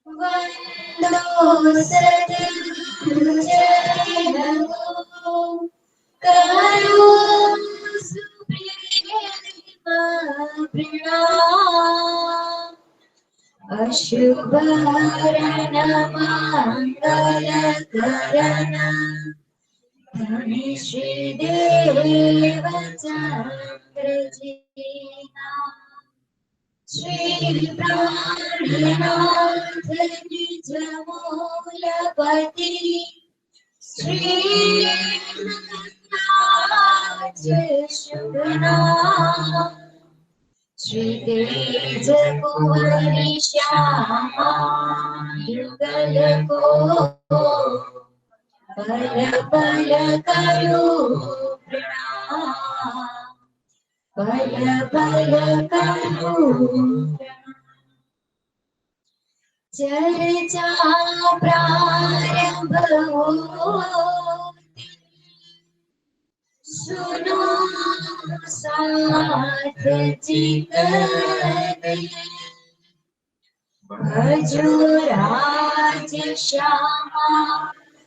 वंदो सद्गुरु चरणों करो सुप्रीम प्रणाम। अशुभहरण मंगल करण धनी श्रीदेव चंद्र जीना श्री प्राणनाथ निज मूलपति श्री नाथ शुभ नाम श्री तेज कुंवरी श्यामा युगल को पल पल करो प्रणाम पल पल करो चर्चा प्रारंभ होती सुनो साथ चितते भजो राज श्यामा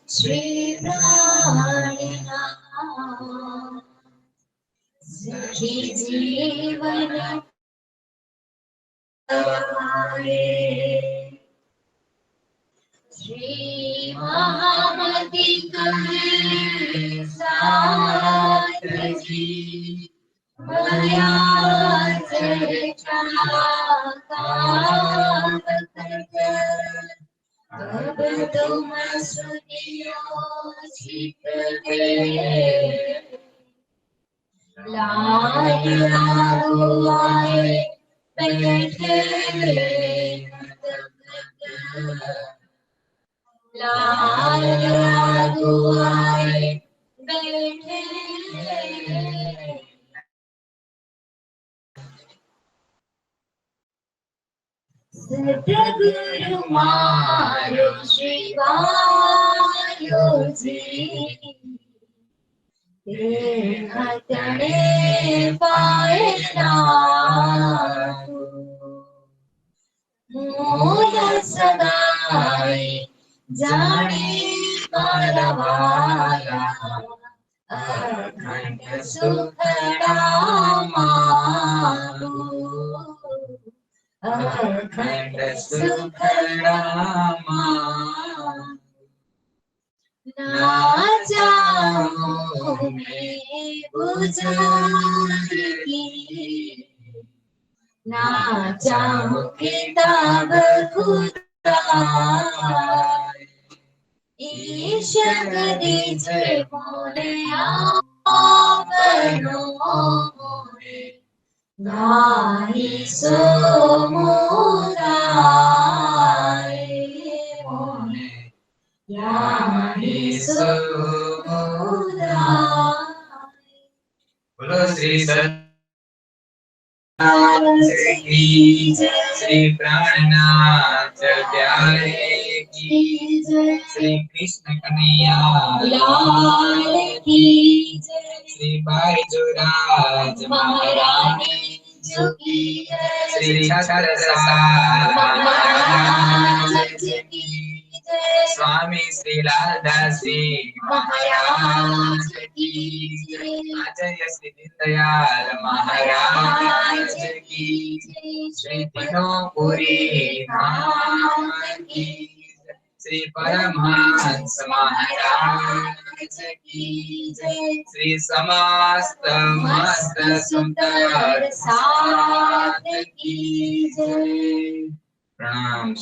श्री प्राणनाथ सखी जीवन श्री महामति कहे साथ जी मया चर्चा अब तुम सुनियो चित लाल आए बैठे लाल आए बैठे सतगुरु मारो शिवायो जी हतने पाए मूल सदाई जाने परवाया अखंड सुखड़ा मारो अखंड सुखड़ा मारो ना जाऊं मैं बुझारगी ना चाहूं किताब खुदा ईशक दीजे मोरे आपनो मोरे नाही सो मुराए मोरे नाही सो मुराए। बोलो श्री की श्री प्राणनाथ प्यारे की श्री कृष्ण कन्हैया लाल की श्री बाईजोराज महारानी जो की श्री छत्रसाल महाराज की स्वामी श्री लालदास जी महाराज की आचार्य श्री दीनदयाल महाराज की श्री तीनों-पुरी धाम की श्री परमहंस महाराज की श्री समस्त मस्त सुंदर साथ की जय। प्रणाम।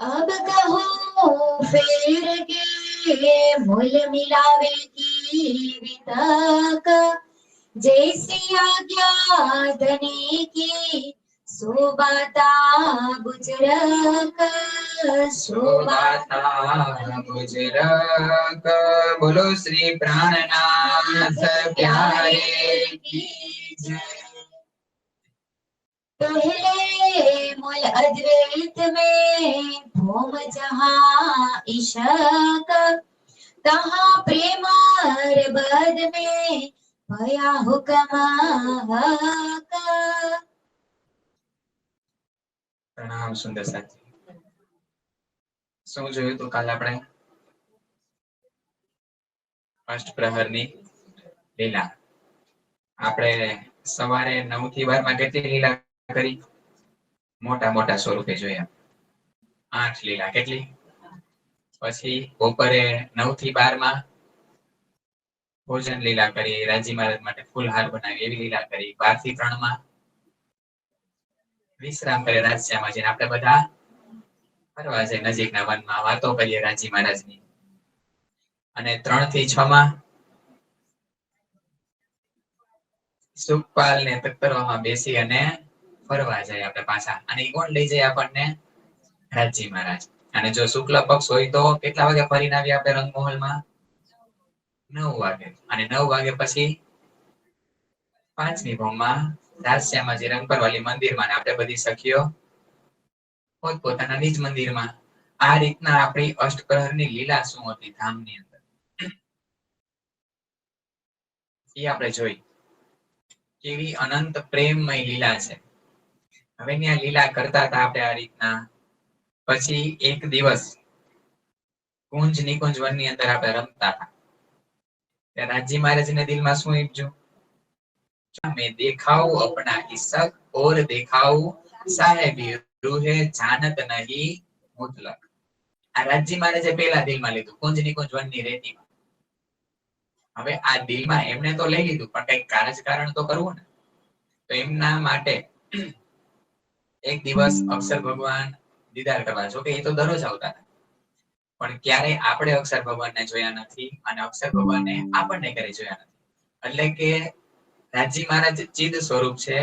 अब कहो फेर के मूल मिलावे की वितक जैसी आज्ञा धनी की सोबाता बुजरक सोबाता बुजरक। बोलो श्री प्राणनाथ प्यारे की जय। पहले मूल अद्वैत में भूम जहाँ ईशक तहाँ प्रेम बद में भया हुक्म हक શ્યામ સુંદર સાથી. શું જોયું તું કાલે આપણે? અષ્ટપ્રહરની લીલા. આપણે સવારે 9 થી 12 માં કેટલી લીલા કરી? મોટા મોટા સ્વરૂપે જોયા. 8 લીલા. કેટલી? પછી બપોરે 9 થી 12 માં ભોજન લીલા કરી, રાજી મહારાજ માટે ફૂલહાર બનાવી એવી લીલા કરી. 12 થી 3 માં વિશ્રામ કરે રાજ્યમાં જઈને. આપણે બધા ફરવા જઈએ નજીકના વનમાં, વાતો કરીએ રાજી મહારાજની. અને 3 થી 6 માં સુખપાલ ને તત્પરમાં બેસી અને ફરવા જાય આપણે પાછા. અને એ કોણ લઈ જાય આપણને? રાજી મહારાજ. અને જો શુક્લ પક્ષ હોય તો કેટલા વાગે ફરીને આવીએ આપણે રંગમહોલમાં? 9 વાગે. અને 9 વાગે પછી 5મી ભોગમાં રાજશ્યામાજી રંગપરવાલી મંદિરમાં, આપણે બધી સખીઓ પોતપોતાના નિજ મંદિરમાં. આ રીતના આપણી અષ્ટપ્રહરની લીલા શું હતી ધામની અંદર, એ આપણે જોઈ. કેવી અનંત પ્રેમમય લીલા છે. હવે ત્યાં લીલા કરતા હતા આપણે આ રીતના. પછી એક દિવસ કુંજ નિકુંજ વનની અંદર આપણે રમતા હતા. ત્યાં રાજી મહારાજને દિલમાં શું ઈચ્છ્યું? मैं देखाऊं अपना इशक और देखाऊं साहेबी रूहे जानत नहीं मुतलक. આ રાજી મહારાજે પહેલા દિલમાં લીધું કુંજ નિકુંજ વનની રેતીમાં. હવે આ દિલમાં એમને તો લઈ લીધું, પણ કઈક કારણ તો કરવું ને. તો એમના માટે એક દિવસ અક્ષર ભગવાન દીદાર કરવા, જો કે એ તો દરરોજ આવતા હતા, પણ ક્યારે આપણે અક્ષર ભગવાનને જોયા નથી અને અક્ષર ભગવાનને આપણને ક્યારે જોયા નથી. એટલે કે રાજી મહારાજ ચિદ સ્વરૂપ છે.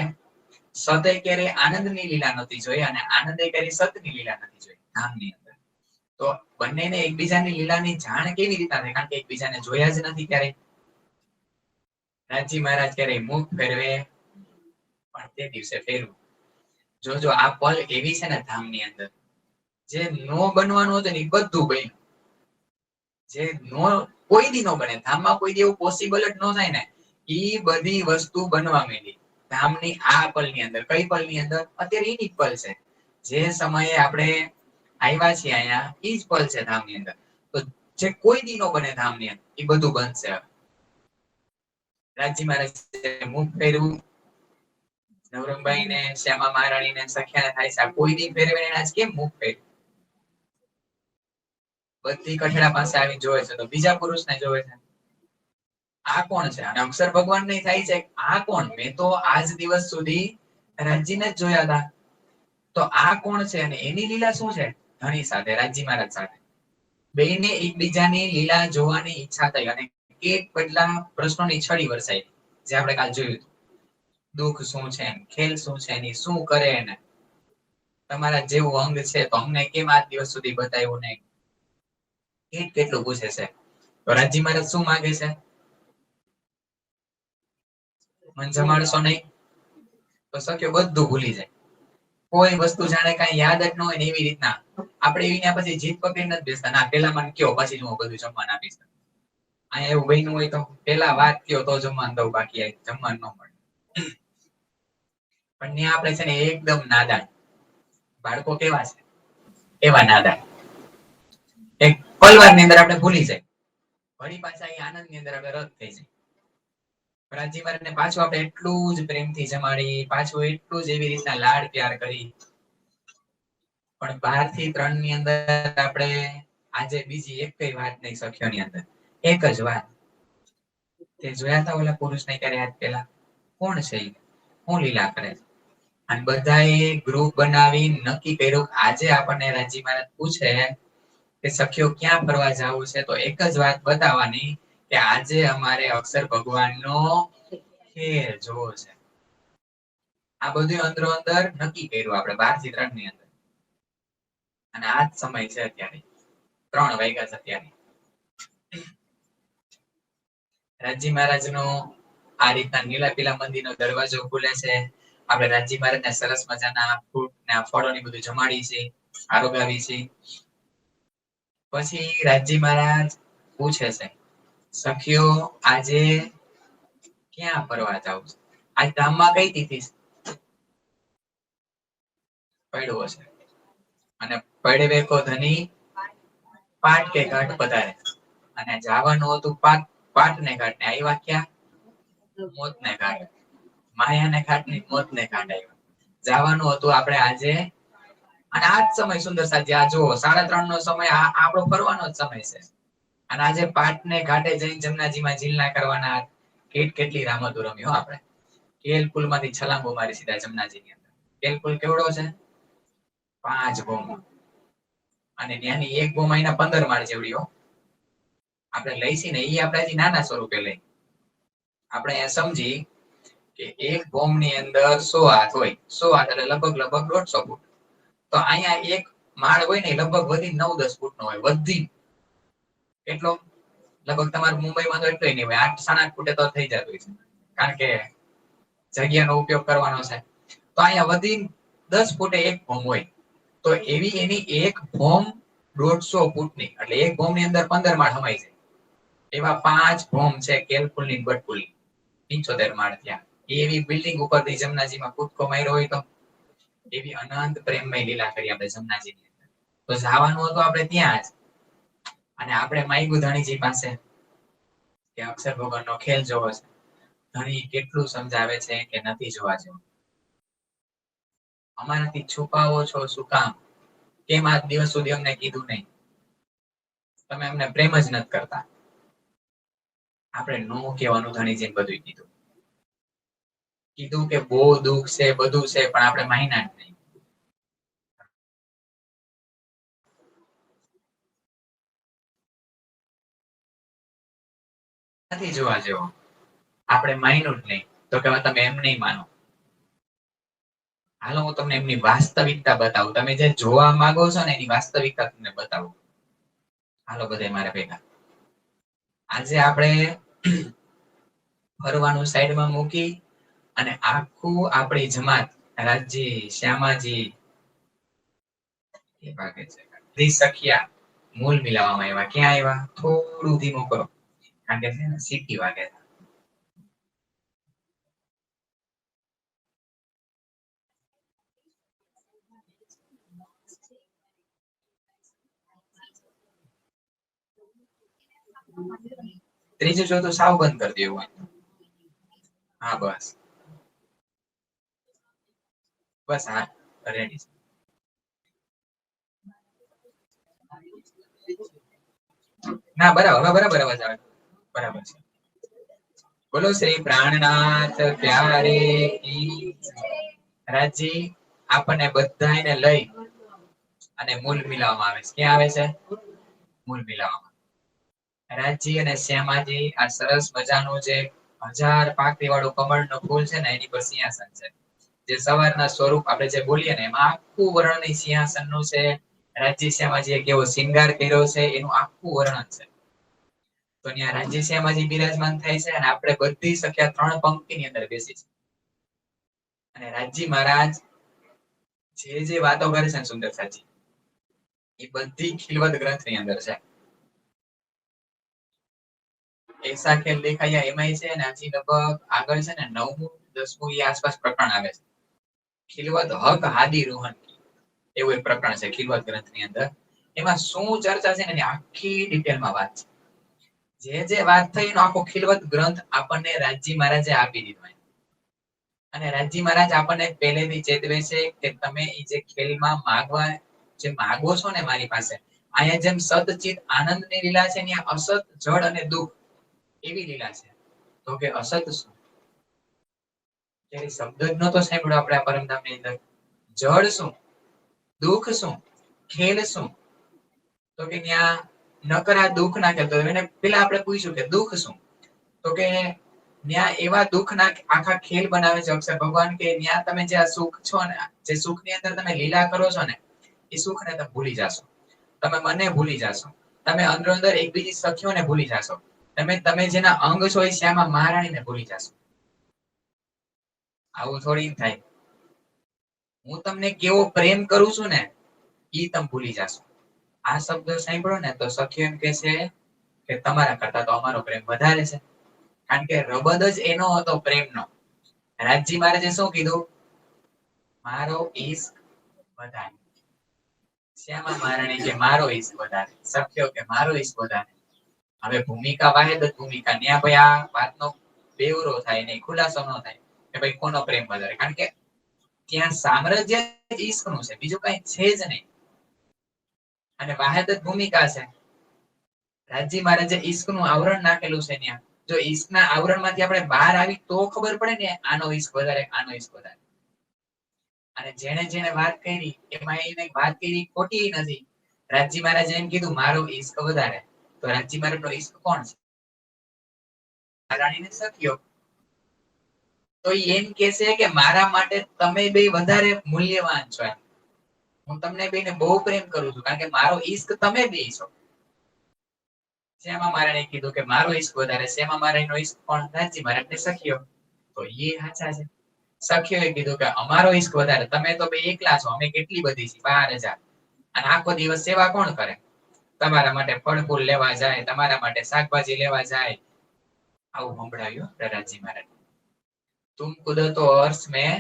સતે ક્યારે આનંદની લીલા નથી જોઈ અને આનંદે ક્યારે સતની લીલા નથી જોઈ ધામની અંદર. તો બંનેને એકબીજાની લીલાની જાણ કેવી રીતે થાય? કારણ કે એકબીજાને જોયા જ નથી ક્યારેય. રાજી મહારાજ ક્યારે મુખ ફેરવે, પણ તે દિવસે ફેરવું. જોજો આ પલ એવી છે ને ધામની અંદર, જે નો બનવાનું હતું ને એ બધું બન્યું. જે નો કોઈ દી નો બને ધામમાં, કોઈ દી એવું પોસિબલ જ ન થાય ને, ઈ બધી વસ્તુ બનવા માંડી ધામની આ પલની અંદર. કઈ પલની અંદર? અત્યારે એની પલ છે. જે સમયે આપણે આવ્યા છીએ અહીંયા, ઈ જ પલ છે ધામની અંદર. તો જે કોઈ દી નો બને ધામની અંદર, એ બધું બનશે. રાજી મહારાજ મુખ ફેરવું, નવરંગભાઈ ને શ્યામા મહારાણી ને સખ્યાને થાય છે કોઈ દી ફેરવે ને આજ કેમ મુખ ફેરવે? બધી કઠેડા પાસે આવી જોવે છે, તો બીજા પુરુષને જોવે છે. આ કોણ છે? અને અક્ષર ભગવાન ને થાય છે આ કોણ? મેં તો આજ દિવસ સુધી રાજીને જ જોયા હતા, તો આ કોણ છે? અને એની લીલા શું છે? ધણી સાથે, રાજી મહારાજ સાથે બેયને એકબીજાની લીલા જોવાની ઈચ્છા થઈ અને એક બદલા પ્રશ્નોની છડી વરસાઈ, જે આપણે કાલ જોયું. દુઃખ શું છે, ખેલ શું છે, એની શું કરે ને તમારા જેવું અંગ છે તો અમને કેમ આજ દિવસ સુધી બતાવ્યું નહીં? કેટલું પૂછે છે. તો રાજી મહારાજ શું માંગે છે? મન જમાડશો નહીં તો સખ્યો બધું ભૂલી જાય. કોઈ વસ્તુ જાણે કઈ યાદ જ ન હોય ને એવી રીતના આપણે એવી પછી જીત પકડી નથી બેસતા. ના, પેલા મને કયો, પછી હું બધું જમવાનું આપીશ. અહીંયા એવું બન્યું હોય તો પેલા વાત કયો તો જમવાનું દઉં, બાકી જમવાનું ન મળે. પણ ત્યાં આપણે છે ને એકદમ નાદાન બાળકો કેવા છે એવા નાદાન. એક પલવારની અંદર આપણે ભૂલી જાય, વળી પાછા એ આનંદ ની અંદર આપણે રદ થઈ જાય. રાજી મહારાજને પાછું આપણે એટલું જ પ્રેમથી જમાડી, પાછું એટલું જ એવી રીતના લાડ પ્યાર કરી. પણ 12 થી 3 ની અંદર આપણે આજે બીજી એક કઈ વાત નહીં સખ્યોની અંદર. એક જ વાત, તે જોયા હતા ઓલા પુરુષને ક્યારે આજ પેલા? કોણ છે એ? હું લીલા કરે છે? અને બધાએ ગ્રુપ બનાવી નક્કી કર્યું. આજે આપણને રાજી મહારાજ પૂછે કે સખ્યો ક્યાં ફરવા જવું છે, તો એક જ વાત બતાવવાની કે આજે અમારે અક્ષર ભગવાનનો ખેલ જોવો છે. આ બધું અંદરો અંદર નક્કી કર્યું આપણે 12 થી 3 ની અંદર. અને આ જ સમય છે અત્યારે 3 વાગ્યા છે અત્યારે. રાજી મહારાજનો આ રીતના નીલા પીલા મંદિરનો દરવાજો ખુલે છે. આપણે રાજી મહારાજને સરસ મજાના ફ્રૂટ ને ફળોની બધું જમાડી છે, આરોગાવી છે. પછી રાજી મહારાજ પૂછે છે, સખીઓ આજે ક્યાં ફરવા જાવ છો? આજ ધામમાં કઈ તિથિ પડ્યો હશે? અને પડવે કો ધની પાટ કે ઘાટ પધારે. અને જવાનું હતું પાટ ને ઘાટ ને આવ્યા ક્યાં? મોત ને ઘાટ. માયા ને ઘાટ ની મોત ને ઘાટ આવ્યા. જવાનું હતું આપણે આજે, અને આ જ સમય સુંદર સાજી આ જુઓ 3:30 નો સમય આપણો ફરવાનો જ સમય છે. અને આજે પાટ ને ઘાટે જઈને જમનાજીમાં ઝીલના કરવાના. કેટલી રામતો રમ્યો આપણે. કેલપુલ માંથી છલાંગો મારી સીધા જમનાજી ની અંદર. કેલપુલ કેવડો છે? 5 ગોમ. અને ત્યાંની એક ગોમ અહીંના 15 માળ જેવડી હો. આપણે લઈશી ને એ આપણે હજી નાના સ્વરૂપે લઈ. આપણે અહીંયા સમજી કે એક ગોમ ની અંદર 100 હાથ હોય. 100 હાથ એટલે લગભગ 150 ફૂટ. તો અહીંયા એક માળ હોય ને લગભગ વધી 9-10 ફૂટ નો હોય. વધી એટલો લગભગ તમારે મુંબઈમાં તો એટલો નહીં હોય. 8-8.5 ફૂટે તો થઈ જતું હોય છે. કારણ કે જગ્યાનો ઉપયોગ કરવાનો છે. તો અહીંયા વધી 10 ફૂટે એક ભોમ હોય. તો એવી એની એક ભોમ 150 ફૂટની, એટલે એક ભોમ ની અંદર 15 માળ સમાય છે. એવા 5 ભોમ છે કેલપુલની બટકુલી. 75 માળ ત્યાં. એવી બિલ્ડિંગ ઉપરથી જમનાજીમાં કૂદકો માર્યો હોય તો એવી અનંત પ્રેમમય લીલા કરી આપણે જમનાજીની અંદર. તો જવાનું હતું આપણે ત્યાં જ. અને આપણે માયગુ ધણીજી પાસે કે અક્ષર ભગવાનનો ખેલ જોવો છે. ધણી કેટલું સમજાવે છે કે નથી જોવા જેવું. અમારાથી છુપાવો છો શું કામ? કેમ આજ દિવસ સુધી અમને કીધું નહીં? તમે અમને પ્રેમ જ નથી કરતા. આપણે નો કહેવાનું ધણીજીને બધું કીધું. કીધું કે બહુ દુઃખ છે, બધું છે, પણ આપણે માયના જ નહીં. નથી જોવા જેવો. આપણે માન્યું જ નહીં. તો કે તમે એમ નહીં માનો. હાલો હું તમને એમની વાસ્તવિકતા બતાવું. તમે જે જોવા માંગો છો ને એની વાસ્તવિકતા તમને બતાવું. હાલો બધે મારે ભેગા. આજે આપણે ફરવાનું સાઈડમાં મૂકી અને આખું આપણી જમાત રાજજી, શ્યામાજી, સખિયા મૂલ મિલાવવામાં આવ્યા. ક્યાં આવ્યા? થોડું ધીમું કરો, કારણ કે છે ને સીટી વાગે. ત્રીજું ચોથું સાવ બંધ કરી દેવું હોય. હા બસ બસ. હા રેડી. ના બરાબર, બરાબર અવાજ આવે. બરાબર છે. બોલો શ્રી પ્રાણનાથ પ્યારે કી. રાજજી આપણને બધાને લઈ અને મૂલ મિલાવવામાં આવે છે. ક્યાં આવે છે? મૂલ મિલાવવામાં. રાજજી અને શ્યામાજી આ સરસ મજાનું જે 1000 પાંખડી વાળું કમળનું ફૂલ છે ને એની પર સિંહાસન છે. જે સવારના સ્વરૂપ આપણે જે બોલીએ ને એમાં આખું વર્ણન સિંહાસનનું છે. રાજજી શ્યામાજીએ કેવો શિંગાર કર્યો છે એનું આખું વર્ણન છે. તો ત્યાં રાજજી શ્યામાજી બિરાજમાન થાય છે અને આપણે બધી સખ્યા 3 પંક્તિની અંદર બેસી છે. અને રાજજી મહારાજ જે વાતો કરે છે ને સુંદર સાજી, એ બધી ખીલવદ ગ્રંથની અંદર છે. એસા ખેલ દેખાયા એમાંય છે ને હજી લગભગ આગળ છે ને 9મું 10મું એ આસપાસ પ્રકરણ આવે છે. ખીલવદ હક હાદી રોહન એવું એક પ્રકરણ છે ખીલવદ ગ્રંથની અંદર. એમાં શું ચર્ચા છે ને એની આખી ડિટેલમાં વાત છે. જે વાત થઈ એનો આખો ખીલવદ ગ્રંથ આપણને રાજજી મહારાજે આપી દીધો. અને રાજજી મહારાજ આપણને પહેલેથી ચેતવે છે કે તમે એ જે ખેલમાં માગવા જે માગો છો ને મારી પાસે, અહીંયા જેમ સતચિત આનંદની લીલા છે ત્યાં અસત, જળ અને દુઃખ એવી લીલા છે. તો કે અસત શું? શબ્દ જ નતો સાંભળ્યો આપણે આ પરમધામની અંદર. જળ શું? દુઃખ શું? ખેલ શું? તો કે ત્યાં નકરા દુઃખ ના કહેતો. એને પેલા આપણે પૂછ્યું કે દુઃખ શું? તો કે ત્યાં એવા દુઃખના આખા ખેલ બનાવે છે અક્ષર ભગવાન કે ત્યાં તમે જે આ સુખ છો ને, જે સુખની અંદર તમે લીલા કરો છો ને, એ સુખને તમે ભૂલી જાશો. તમે મને ભૂલી જાશો. તમે અંદર અંદર એકબીજી સખીઓને ભૂલી જાશો. તમે જેના અંગ છો એ શ્યામા મહારાણીને ભૂલી જાશો. આવું થોડી થાય. હું તમને કેવો પ્રેમ કરું છું ને ઈ તમે ભૂલી જાશો. આ શબ્દ સાંભળો ને તો સખીઓ એમ કે છે કે તમારા કરતા તો અમારો પ્રેમ વધારે છે. કારણ કે રબદ જ એનો હતો પ્રેમનો. રાજજી મહારાજે શું કીધું? મારો ઈશ્ક વધારે. શ્યામા મહારાણી કે મારો ઈશ વધારે, સખ્યો કે મારો ઈશ વધારે. હવે ભૂમિકા વાહે જ ભૂમિકા, ત્યાં ભાઈ આ વાતનો બેવરો થાય નહીં, ખુલાસો ન થાય કે ભાઈ કોનો પ્રેમ વધારે, કારણ કે ત્યાં સામ્રાજ્ય જ ઈશ્કનું છે, બીજું કઈ છે જ નહીં. અને વાહદ જ ભૂમિકા છે. રાજી મહારાજે ઈશ્કનું આવરણ નાખેલું છે ત્યાં. જો ઈશ્કના આવરણમાંથી આપણે બહાર આવી તો ખબર પડે ને આનો ઈશ્ક વધારે, આનો ઈશ્ક વધારે. અને જેણે જેણે વાત કરી એમાં એને વાત કરી ખોટી નથી. રાજી મહારાજે એમ કીધું મારો ઈશ્ક વધારે, તો રાજી મહારાજનો ઈશ્ક કોણ છે? રાણીને સખ્યો. તો એમ કહેશે કે મારા માટે તમે બે વધારે મૂલ્યવાન છો. હું તમને બેને બહુ પ્રેમ કરું છું, કારણ કે મારો ઈશ્ક તમે બે છો. શ્યામા મહારાણીએ કીધું કે મારો ઈશ્ક વધારે. શ્યામા મહારાણીનો ઈશ્ક કોણ? રાજી મહારાજને સખ્યો. તો એ સાચા છે. સખ્યોએ કીધું કે અમારો ઈશ્ક વધારે, તમે તો બે એકલા છો, અમે કેટલી બધી છે 12,000. અને આખો દિવસ સેવા કોણ કરે? તમારા માટે ફળ ફૂલ લેવા જાય, તમારા માટે શાકભાજી લેવા જાય. આવું સંભળાવ્યું રાજી મહારાજ. તુમ કુદો તો અર્શ મેં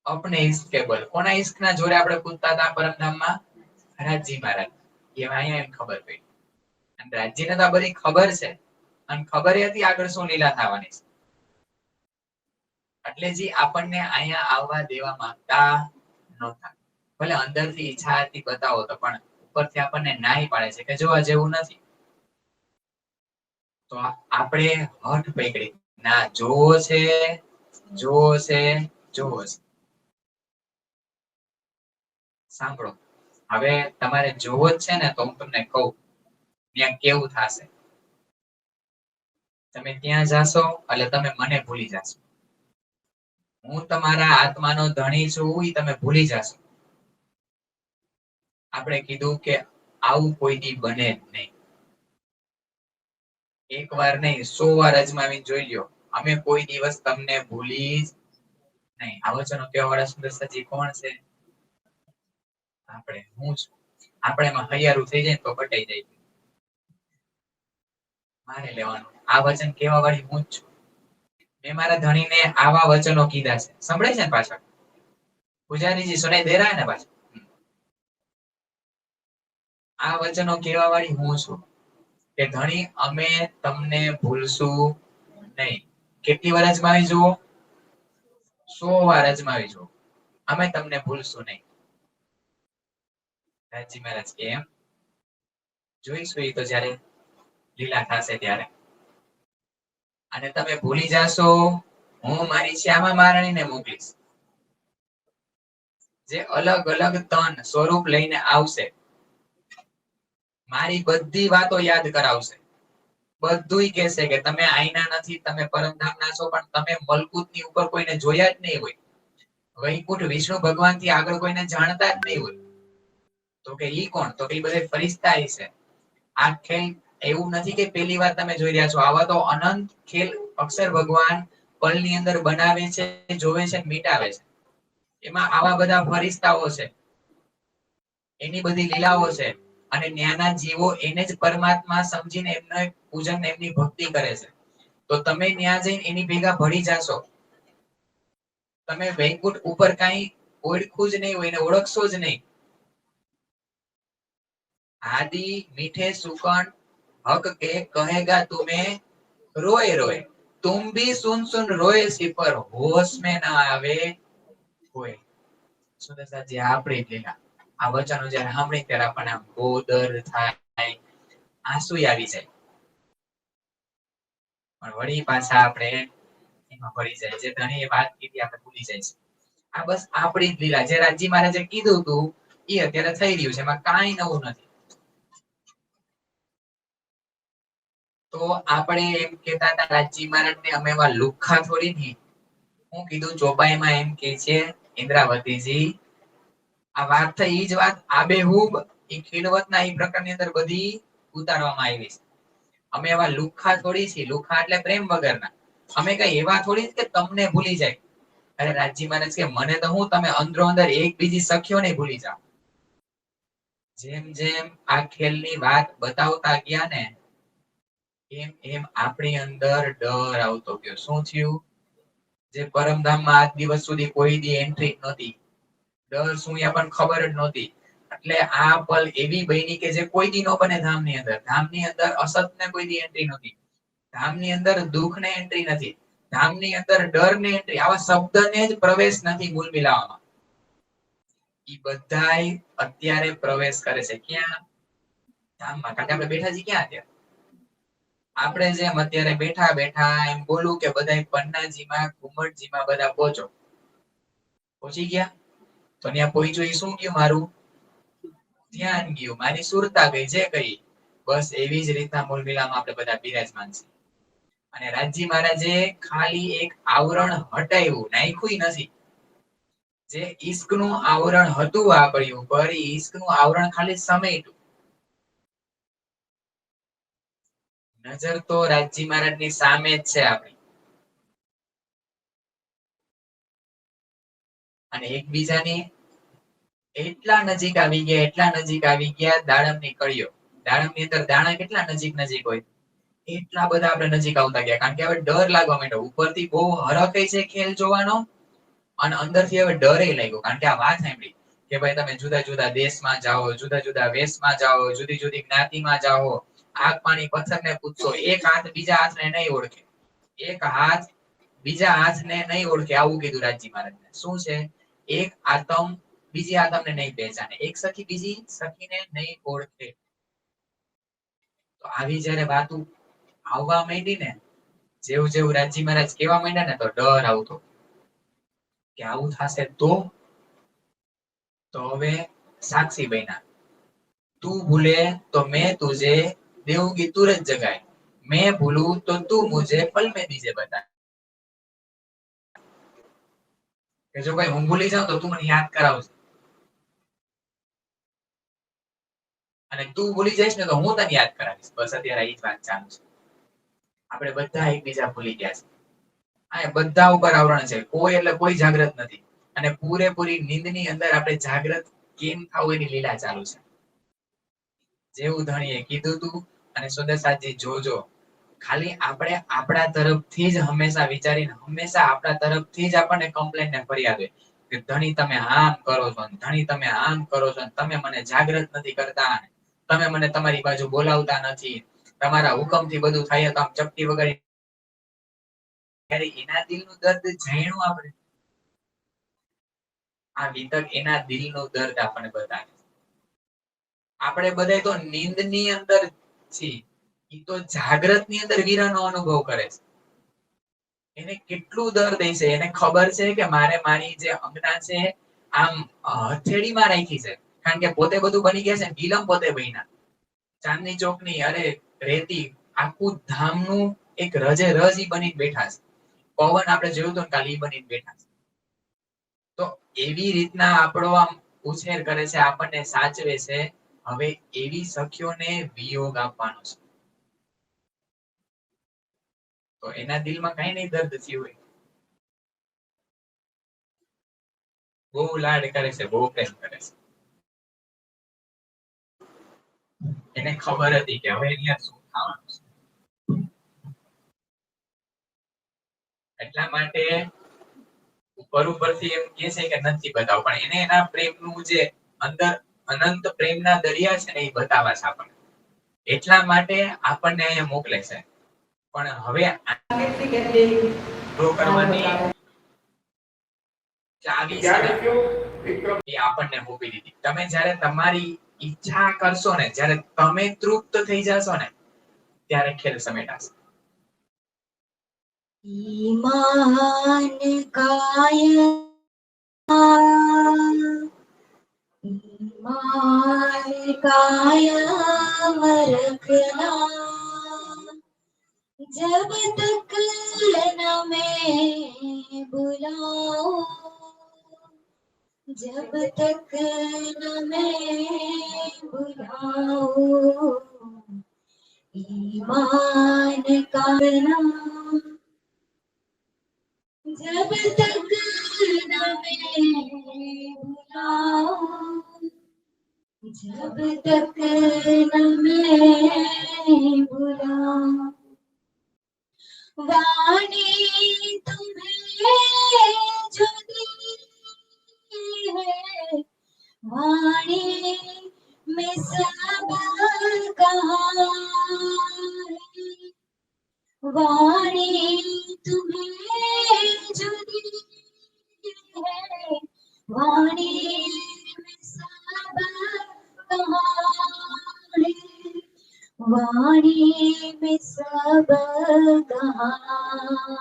અપને ઇશ્ક કે બલ. કોના ઇશ્કના જોરે આપણે કૂદતા હતા પરમધામમાં? રાજી મહારાજ. એમાં અહીંયા એમ ખબર પડી. અને રાજીને તો બધી ખબર છે, અને ખબર હતી આગળ શું લીલા થવાની છે. એટલે જે આપણને અહીંયા આવવા દેવા માંગતા નહોતા. ભલે અંદરથી ઈચ્છા હતી બતાવો તો, પણ ઉપરથી આપણને નાઈ પાડે છે કે જોવા જેવું નથી. તો આપણે હઠ પકડી, ના જોવો છે, જોવો છે, જોવો છે. સાંભળો, હવે તમારે જોવો જ છે ને, તો હું તમને કહું ત્યાં કેવું થશે. તમે ત્યાં જાશો એટલે તમે મને ભૂલી જાશો. હું તમારા આત્માનો ધણી છું એ તમે ભૂલી જાશો. આપણે કીધું કે આવું કોઈ દી બને જ નહીં. એક વાર નહીં 100 વાર અજમાવીને જોઈ લ્યો, અમે કોઈ દિવસ તમને ભૂલી નહીં. આ વચનો કહેવા વાળા સુંદર સજી કોણ છે? આપણે, હું છું. આપણે એમાં હૈયારું થઈ જાય તો કટાઈ જાય. મારે લેવાનું. આ વચન કહેવા વાળી હું જ છું. મેં મારા ધણીને આવા વચનો કીધા છે. સંભળાય છે ને પાછળ? પૂજારીજી સુનાઈ દે રહા હે ને પાછળ? આ વચનો કહેવા વાળી હું છું કે ધણી અમે તમને ભૂલશું નહીં. કેટલી વાર અજમાવી જુઓ? 100 વાર અજમાવી જુઓ, અમે તમને ભૂલશું નહીં. રાજી મહારાજ કે એમ જોઈશું એ તો જ્યારે લીલા થશે ત્યારે. અને તમે ભૂલી જાશો, હું મારી શ્યામા મહારાણીને મોકલીશ, જે અલગ અલગ તન સ્વરૂપ લઈને આવશે. મારી બધી વાતો યાદ કરાવશે. બધુંય કહેશે કે તમે આઈના નથી, તમે પરમધામના છો, પણ તમે મલકુતની ઉપર કોઈને જોયા જ નહીં હોય. વૈકુંઠ વિષ્ણુ ભગવાન થી આગળ કોઈને જાણતા જ નહીં હોય. તો કે ઈ કોણ? તો કે બધે ફરિશ્તા છે. આ ખેલ એવું નથી કે પહેલી વાર તમે જોઈ રહ્યા છો. આવા તો અનંત ખેલ અક્ષર ભગવાન પલની અંદર બનાવે છે, જોવે છે, મિટાવે છે. એમાં આવા બધા ફરિશ્તાઓ છે, એની બધી લીલાઓ છે. અને ન્યાના જીવો એને જ પરમાત્મા સમજીને એમને પૂજન, એમની ભક્તિ કરે છે. તો તમે ત્યાં જઈને એની ભેગા ભળી જાશો. તમે વૈકુંઠ ઉપર કઈ ઓળખું જ નહીં હોય, એને ઓળખશો જ નહીં. आदि मीठे सुकन हक के कहेगा तुम्हें रोए रोए, तुम भी सुन सुन रोए सी पर होश में ना आवे कोई. સુંદર સાજી આપણી લીલા. આ વચનો જ્યારે સાંભળી ત્યારે આપણને આમ ગોદર થાય, આંસુ આવી જાય. પણ વળી પાછા આપણે એમાં પડી જાય. જે ધણી વાત કીધી આપણે ભૂલી જાય છે. આ બસ આપણી જ લીલા. જે રાજી મહારાજે કીધું હતું એ અત્યારે થઈ રહ્યું છે, એમાં કાંઈ નવું નથી. તો આપણે એમ કહેતા હતા રાજી મહારાજને અમે એવા લુખ્ખા થોડી નહીં. હું કીધું ચોપાઈમાં એમ કે છે ઇન્દ્રાવતીજી, આ વાત થઈ ઈ જ વાત આબેહૂબ ઈ ખીલવતના ઈ પ્રકરણની અંદર બધી ઉતારવામાં આવી છે. અમે એવા લુખ્ખા થોડી છીએ. લુખ્ખા એટલે પ્રેમ વગરના. અમે કઈ એવા થોડી કે તમને ભૂલી જાય. અરે રાજી મહારાજ કે મને તો હું, તમે અંદરો અંદર એક બીજી સખ્યોને ભૂલી જાઓ. જેમ જેમ આ ખેલની વાત બતાવતા ગયા ને, એમ એમ આપણી અંદર ડર આવતો ગયો. શું થયું? જે પરમધામમાં આજ દિવસ સુધી કોઈ દી એન્ટ્રી નહોતી, ડર શું એ આપણને ખબર જ નહોતી. એટલે આ પલ એવી બની કે જે કોઈ દી નો બને ધામની અંદર. ધામની અંદર અસત ને કોઈ દી એન્ટ્રી નથી. ધામની અંદર દુઃખ ને એન્ટ્રી નથી. ધામની અંદર ડર ને એન્ટ્રી, આવા શબ્દને જ પ્રવેશ નથી મૂળ મિલાવામાં. ઈ બધાય અત્યારે પ્રવેશ કરે છે ક્યાં? ધામમાં. કારણ કે આપણે બેઠા છીએ ક્યાં અત્યારે? આપણે જેમ અત્યારે બેઠા બેઠા એમ બોલું કે બધા પન્નાજીમાં ઘુમટજીમાં બધા પહોંચો. પહોંચી ગયા? તો ત્યાં પહોંચ્યું એ શું ગયું મારું? ધ્યાન ગયું, મારી સુરતા ગઈ, જે ગઈ. બસ એવી જ રીતના મૂળ મિલામાં આપણે બધા બિરાજમાન છે. અને રાજજી મહારાજે ખાલી એક આવરણ હટાવ્યું, નાખ્યું નથી. જે ઈશ્કનું આવરણ હતું આપણી ઉપર, એ ઈશ્કનું આવરણ ખાલી સમેટ્યું. નજર તો રાજજી મહારાજની સામે જ છે આપણી. અને એકબીજાની એટલા નજીક આવી ગયા, એટલા નજીક આવી ગયા, દાડમની કળીઓ. દાડમની અંદર દાણા કેટલા નજીક નજીક હોય, એટલા બધા આપણે નજીક આવતા ગયા. કારણ કે હવે ડર લાગવા માંડ્યો. ઉપરથી બહુ હરખ છે ખેલ જોવાનો, અને અંદરથી હવે ડરે લાગ્યો. કારણ કે આ વાત સાંભળી કે ભાઈ તમે જુદા જુદા દેશમાં જાઓ, જુદા જુદા વેશમાં જાઓ, જુદી જુદી જ્ઞાતિમાં જાઓ, આગ પાણી પથ્થરને પૂછશો, એક હાથ બીજા હાથને નહીં ઓળખે, એક હાથ બીજા હાથને નહીં ઓળખે. આવું કીધું રાજજી મહારાજને. શું છે? એક આતમ બીજી આતમને નહીં પહેચાને, એક સખી બીજી સખીને નહીં ઓળખે. તો આવી જ્યારે વાતો આવવા માંડી ને, જેવું જેવું રાજજી મહારાજ કહેવા માંડ્યા ને, તો ડર આવતો કે આવું થશે તો હવે સાક્ષી બન્યા. તું ભૂલે તો मैं तुझे देऊंगी तुरंत जगाए, मैं भूलूं तो तू मुझे पल में दीजे बताए. કે જો ભાઈ હું ભૂલી જાઉં તો તું મને યાદ કરાવજે, અને તું ભૂલી જઈશ ને તો હું તને યાદ કરાવીશ. બસ અત્યારે એ જ વાત ચાલુ છે. આપણે બધા એકબીજા ભૂલી ગયા છે. આ બધા ઉપર આવરણ છે, કોઈ એટલે કોઈ જાગૃત નથી. અને પૂરેપૂરી નીંદની અંદર આપણે જાગૃત કેમ થાવ એની લીલા ચાલુ છે. જેવું ધણીએ કીધું તું, અને સુદર્શનજી જોજો, ખાલી આપણે આપણા તરફથી જ હંમેશા વિચારીને, હંમેશા આપણા તરફથી જ આપણને કમ્પ્લેન ને ફરિયાદ હોય કે ધણી તમે આમ કરો છો, ધણી તમે આમ કરો છો, તમે મને જાગૃત નથી કરતા, તમે મને તમારી બાજુ બોલાવતા નથી, તમારા હુકમથી બધું થાય તો આમ ચપટી વગાડી. ત્યારે એના દિલનું દર્દ જાણ્યું આપણે. આ વિતક એના દિલનું દર્દ આપણને બતાવે. આપણે બધા તો નીંદની અંદર છીએ, ઈ તો જાગ્રતની અંદર વીરાનો અનુભવ કરે છે. એને કેટલું દર્દ હશે, એને ખબર છે કે મારે મારી જે અંગના છે આમ હથેળીમાં રાખી છે. કારણ કે પોતે બધું બની ગયા છે, નીલમ પોતે બન્યા. ચાંદની ચોકની અરે રેતી આખું ધામનું એક રજે રજ ઈ બની બેઠા છે. પવન આપણે જોયું તો કાલી બની બેઠા છે. તો એવી રીતના આપણો આમ ઉછેર કરે છે, આપણને સાચવે છે. હવે એવી સખીઓને વિયોગ આપવાનો છે, તો એના દિલમાં કઈ નહીં દર્દ થયું હોય. બહુ લાડ કરે છે, બહુ પ્રેમ કરે છે. એને ખબર હતી કે હવે અહીંયા શું થવાનું છે. એટલા માટે ઉપરથી એમ કે છે કે નથી બતાવ, પણ એને એના પ્રેમનું જે અંદર અનંત પ્રેમના દરિયા છે ને એ બતાવવા છે આપણને. એટલા માટે આપણને અહીંયા મોકલે છે. પણ હવે કરવાની ચાવી એ આપણને મૂકી દીધી. તમે જ્યારે તમારી ઈચ્છા કરશો ને, જ્યારે તમે તૃપ્ત થઈ જશો ને, ત્યારે ખેલ સમેટાશે. ईमान काया ईमान काया रखना, जब तक न मैं बुलाऊं, जब तक न मैं बुलाऊं, ईमान काया जब तक न मैं बुलाऊं, जब तक न मैं बुलाऊं, वाणी तुम्हें जो दी है, वाणी में सब कहानी, वाणी तुम्हें जो दी है, वाणी में सब कहानी, वाणी में सब कहानी,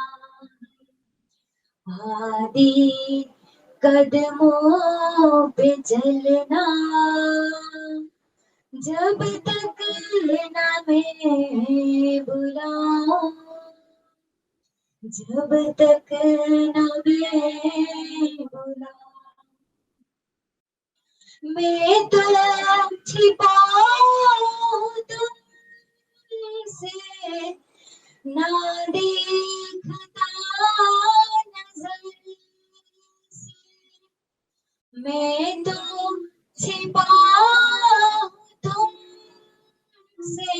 आदि कदमों पे चलना, जब तक न मैं बुलाऊं, जब तक न मैं बुलाऊं, मैं तो छिपाऊं तुमसे, ना देखता नजर से, मैं तो छिपाऊं तुमसे,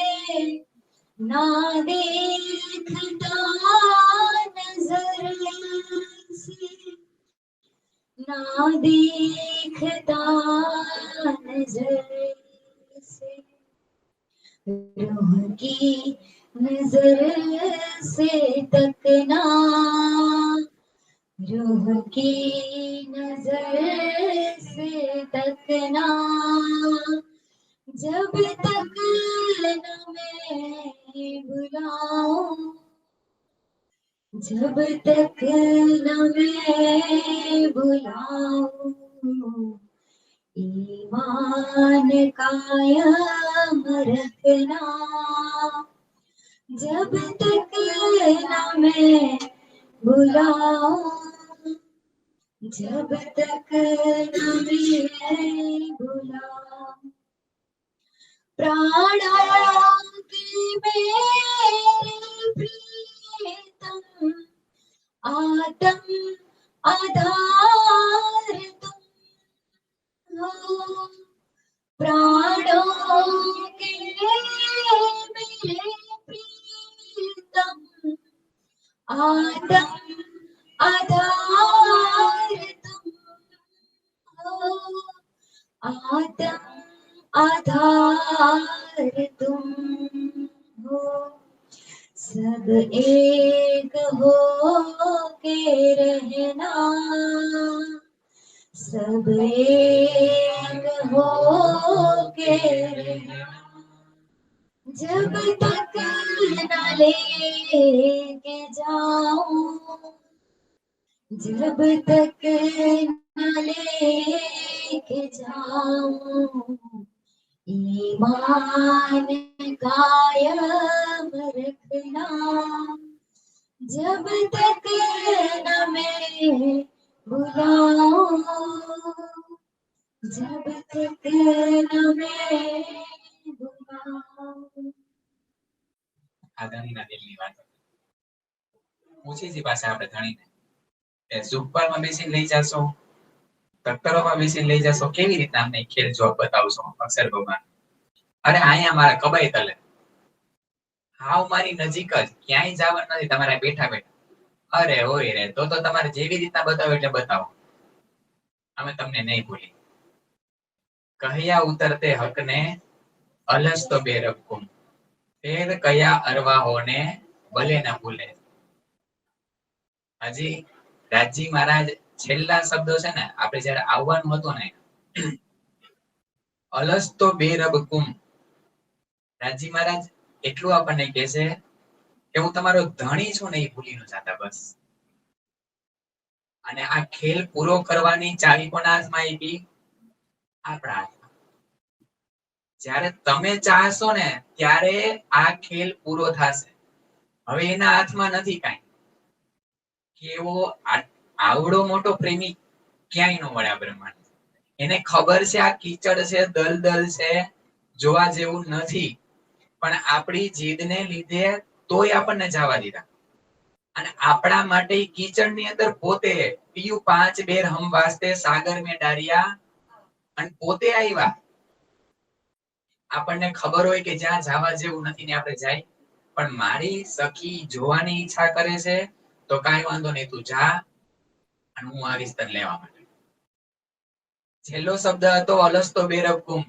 ना देखता नजर से, ना देखता नजर से, रूह की नजर से तकना, रूह की नजर से तकना, जब तक न मैं बुलाऊं, जब तक न मैं बुलाऊं, ईमान कायम रखना, जब तक न मैं बुलाऊं, जब तक न मैं बुलाऊं, प्राणों की मेरी प्रीतम, आत्म आधार तुम हो, प्राणों के मेरे प्रीतम, आत्म आधार तुम हो, आत्म आधार तुम हो, सब एक हो के रहना, सब एक हो के रहना, जब तक न लेके जाऊं, जब तक न लेके जाऊं, ईमान कायम रखना, जब तक न मैं बुलाऊं, जब तक न मैं बुलाऊं. આ ધણીના દિલની વાત પૂછી છે પાછા આપણે ધણીને એ સુપરમાં બેસીને લઈ જાશો, તક્તરોમાં બેસીને લઈ જાશો, કેવી રીતના અમને ખેલ જોબ બતાવશો અક્ષર ભગવાન? અરે અહીંયા મારા કબાઈ તલે હાવ મારી નજીક જ, ક્યાંય જવાનું નથી, તમારે બેઠા બેઠા. અરે હોય રે, તો તમારે જેવી રીતના બતાવો એટલે બતાવો, અમે તમને નહીં ભૂલી. કહ્યા ઉતરતે હકને અલસ તો બેરકુમ, ફેર કયા અરવાહોને ભલે ન ભૂલે. હજી રાજી મહારાજ છેલ્લા શબ્દો છે ને, આપણે જયારે આવવાનું હતું ને, અલસ તો બેરબકુમ, રાજી મહારાજ એટલું આપણને કહે છે કે હું તમારો ધણી છું ને, એ ભૂલી ન જાતા બસ. અને આ ખેલ પૂરો કરવાની ચાવી કોના હાથમાં આવી? આપણા હાથમાં. જ્યારે તમે ચાહશો ને ત્યારે આ ખેલ પૂરો થશે. હવે એના હાથમાં નથી કાંઈ. કેવો આવડો મોટો પ્રેમી ક્યાંય ન મળે આ બ્રહ્માંડ. એને ખબર છે આ કીચડ છે, દલદલ છે, જોવા જેવું નથી, પણ આપણી જીદને લીધે તોય આપણને જવા દીધા. અને આપણા માટે કીચડની અંદર પોતે પીયું 5 બેર હમ વાસ્તે સાગર મે ડારિયા, અને પોતે આવ્યા. આપણને ખબર હોય કે જ્યાં જવા જેવું નથી ને આપણે જાય, પણ મારી સખી જોવાની ઈચ્છા કરે છે તો કાંઈ વાંધો નહીં, તું જા અને હું આવીશ તને લેવા માટે. છેલ્લો શબ્દ હતો અલસ્તો બેરબકુમ,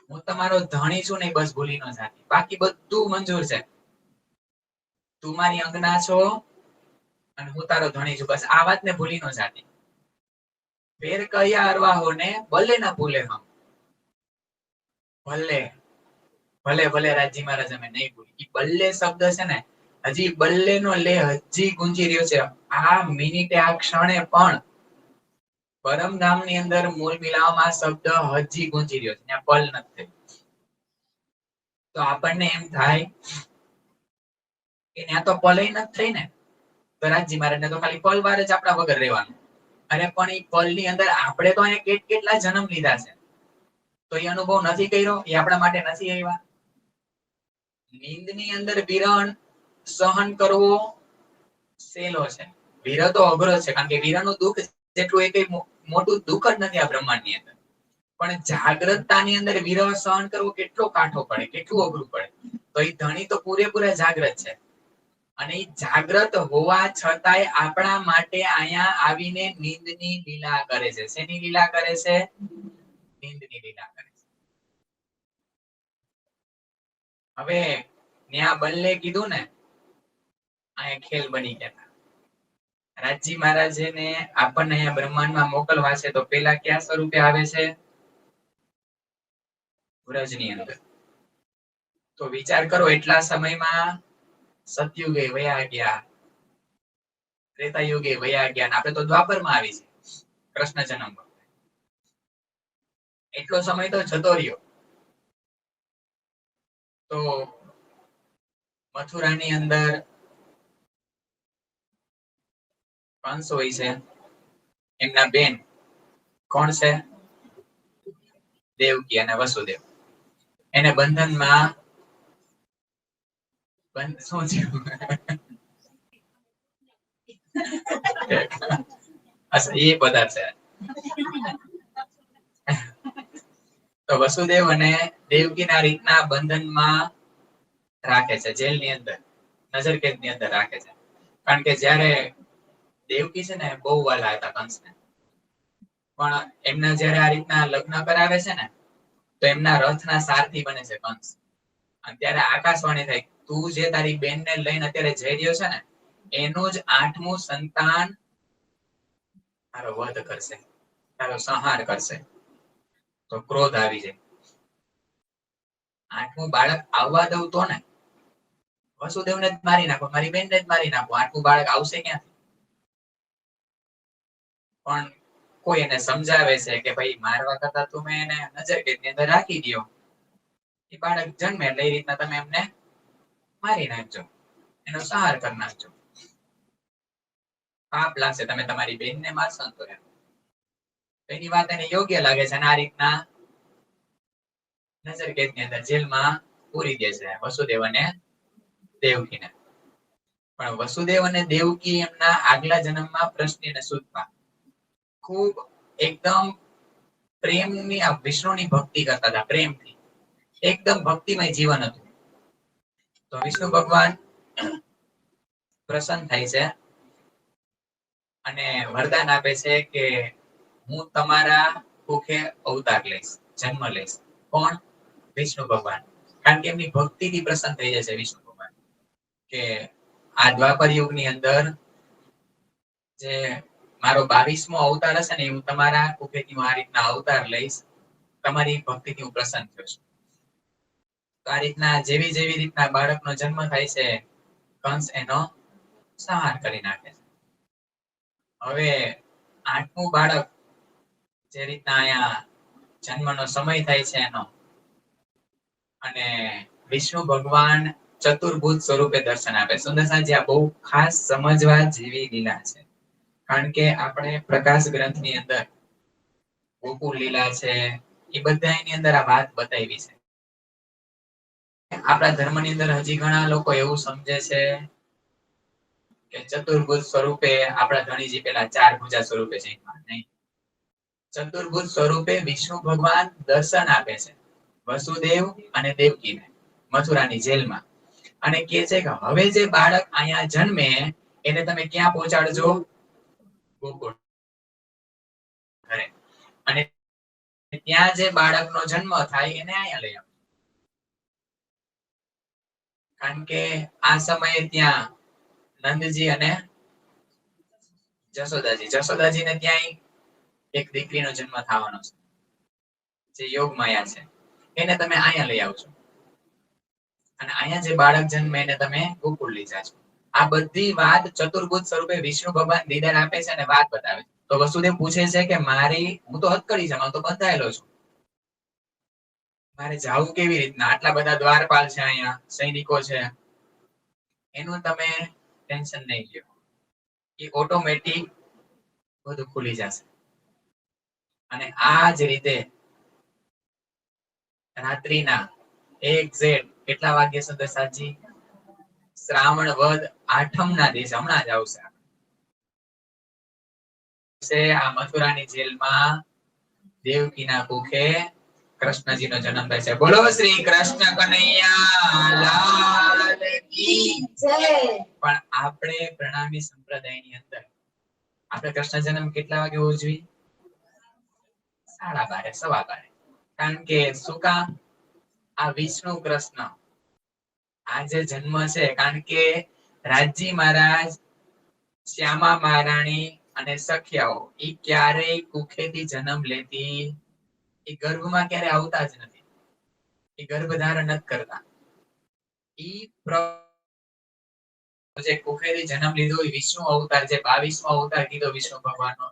હું તમારો ધણી છું ને બસ ભૂલી ન જાતી. બાકી બધું મંજૂર છે. તું મારી અંગના છો અને હું તારો ધણી છું, બસ આ વાતને ભૂલી ન જાતી. ફેર કયા અરવાહો ને ભલે ના ભૂલે હમ. ભલે ભલે ભલે રાજી મહારાજ અમે નહીં ભૂલી. ઈ બલ્લે શબ્દ છે ને, હજી બલ્લે નો લે હજી ગુંજી રહ્યો છે. આ મિનિટે આ ક્ષણે પણ પરમ ધામની અંદર મૂળ મિલાવવામાં શબ્દ હજી ગુંજી રહ્યો છે, ત્યાં પલ નથી. તો આપણને એમ થાય કે ત્યાં તો પલય નથી થઈ ને, તો રાજી મહારાજને તો ખાલી પલ વાર જ આપણા વગર રહેવાનું. અરે પણ એ પલ ની અંદર આપણે તો અહીંયા કેટલા જન્મ લીધા છે, તો એ અનુભવ નથી કર્યો, એ આપણા માટે નથી આવ્યા. નીંદની અંદર વિરણ સહન કરવો સહેલો છે, વિરહ તો અઘરો છે. કારણ કે વિરહનું દુઃખ જેટલું એ કઈ મોટું દુઃખ જ નથી આ બ્રહ્માંડની અંદર. પણ જાગ્રતતાની અંદર વિરહ સહન કરવો કેટલો કાઠો પડે, કેટલું અઘરું પડે. તો એ ધણી તો પૂરેપૂરા જાગ્રત છે, અને એ જાગ્રત હોવા છતાંય આપણા માટે અહીંયા આવીને નીંદની લીલા કરે છે. શેની લીલા કરે છે? નીંદની લીલા કરે છે. હવે ન્યા બલ્લે કીધું ને, અહીંયા ખેલ બની ગયા. રાજી મહારાજને આપણને અહીંયા બ્રહ્માંડમાં મોકલવા છે, તો પેલા કયા સ્વરૂપે આવે છે? વ્રજની અંદર. તો વિચાર કરો, એટલા સમયમાં સતયુગે વયા ગયા, ત્રેતા યુગે વયા ગયા, આપણે તો દ્વાપરમાં આવી છે કૃષ્ણ જન્મ. એટલો સમય તો જતો રહ્યો. તો મથુરાની અંદર કંસ હોય છે, એમના બેન કોણ છે? દેવકી અને વસુદેવ. એને બંધનમાં શું થયું? એ પદાર્થ છે. તો વસુદેવ અને દેવકીના રીતના બંધનમાં રાખે છે, જેલની અંદર, નજરકેદની અંદર રાખે છે. કારણ કે જ્યારે દેવકી છે ને બહુ વાલા હતા કંસને, પણ એમના જ્યારે આ રીતના લગ્ન કરાવે છે ને, તો એમના રથના સારથી બને છે કંસ. અને ત્યારે આકાશવાણી થાય, તું જે તારી બેનને લઈને અત્યારે જઈ રહ્યો છે ને, એનું જ 8મું સંતાન તારો વધ કરશે, તારો સંહાર કરશે. તો ક્રોધ આવી જાય. 8મું બાળક આવવા દઉં તો ને, વસુદેવને જ મારી નાખો, મારી બેનને જ મારી નાખો, 8મું બાળક આવશે ક્યાંથી? પણ કોઈ એને સમજાવે છે કે ભાઈ મારવા કરતા તમે એને નજરકેદની અંદર રાખી દો, એ બાળક જન્મે એટલે એ રીતના તમે એમને મારી નાખજો, એનો સંહાર કરી નાખજો. પાપ લાગશે, તમે તમારી બેનને મારશો તો એની વાત એને યોગ્ય લાગે છે, અને આ રીતના નજરકેદની અંદર જેલમાં પૂરી દે છે વસુદેવ અને દેવકીને. પણ વસુદેવ અને દેવકી એમના આગલા જન્મમાં પ્રશ્ન અને સુતપા ખૂબ એકદમ પ્રેમની, આ વિષ્ણુની ભક્તિ કરતા હતા, પ્રેમથી એકદમ ભક્તિમય જીવન હતું. તો વિષ્ણુ ભગવાન પ્રસન્ન થાય છે અને વરદાન આપે છે કે હું તમારા કુખે અવતાર લઈશ, જન્મ લઈશ. કોણ? વિષ્ણુ ભગવાન. કારણ કે એમની ભક્તિથી પ્રસન્ન થઈ જશે વિષ્ણુ ભગવાન, કે આ દ્વાપર યુગની અંદર જે મારો 22મો અવતાર હશે ને, હું તમારા કુખેથી આ રીતના અવતાર લઈશ, તમારી ભક્તિથી હું પ્રસન્ન થઈશ. તો આ રીતના જેવી જેવી રીતના બાળકનો જન્મ થાય છે, કંસ એનો સંહાર કરી નાખે છે. હવે 8મું બાળક જે રીતના અહીંયા જન્મનો સમય થાય છે એનો, અને વિષ્ણુ ભગવાન ચતુર્ભુજ સ્વરૂપે દર્શન આપે. સુંદર સાંજે આ બહુ ખાસ સમજવા જેવી લીલા છે. કારણ કે આપણે પ્રકાશ ગ્રંથની અંદર ગોકુળ લીલા છે, એ બધાની અંદર આ વાત બતાવી છે. આપણા ધર્મની અંદર હજી ઘણા લોકો એવું સમજે છે કે ચતુર્ભુજ સ્વરૂપે આપણા ધણીજી પેલા 4 ભુજા સ્વરૂપે છે. નહીં, ચતુર્ભુજ સ્વરૂપે વિષ્ણુ ભગવાન દર્શન આપે છે વસુદેવ અને દેવકીને મથુરાની જેલમાં, અને કહે છે કે હવે જે બાળક અહીંયા જન્મે એને તમે ક્યાં પહોંચાડજો? ગોકુળ ઘરે. અને ત્યાં જે બાળકનો જન્મ થાય એને અહીંયા લઈ આવો. કારણ કે આ સમયે ત્યાં નંદજી અને જશોદાજીને ત્યાં એક દીકરીનો જન્મ થવાનો છે, જે યોગ માયા છે. એને તમે અહીંયા લઈ આવજો અને અહીંયા જે બાળક જન્મે એને તમે ગોકુળ લઈ જાજો. આ બધી વાત ચતુર્ભુજ સ્વરૂપે વિષ્ણુ ભગવાન દીદાર આપે છે અને વાત બતાવે છે. તો વસુદેવ પૂછે છે કે હું તો હથકડી છું, હું તો બંધાયેલો છું, મારે જાવું કેવી રીતના? આટલા બધા દ્વારપાલ છે, અહીંયા સૈનિકો છે. એનું તમે ટેન્શન નહીં લ્યો, એ ઓટોમેટિક બધું ખુલી જશે. અને આ જ રીતે રાત્રિના એક્ઝેક્ટ કેટલા વાગ્યે સુધી સાચી? શ્રાવણ વદ 8મના દિવસે, હમણાં જ આવશે. આ મથુરાની જેલમાં દેવકીના કુખે કૃષ્ણજીનો જન્મ થાય છે. બોલો શ્રી કૃષ્ણ કનૈયા લાલ કી જય. પણ આપણે પ્રણામી સંપ્રદાયની અંદર આપણે કૃષ્ણ જન્મ કેટલા વાગે ઉજવી? 12:30, 12:15. કારણ કે શું કામ? આ વિષ્ણુ કૃષ્ણ આ જે જન્મ છે, કારણ કે રાજજી મહારાજ, શ્યામા મહારાણી અને સખિયાઓ એ ક્યારેય કુખેથી જન્મ લેતી, એ ગર્ભમાં ક્યારે આવતા જ નથી, એ ગર્ભ ધારણ નથી કરતા. જે કુખેથી જન્મ લીધો એ વિષ્ણુ અવતાર, જે 22મો અવતાર કીધો વિષ્ણુ ભગવાનનો,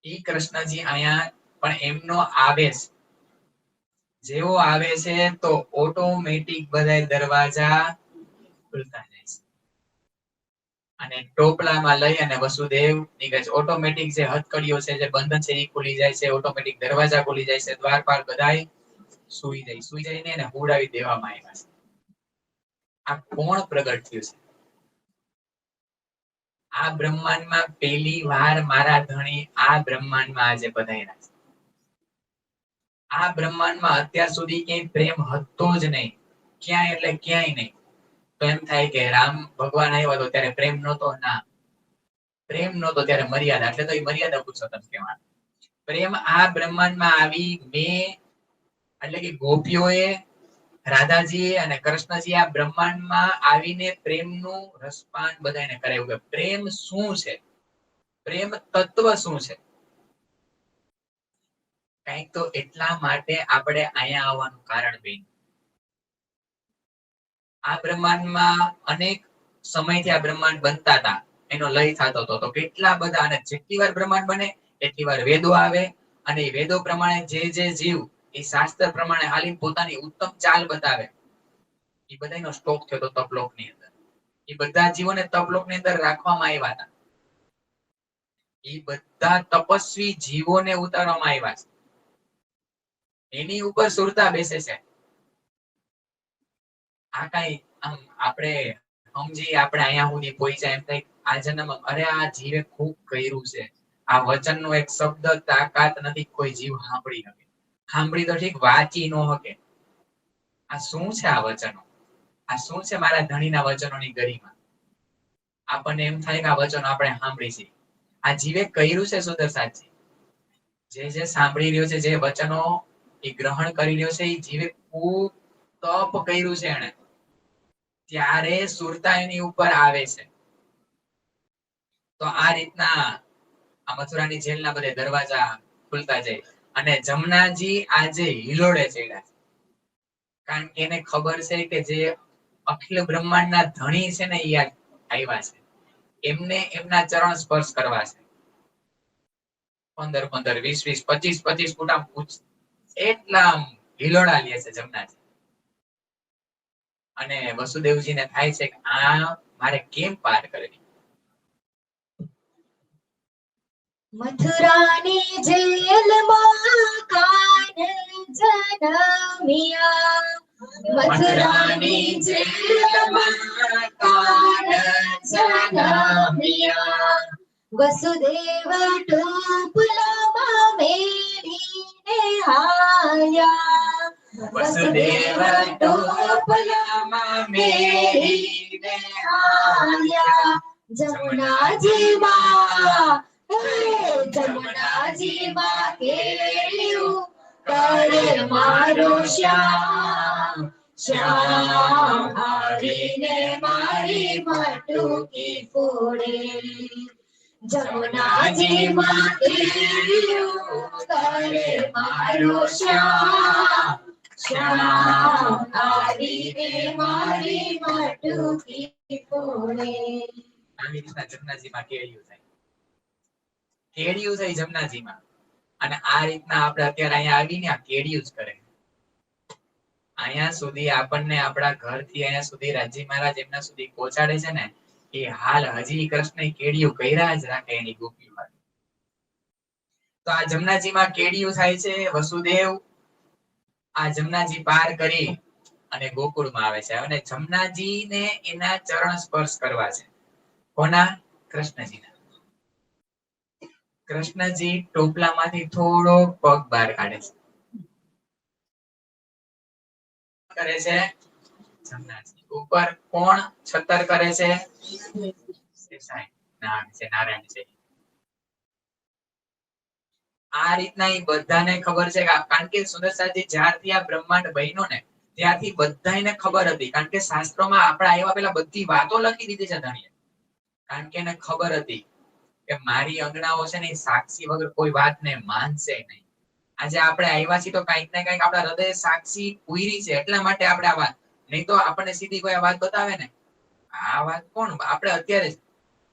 ઈ કૃષ્ણજી અહીંયા પણ એમનો આવેશ જેવો આવે છે તો ઓટોમેટિક બધા દરવાજા ખુલતા જાય છે અને ટોપલામાં લઈ અને વસુદેવ નીકળે છે. ઓટોમેટિક જે હથકડીઓ છે, જે બંધન છે, એ ખુલી જાય છે. ઓટોમેટિક દરવાજા ખુલી જાય છે. દ્વારપાલ બધાય સુઈ જાય ને એને હુડાવી દેવામાં આવ્યા છે. આ કોણ પ્રગટ થયું છે? આ બ્રહ્માંડમાં પહેલી વાર મારા ધણી આ બ્રહ્માંડમાં આજે પધાર્યા છે. આ બ્રહ્માંડમાં અત્યાર સુધી ક્યાંય પ્રેમ હતો જ નહીં, ક્યાંય એટલે ક્યાંય નહીં. તો એમ થાય કે રામ ભગવાન આવ્યા તો ત્યારે પ્રેમ નહોતો. ના, પ્રેમ નહોતો ત્યારે મર્યાદા, એટલે તો એ મર્યાદા પુરુષોત્તમ કહેવાય. પ્રેમ આ બ્રહ્માંડમાં આવી એટલે કે ગોપીઓએ, રાધાજી અને કૃષ્ણજી આ બ્રહ્માંડમાં આવીને પ્રેમનું રસપાન બધાને કરાવ્યું કે પ્રેમ શું છે, પ્રેમ તત્વ શું છે. કંઈક તો એટલા માટે આપણે અહીંયા આવવાનું કારણ બન્યું. આ બ્રહ્માંડમાં અનેક સમયથી આ બ્રહ્માંડ બનતા હતા, એનો લય થતો હતો. તો કેટલા બધા, અને જેટલી વાર બ્રહ્માંડ બને એટલી વાર વેદો આવે અને એ વેદો પ્રમાણે જે જીવ એ શાસ્ત્ર પ્રમાણે હાલી પોતાની ઉત્તમ ચાલ બતાવે, એ બધાનો સ્ટોક થયો હતો તપલોકની અંદર. એ બધા જીવોને તપલોકની અંદર રાખવામાં આવ્યા હતા. એ બધા તપસ્વી જીવોને ઉતારવામાં આવ્યા છે. એની ઉપર સુરતા બેસે છે. આ કઈ આપણે સમજી, આપણે અહીંયા સુધી પહોંચ્યા એમ થાય આ જન્મ, અરે આ જીવે ખૂબ કર્યું છે. આ વચનનો એક શબ્દ તાકાત નથી કોઈ જીવ સાંભળી શકે. સાંભળી તો ઠીક, વાંચી ન શકે. આ શું છે? આ વચનો, આ શું છે? મારા ધણીના વચનોની ગરિમા. આપણને એમ થાય કે આ વચનો આપણે સાંભળી છે. આ જીવે કર્યું છે સુદર્શાજી, જે સાંભળી રહ્યો છે, જે વચનો એ ગ્રહણ કરી રહ્યો છે, એ જીવે ખૂબ તપ કર્યું છે એને, ત્યારે સુરતા એની ઉપર આવે છે. તો આ રીતના આ મથુરાની જેલના બધે દરવાજા ખુલતા જાય અને જમનાજી આજે હિલોડે ચડ્યા છે. કારણ કે એને ખબર છે કે જે અખિલ બ્રહ્માંડના ધણી છે ને એ આવ્યા છે, એમને એમના ચરણ સ્પર્શ કરવા છે. 15, 15, 20, 20, 25 ફૂટ આમ એટલા હિલોડા લે છે જમનાજી. અને વસુદેવજીને થાય છે કે આ મારે કેમ પાર કરવી. મથુરાની જેલમાં કાન જન્મ્યા, મથુરાની જેલમાં કાન જન્મ્યા. વસુદેવ ટોપલામાં મેલીને આયા, વસુદેવ ટોપલામાં મેલીને આયા. જમનાજીમાં જમુનાજીમાં કેળિયું કરે મારો શ્યામ. શ્યામ આવીને મારી માટુકી ફોડે. જમુનાજીમાં કેળિયું કરે મારો શ્યામ. શ્યામ આવીને મારી માટુકી ફોડે. આવી રીતના જમનાજીમાં કેળિયું થાય. કેળિયું થાય જમનાજીમાં. અને આ રીતના આપણે અત્યારે અહીંયા આવીને આ કેળિયું જ કરે. અહીંયા સુધી આપણને આપણા ઘરથી અહીંયા સુધી રાજી મહારાજ એમના સુધી પહોંચાડે છે ને, એ હાલ હજી કૃષ્ણ કેળિયું કર્યા જ રાખે એની ગોપીઓ. તો આ જમનાજીમાં કેળિયું થાય છે. વસુદેવ આ જમનાજી પાર કરી અને ગોકુળમાં આવે છે. અને જમનાજીને એના ચરણ સ્પર્શ કરવા છે. કોના? કૃષ્ણજીના. કૃષ્ણજી ટોપલામાંથી થોડો પગ બહાર કાઢે છે. કરે છે જમનાજી ઉપર. કોણ છતર કરે છે? નારાયણ છે. આ રીતના એ બધાને ખબર છે, કારણ કે સુંદરસાજી જ્યારથી આ બ્રહ્માંડ બન્યો ને ત્યારથી બધાને ખબર હતી. કારણ કે શાસ્ત્રોમાં આપણે આવ્યા પેલા બધી વાતો લખી દીધી છે ધણીએ. કારણ કે એને ખબર હતી કે મારી અંગણાઓ છે ને સાક્ષી વગર કોઈ વાતને માનશે નહીં. આજે આપણે આવ્યા છીએ તો કઈક ને કઈક આપણા હૃદય સાક્ષી પૂરી છે, એટલા માટે આપણે આ વાત. નહીં તો આપણને સીધી કોઈ વાત બતાવે ને, આ વાત કોણ? આપણે અત્યારે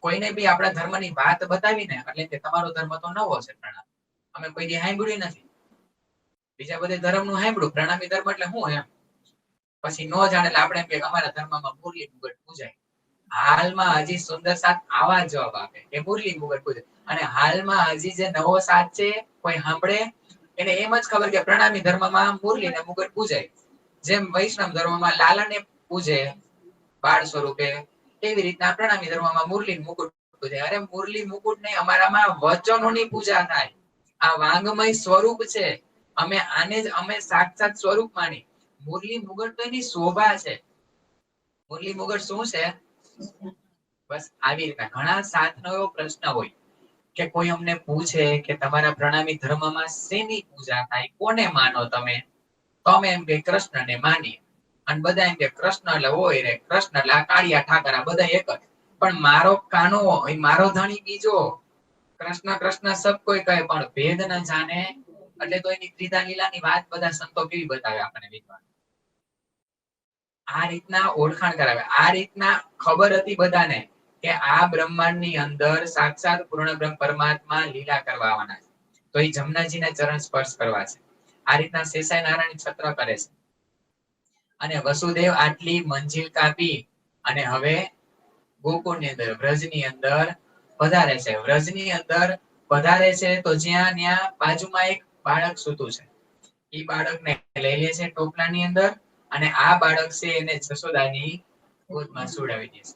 કોઈને બી આપણા ધર્મની વાત બતાવી ને એટલે કે તમારો ધર્મ તો નવો છે, પ્રણામ. અમે કોઈ દી સાંભળ્યું નથી. બીજા બધે ધર્મનું સાંભળ્યું, પ્રણામી ધર્મ એટલે શું એમ. પછી નો જાણે એટલે આપણે એમ કે અમારા ધર્મમાં મુરલી મુગટ પૂજાય. હાલમાં હજી સુંદર સાથ આવા જવાબ આપે કે મુરલી મુગટ પૂજાય. અને હાલમાં હજી જે નવો સાથ છે કોઈ સાંભળે એને એમ જ ખબર કે પ્રણામી ધર્મમાં મુરલી ને મુગટ પૂજાય. જેમ વૈષ્ણવ ધર્મમાં લાલાને પૂજે બાળ સ્વરૂપે, એવી રીતના પ્રણામી ધર્મમાં મુરલી મુકુટ પૂજાય. અરે મુરલી મુકુટ નહીં, અમારામાં વચનોની પૂજા થાય. આ વાંગમય સ્વરૂપ છે. આને જ અમે સાક્ષાત સ્વરૂપ માની. મુરલી મુગટ તો એની શોભા છે. મુરલી મુગટ શું છે? બસ આવી રીતના ઘણા સાધનો એવો પ્રશ્ન હોય કે કોઈ અમને પૂછે કે તમારા પ્રણામી ધર્મમાં શેની પૂજા થાય, કોને માનો તમે? તો અમે એમ કે કૃષ્ણને માનીએ. અને બધા એમ કે કૃષ્ણ એટલે હોય રે, કૃષ્ણ એટલે આ કાળિયા ઠાકર, આ બધા એક જ. પણ મારો કાનો, મારો ધણી બીજો. કૃષ્ણ કૃષ્ણ સબ કોઈ કહે પણ ભેદ ન જાણે. એટલે તો એની ત્રિધા લીલાની વાત બધા સંતો કેવી બતાવે આપણને વિદ્વાન. આ રીતના ઓળખાણ કરાવે. આ રીતના ખબર હતી બધાને કે આ બ્રહ્માંડની અંદર સાક્ષાત પૂર્ણ બ્રહ્મ પરમાત્મા લીલા કરવા આવવાના છે. તો એ જમનાજીના ચરણ સ્પર્શ કરવા છે. આ રીતના શેષાય નારાયણ છત્ર કરે છે. અને વસુદેવ આટલી મંજિલ કાપી અને હવે ગોકુળની અંદર, વ્રજની અંદર પધારે છે. વ્રજની અંદર પધારે છે તો ત્યાં બાજુમાં એક બાળક સૂતું છે. એ બાળકને લઈ લે છે ટોપલાની અંદર અને આ બાળક છે એને જશોદાની ગોદમાં સુવડાવી દે છે.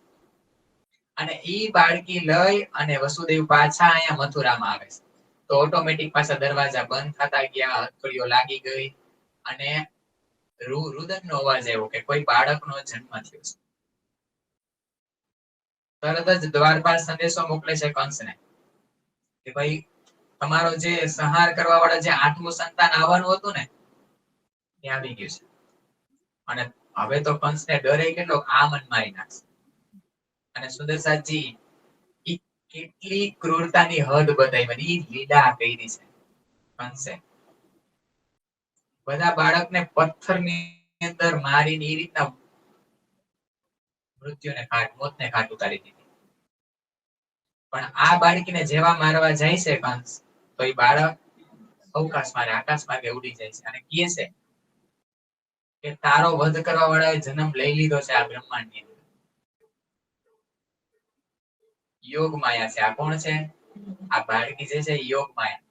અને ઈ બાળકી લઈ અને વસુદેવ પાછા અહીંયા મથુરામાં આવે છે. તો ઓટોમેટિક પાછા દરવાજા બંધ થતા ગયા, હથકડીઓ લાગી ગઈ અને રુદનનો અવાજ આવ્યો કે કોઈ બાળકનો જન્મ થયો છે. તરત જ દ્વારપાલ સંદેશો મોકલે છે કંસને કે ભાઈ તમારો જે સંહાર કરવા વાળા જે 8મું સંતાન આવવાનું હતું ને એ આવી ગયું છે. અને હવે તો કંસને ડરે કેટલો, આ મન મારી નાખશે. અને સુદર્શાજી કેટલી ક્રૂરતાની હદ બતાવી, લીલા કરી છે કંસે. બધા બાળકને પથ્થરની અંદર મારીને એ રીતના મૃત્યુને ઘાટ, મોતને ઘાટ ઉતારી દીધી. પણ આ બાળકીને જેવા મારવા જાય છે કંસ, તો એ બાળક અવકાશ મારે, આકાશ માર્ગે ઉડી જાય છે અને કહે છે કે તારો વધ કરવા વાળાએ જન્મ લઈ લીધો છે આ બ્રહ્માંડની અંદર. યોગ માયા છે. આ કોણ છે? આ બાળકી જે છે યોગ માયા.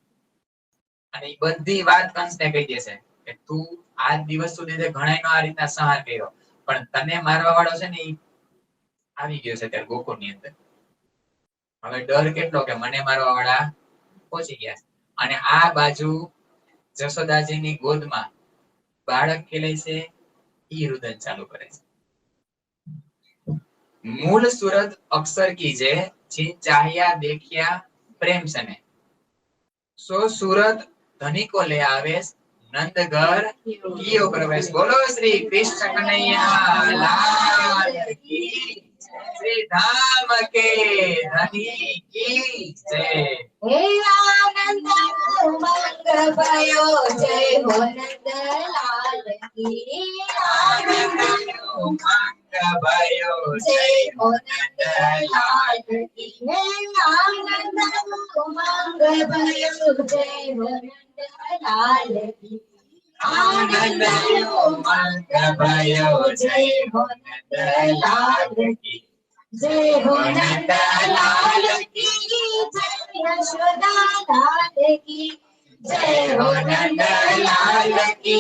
અને એ બધી વાત કંસને કહી દેશે કે તું આ દિવસ સુધી ઘણાયનો આ રીતના સંહાર કર્યો, પણ તને મારવા વાળો છે ને એ આવી ગયો છે ત્યારે ગોકુળની અંદર. હવે ડર કેટલો કે મને મારવા વાળા પહોંચી ગયા છે. અને આ બાજુ જશોદાજીની ગોદમાં બાળક ખેલે છે, ઈ રુદન ચાલુ કરે છે. મૂળ સુરત અક્ષર કી જે ચાહ્યા દેખ્યા प्रेम से ने सो सूरत धनी को ले आवेश नंद घर कियो प्रवेश। बोलो श्री कृष्ण कन्हैया लाल की, श्री धाम के धनी की जय। हे आनंद उमंग भयो जय हो नंद लाल की, आनंद उमंग भयो जय हो नंद लाल की, हे आनंद उमंग भयो जय हो नंद लाल की, आनंद उमंग भयो जय हो नंद लाल की, जय हो नंद लाल की, जय यशोदा लाल की, जय हो नंद लाल की,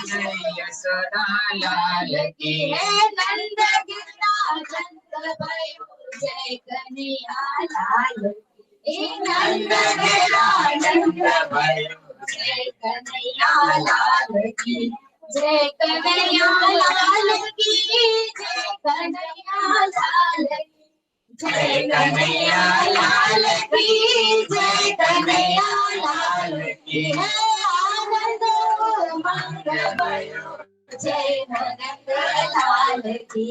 जय यशोदा लाल की, हे नंद गिरा नंद भयो जय कन्हैया लाल की, हे नंद गिरा नंद भयो जय कन्हैया लाल की, जय कन्हैया लाल की, जय कन्हैया लाल की, जय कन्हैया लाल की, जय कन्हैया लाल की, आनंद उमंग भयो जय नंद लाल की,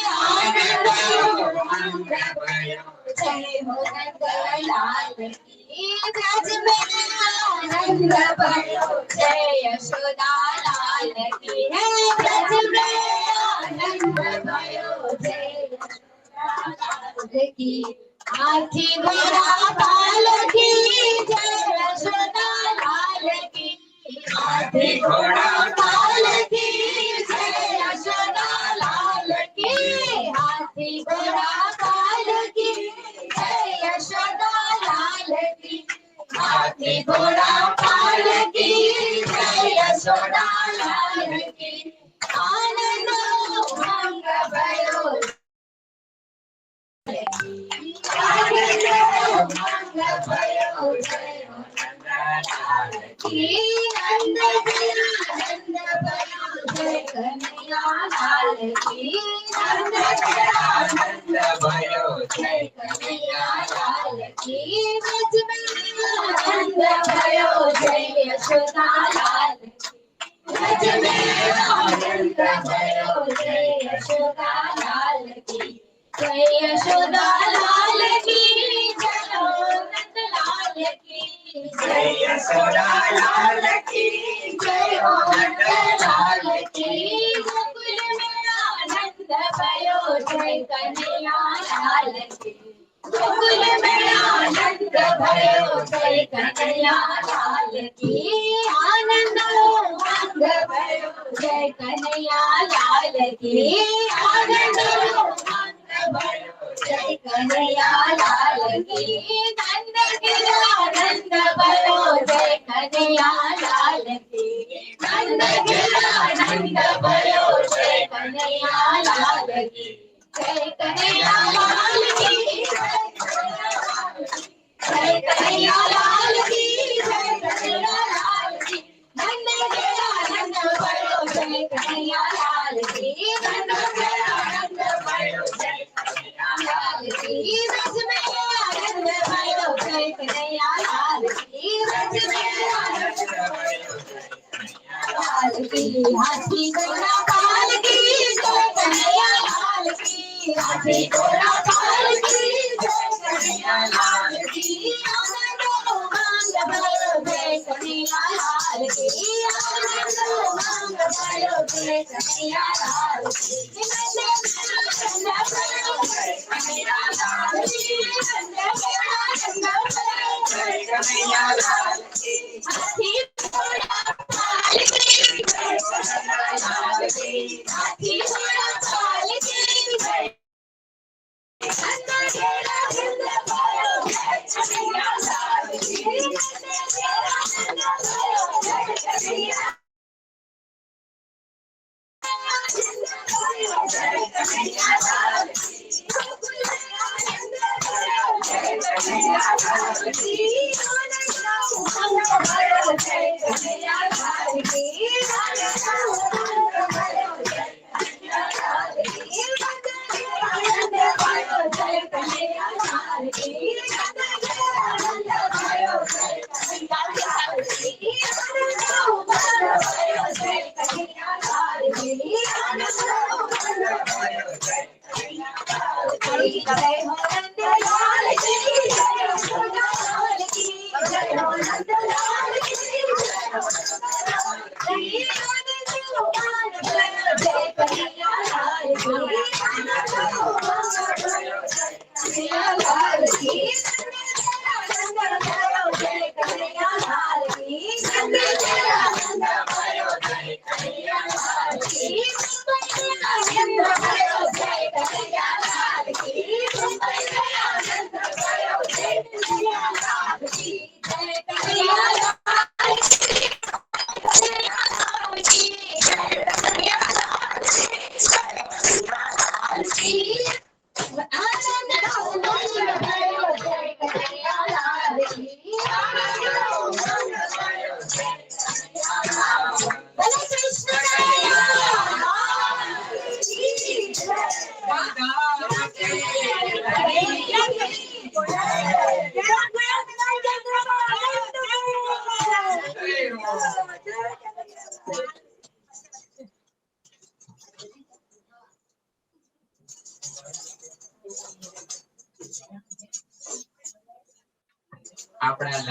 आनंद उमंग भयो जय नंद लाल की, ब्रज में आनंद भयो जय यशोदा लाल की, ब्रज में आनंद भयो जय यशोदा लाल की, हाथी घोड़ा पाल की जय यशोदा लाल की, हाथी घोड़ा पाल की जय यशोदा लाल की, हाथी घोड़ा पाल की जय यशोदा लाल की, हाथी घोड़ा पाल की जय यशोदा लाल की, आनंद उमंग भयो आनंद उमंग भयो जय हो नंद लाल की, नंद गिरा नंद भयो जय कन्हैया लाल की, नंद गिरा नंद भयो जय कन्हैया लाल की, ब्रज में आनंद भयो जय यशोदा लाल की, ब्रज में आनंद भयो जय यशोदा लाल की, जय यशोदा लाल की, जय हो नंद लाल की, जय यशोदा लाल की, जय हो नंद लाल की, गोकुल में आनंद भयो जय कन्हैया लाल की, गोकुल में आनंद भयो जय कन्हैया लाल की, आनंद उमंग भयो जय कन्हैया लाल की, आनंद उमंग भयो जय कन्हैया लाल की, नंद गिरा नंद भयो जय कन्हैया लाल की, नंद गिरा नंद भयो जय कन्हैया लाल की, जय कन्हैया लाल की, जय कन्हैया लाल की, जय कन्हैया लाल की, नंद गिरा नंद भयो जय कन्हैया लाल की, नंद गिरा नंद भयो जय कन्हैया लाल की, ब्रज में आनंद भयो जय कन्हैया लाल की, ब्रज में आनंद भयो लाल की, हाथी घोड़ा पाल की जय कन्हैया लाल की, हाथी घोड़ा पाल की जय कन्हैया लाल की, आनंद उमंग भयो जय कन्हैया लाल की, आनंद उमंग भयो जय कन्हैया लाल की, नंद भयो जय कन्हैया लाल की, नंद भयो जय कन्हैया लाल की, हाथी घोड़ा पाल की जय कन्हैया लाल की, हाथी घोड़ा पाल की जय नंद गिरा नंद भयो जय कन्हैया लाल की, नंद गिरा नंद भयो जय कन्हैया जय कन्हैया लाल की, गोकुल में आनंद भयो जय कन्हैया लाल की, आनंद उमंग भयो जय कन्हैया लाल की, आनंद उमंग भयो जय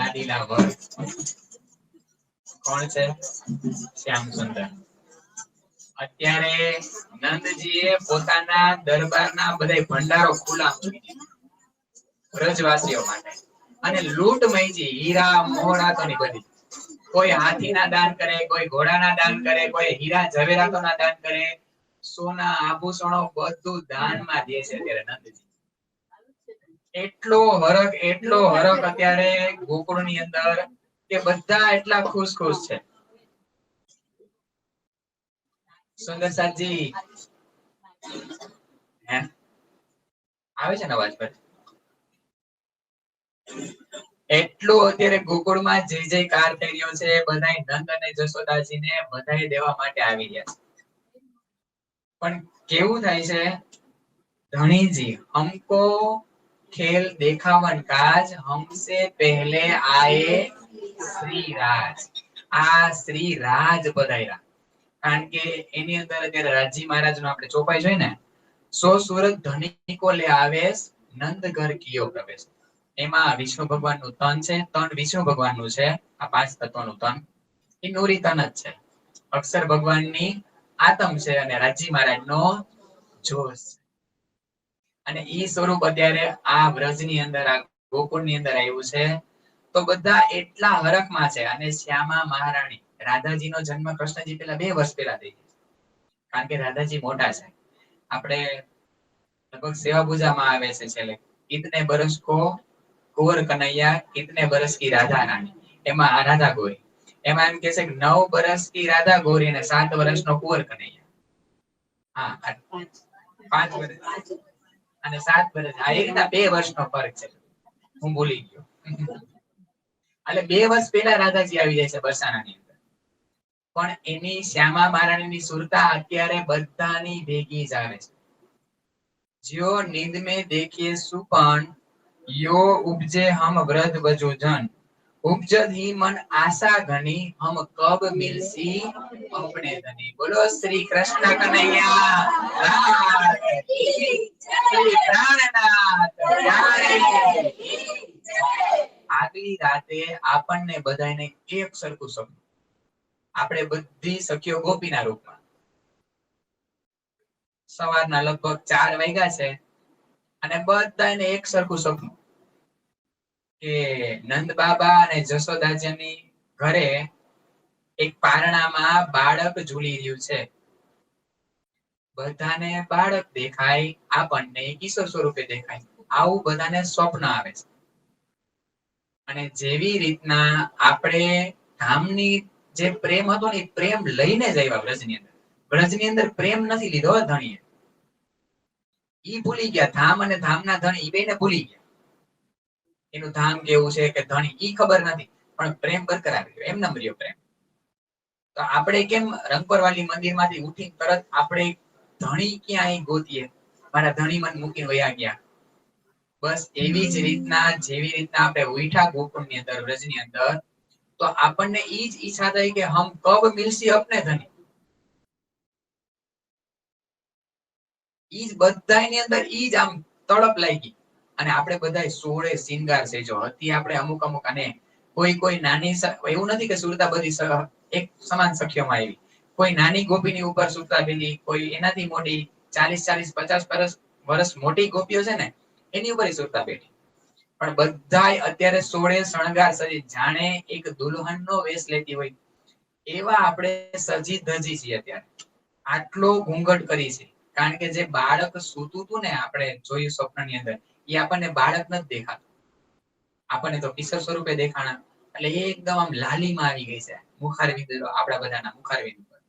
લાડીલા વર કોણ છે? શ્યામ સુંદર. અત્યારે નંદજીએ પોતાના દરબારના બધા ભંડારો ખુલ્લા મૂકી દીધા વ્રજવાસીઓ માટે, અને લૂંટ મચી, હીરા મોહરાતોની બધી. કોઈ હાથીના દાન કરે, કોઈ ઘોડાના દાન કરે, કોઈ હીરા ઝવેરાતોના દાન કરે, સોના આભૂષણો બધું દાનમાં દે છે અત્યારે નંદજી. એટલો હરખ અત્યારે ગોકુળની અંદર કે બધા એટલા ખુશ છે. સુંદર સાજી હે આવે છે ને અવાજ પર? એટલું અત્યારે ગોકુળમાં જય જયકાર થઈ રહ્યો છે. બધાય નંદ અને જશોદાજીને વધાઈ દેવા માટે આવી રહ્યા છે. પણ કેવું થાય છે, ધણીજી હમકો ખેલ દેખાવન કાજ, હમસે પહેલે આયે શ્રી રાજ. આ શ્રી રાજ પધાર્યા. કારણ કે એની અંદર અત્યારે રાજી મહારાજનો આપણે ચોપાઈ જોઈએ ને, સો સુરત ધનિકો લે આવેશ, નંદ ઘર કિયો પ્રવેશ. એમાં વિષ્ણુ ભગવાનનું તન છે. તન વિષ્ણુ ભગવાનનું છે. આ 5 તત્વનું તન એ નૂરી તન જ છે. અક્ષર ભગવાનની આત્મ છે અને રાજી મહારાજનો જોશ. અને ઈ સ્વરૂપ અત્યારે આ વ્રજની અંદર, આ ગોકુળની અંદર આવ્યું છે. તો બધા એટલા હરખમાં છે. અને શ્યામા મહારાણી, રાધાજીનો જન્મ કૃષ્ણજી પહેલા 2 વર્ષ પહેલા થઈ ગયો. કારણ કે રાધાજી મોટા છે. આપણે લગભગ સેવા પૂજામાં આવે છે છેલ્લે, કિતને બરસ કો કુંવર કનૈયા, કિતને બરસ કી રાધા રાણી. એમાં આ રાધા ગોરી, એમાં એમ કે છે કે 9 બરસ કી રાધા ગોરી અને 7 વર્ષનો કુંવર કનૈયા. હા, 5 વર્ષ અને 7 વર્ષ. આ એક ના 2 વર્ષનો ફરક છે. હું ભૂલી ગયો. એટલે 2 વર્ષ પહેલા રાધાજી આવી જાય છે બરસાનાની અંદર. પણ એની શ્યામા મહારાણીની સુરતા અત્યારે બધાની ભેગી જ આવે છે. જો નીંદ में देखिए सुपन, यो उपजे हम व्रत बजो जन, उपजत ही मन आशा घनी, हम कब मिलसी अपने धनी. बोलो श्री कृष्ण कन्हैया लाल की, श्री प्राणनाथ प्यारे की जय. આગલી રાતે આપણને બધાને એક સરખું સપનું. આપણે બધી સખીઓ ગોપીના રૂપમાં. સવારના લગભગ 4 વાગ્યા છે અને બધાને એક સરખું સપનું કે નંદ બાબા અને જશોદાજીની ઘરે એક પારણામાં બાળક ઝૂલી રહ્યું છે. બધાને બાળક દેખાય, આપણને કિશોર સ્વરૂપે દેખાય. આવું બધાને સ્વપ્ન આવે છે. અને જેવી રીતના આપણે ધામની જે પ્રેમ હતો ને, પ્રેમ લઈને જ આવ્યા વ્રજની અંદર. વ્રજની અંદર પ્રેમ નથી લીધો ધણીએ. ઈ ભૂલી ગયા, ધામ અને ધામના ધણી ઈ બેને ભૂલી ગયા. એનું ધામ કેવું છે કે ધણી ઈ ખબર નથી, પણ પ્રેમ બરકરાર રહ્યો, એમ નમ રહ્યો પ્રેમ. તો આપણે કેમ રંગપરવાલી મંદિરમાંથી ઉઠી તરત આપણે ધણી ક્યાં ગોતીએ, મારા ધણી મન મૂકીને વયા ગયા. બસ એવી જ રીતના, જેવી રીતના આપણે ઉઠા ગોકુળની અંદર, વ્રજની અંદર, તો આપણને ઈ જ ઈચ્છા થઈ કે હમ કબ મિલસી અપને ધની. ઈ જ બધાની અંદર ઈ જ આમ તડપ લાગી. અને આપણે બધા 16 શિંગાર છે. જો હતી આપણે અમુક અને કોઈ નાની, એવું નથી કે સુરતા બધી એક સમાન સખીઓમાં આવી. કોઈ નાની ગોપીની ઉપર સુરતા બેઠી, કોઈ એનાથી મોટી 40-50 વર્ષ મોટી ગોપીઓ છે ને, એની ઉપર સુરતા બેઠી. પણ બધાય અત્યારે 16 શણગાર સજી, જાણે એક દુલ્હનનો વેશ લેતી હોય એવા આપણે સજી ધજી છીએ અત્યારે. આટલો ઘૂંઘટ કરી છે. કારણ કે જે બાળક સૂતું હતું ને, આપણે જોયું સ્વપ્નની અંદર, એ આપણને બાળક નથી દેખાતું. આપણને તો કિશોર સ્વરૂપે દેખાણા. એટલે એ એકદમ આમ લાલીમાં આવી ગઈ છે. મુખારવિંદ આપણા બધાના મુખારવિંદ ઉપર.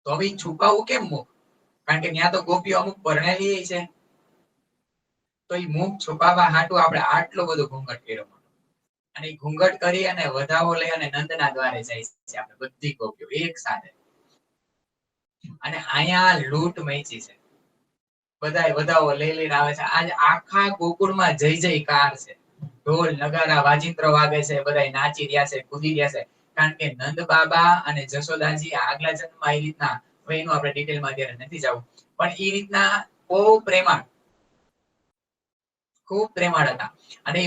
તો હવે છુપાવું કેમ મુખ? કારણ કે ત્યાં તો ગોપીઓ અમુક પરણેલી છે. તો એ મુખ છુપાવવા હાટુ આપણે આટલો બધો ઘૂંઘટ કર્યો. અને ઘૂંઘટ કરી અને વધાવો લઈ અને નંદના દ્વારે જાય છે આપણે બધી ગોપીઓ એક સાથે. અને અહીંયા લૂંટ મચી છે. બધાય વધાવો લઈ લઈને આવે છે. આજ આખા ગોકુળમાં જય જયકાર છે. ઢોલ નગારા વાજિંત્રો વાગે છે, બધાય નાચી રહ્યા છે, કૂદી રહ્યા છે. કારણ કે નંદ બાબા અને જશોદાજી આગલા જન્મમાં એ રીતના, હવે એનું આપણે ડિટેલમાં અત્યારે નથી જવું, પણ એ રીતના બહુ પ્રેમાળ, ખૂબ પ્રેમાળ હતા. અને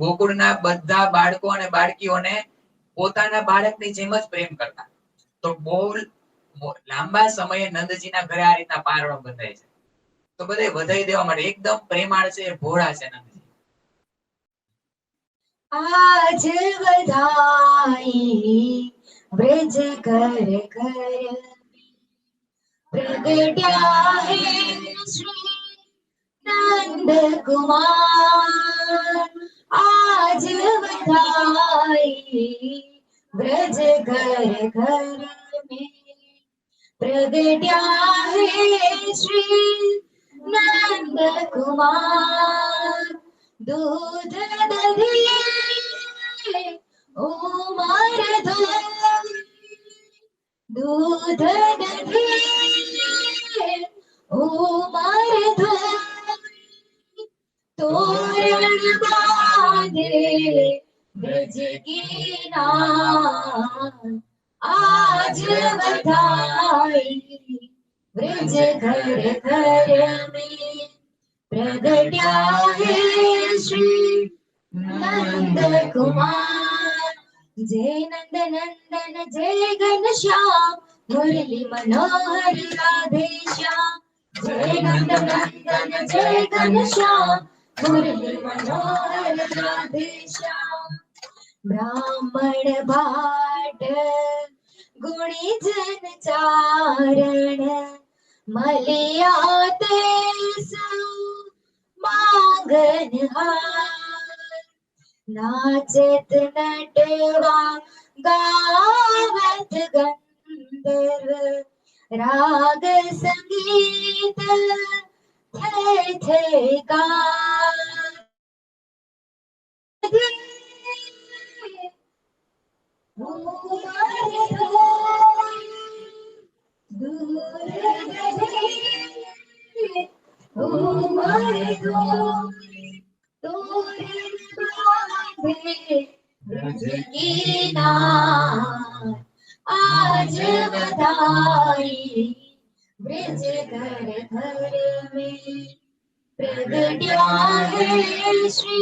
ગોકુળના બધા બાળકો અને બાળકીઓને પોતાના બાળકની જેમ જ પ્રેમ કરતા. તો બહુ લાંબા સમયે નંદજીના ઘરે આ રીતના પારણો બંધાય છે. તો બધે વધાઈ દેવા માટે એકદમ પ્રેમાળ છે, ભોળા છે નંદજી. આજ વધાઈ બ્રજ કર કર પ્રગટ્યા હે શ્રી નંદ કુમાર. આજ વધાઈ બ્રજ કર કર में प्रगट्या है श्री नंद कुमार. दूध दधी उमर धोई, दूध दधी उमर धोई, तोरण बांधे ब्रज की नार. आज बधाई ब्रज घर घर में प्रगट्या है श्री नंद कुमार. जय नंद नंदन जय घनश्याम मुरली मनोहर राधे श्याम. जय नंद नंदन जय घनश्याम मुरली मनोहर राधे श्याम. ब्राह्मण भाट गुणी जन चारण मलिया ते मांगन हार. नाचत नटवा गावत गंधर्व राग संगीत थे थे गार. आज बधाई ब्रज घर घर में प्रगट्या है श्री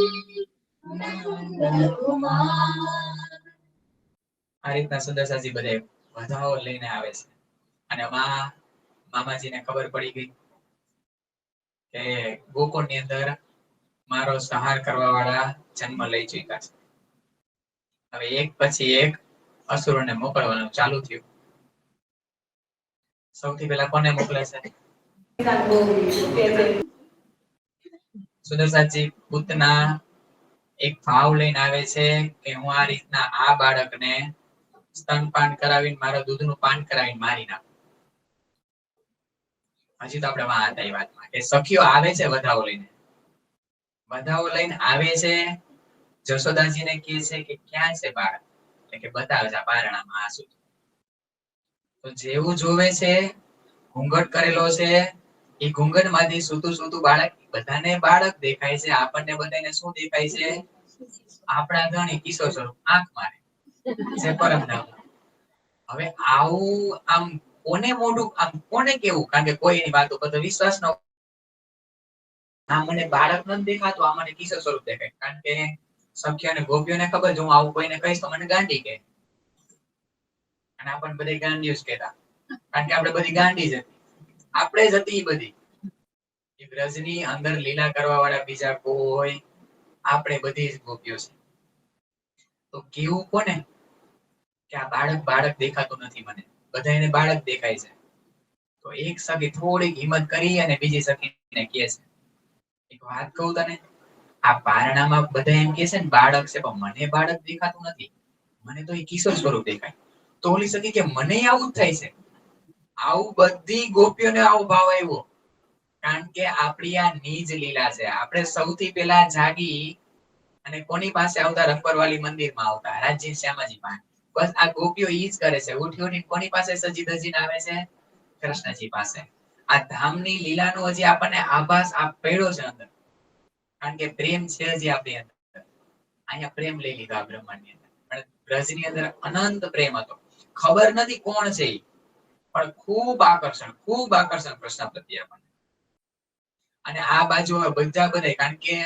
नंद कुमार. આ રીતના સુદર્શાજી બધે વધાઓ લઈને આવે છે. અને મામાજીને ખબર પડી ગઈ કે ગોકુળની અંદર મારો સંહાર કરવા વાળા જન્મ લઈ ચૂક્યા છે. હવે એક પછી એક અસુરોને મોકલવાનું ચાલુ થયું. સૌથી પહેલા કોને મોકલે છે? સુદર્શાજી પૂતના એક ભાવ લઈને આવે છે કે હું આ રીતના આ બાળકને સ્તનપાન કરાવીને મારા દૂધનું પાન કરાવીને મારી નાખું. હજી તો આપણે વાત આવી વાતમાં કે સખીઓ આવે છે વધાવો લઈને આવે છે. જશોદાજીને કહે છે કે ક્યાં છે બાળક, એટલે કે બતાવે છે પારણામાં આંસુ. તો જેવું જોવે છે ઘૂંઘટ કરેલો છે, એ ઘૂંઘટ માંથી સૂતું સૂતું બાળક, બધાને બાળક દેખાય છે. આપણને બધાને શું દેખાય છે? આપણા ધણી કિશોર સ્વરૂપ આંખ મારે છે પરમધામ. હવે આવું આમ કોને મોઢું આમ કોને કેવું? કારણ કે કોઈ એની વાત ઉપર વિશ્વાસ ન, આ મને બાળક નથી દેખાતું, આ મને કિશોર સ્વરૂપ દેખાય. કારણ કે સખ્ય અને ગોપીઓને ખબર છે હું આવું કોઈને કહીશ તો મને ગાંડી કહે. અને આપણને બધી ગાંડીઓ જ કહેતા, કારણ કે આપણે બધી ગાંડી જ હતી. આપણે જ હતી બધી. એ બ્રજની અંદર લીલા કરવા વાળા બીજા કોઈ, આપણે બધી જ ગોપીઓ છે. તો કેવું કોને કે આ બાળક દેખાતું નથી મને, બધા એને બાળક દેખાય છે. તો એક સખી થોડીક હિંમત કરી અને બીજી સખીને કહે છે, એક વાત કહું તને, આ પારણામાં બધા એમ કહે છે ને બાળક છે, પણ મને બાળક દેખાતું નથી, મને તો એ કિશોર સ્વરૂપ દેખાય. તો ઓલી સખી કે મને આવું જ થાય છે. આવું બધી ગોપીઓને આવો ભાવ આવ્યો, કારણ કે આપણી આ નીજ લીલા છે. આપણે સૌથી પહેલા જાગી અને કોની પાસે આવતા? રંગપરવાલી મંદિરમાં આવતા, રાજજી શ્યામાજી પાસે. બસ આ ગોપીઓ ઈ જ કરે છે. ઉઠી ઉઠી કોની પાસે સજી ધજીને આવે છે? કૃષ્ણજી પાસે. આ ધામની લીલાનો હજી આપણને આભાસ પડ્યો છે અંદર, કારણ કે પ્રેમ છે હજી આપણી અંદર. અહીંયા પ્રેમ લઈ લીધા બ્રહ્માંડની અંદર, પણ બ્રજની અંદર અનંત પ્રેમ હતો. ખબર નથી કોણ છે ઈ, પણ ખૂબ આકર્ષણ કૃષ્ણ પ્રત્યે આપણને. અને આ બાજુ બધા, કારણ કે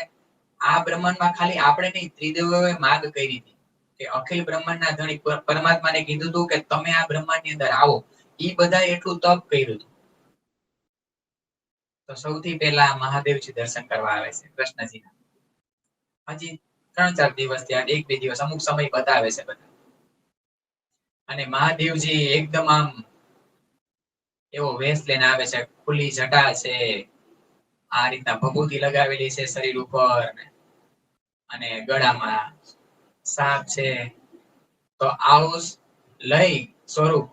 આ બ્રહ્માંડમાં ખાલી આપણે નહીં, ત્રિદેવોએ માગ કરી હતી કે અખિલ બ્રહ્માંડના ધણી પરમાત્માને કીધું હતું કે તમે આ બ્રહ્માંડની અંદર આવો. ઈ બધા એટલું તપ કર્યું હતું. તો સૌથી પહેલા મહાદેવજી દર્શન કરવા આવે છે કૃષ્ણજીના. હજી 3-4 દિવસ ત્યાં, 1-2 દિવસ અમુક સમય બતાવે છે બધા. અને મહાદેવજી એકદમ આમ એવો વેશ લઈને આવે છે, ખુલ્લી જટા છે, આ રીતના ભભૂતિ લગાવેલી છે શરીર ઉપર, અને ગળામાં સાપ છે. તો આવું લઈ સ્વરૂપ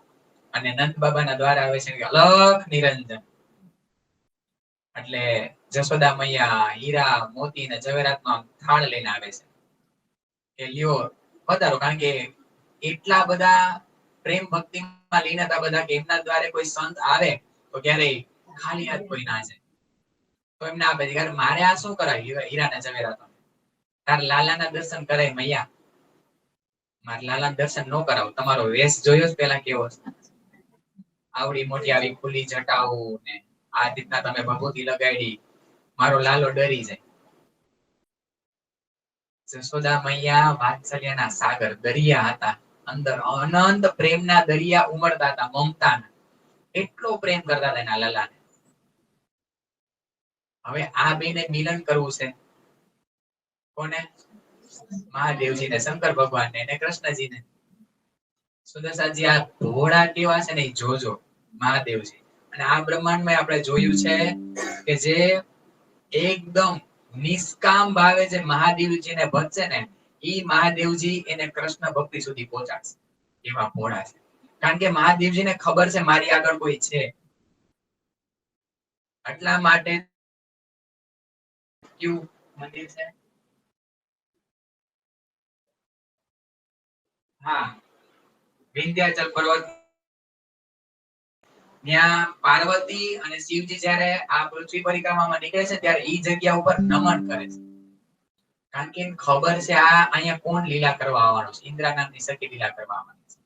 અને નંદ બાબાના દ્વારા આવે છે અલખ નિરંજન. એટલે જશોદા મૈયા હીરા મોતી અને જવેરાતનો થાળ લઈને આવે છે કે લ્યો પધારો. કારણ કે એટલા બધા પ્રેમ ભક્તિમાં લીન હતા બધા કે એમના દ્વારે કોઈ સંત આવે તો ક્યારેય ખાલી હાથ કોઈ ના જાય. તો એમને આપે છે કે મારે આ શું કરાય હીરાના જવેરાતો, તાર લાલાના દર્શન કરાય મૈયા, મારા લાલાના દર્શન ન કરાવ. તમારો વેશ જોયો જ પેલા કેવો છે, આવડી મોટી આવી ખુલ્લી જટાઓ ને આ રીતના તમે ભભૂતિ લગાડી, મારો લાલો ડરી જાય. જશોદા મૈયા વાત્સલ્યના સાગર દરિયા હતા, અંદર અનંત પ્રેમના દરિયા ઉમળતા હતા, મમતાના. એટલો પ્રેમ કરતા હતા એના લાલાને. હવે આ બેને મિલન કરવું છે. કોને? મહાદેવજીને, શંકર ભગવાનને અને કૃષ્ણજીને. સુદર્શનજી આ ભોળા કેવા છે ને એ જોજો મહાદેવજી. અને આ બ્રહ્માંડમાં આપણે જોયું છે કે જે એકદમ નિષ્કામ ભાવે જે મહાદેવજીને ભજશે ને, ઈ મહાદેવજી એને કૃષ્ણ ભક્તિ સુધી પહોંચાડશે. એવા ભોળા છે. કારણ કે મહાદેવજીને ખબર છે મારી આગળ કોઈ છે. એટલા માટે કયું મંદિર છે? હા, વિંધ્યાચલ પર્વત. ત્યાં પાર્વતી અને શિવજી જ્યારે આ પૃથ્વી પરિક્રમામાં નીકળે છે ત્યારે ઈ જગ્યા ઉપર નમન કરે છે. કારણ કે ખબર છે આ અહીંયા કોણ લીલા કરવા આવવાનો છે, ઇન્દ્રા નામની સખી લીલા કરવા આવવાની છે.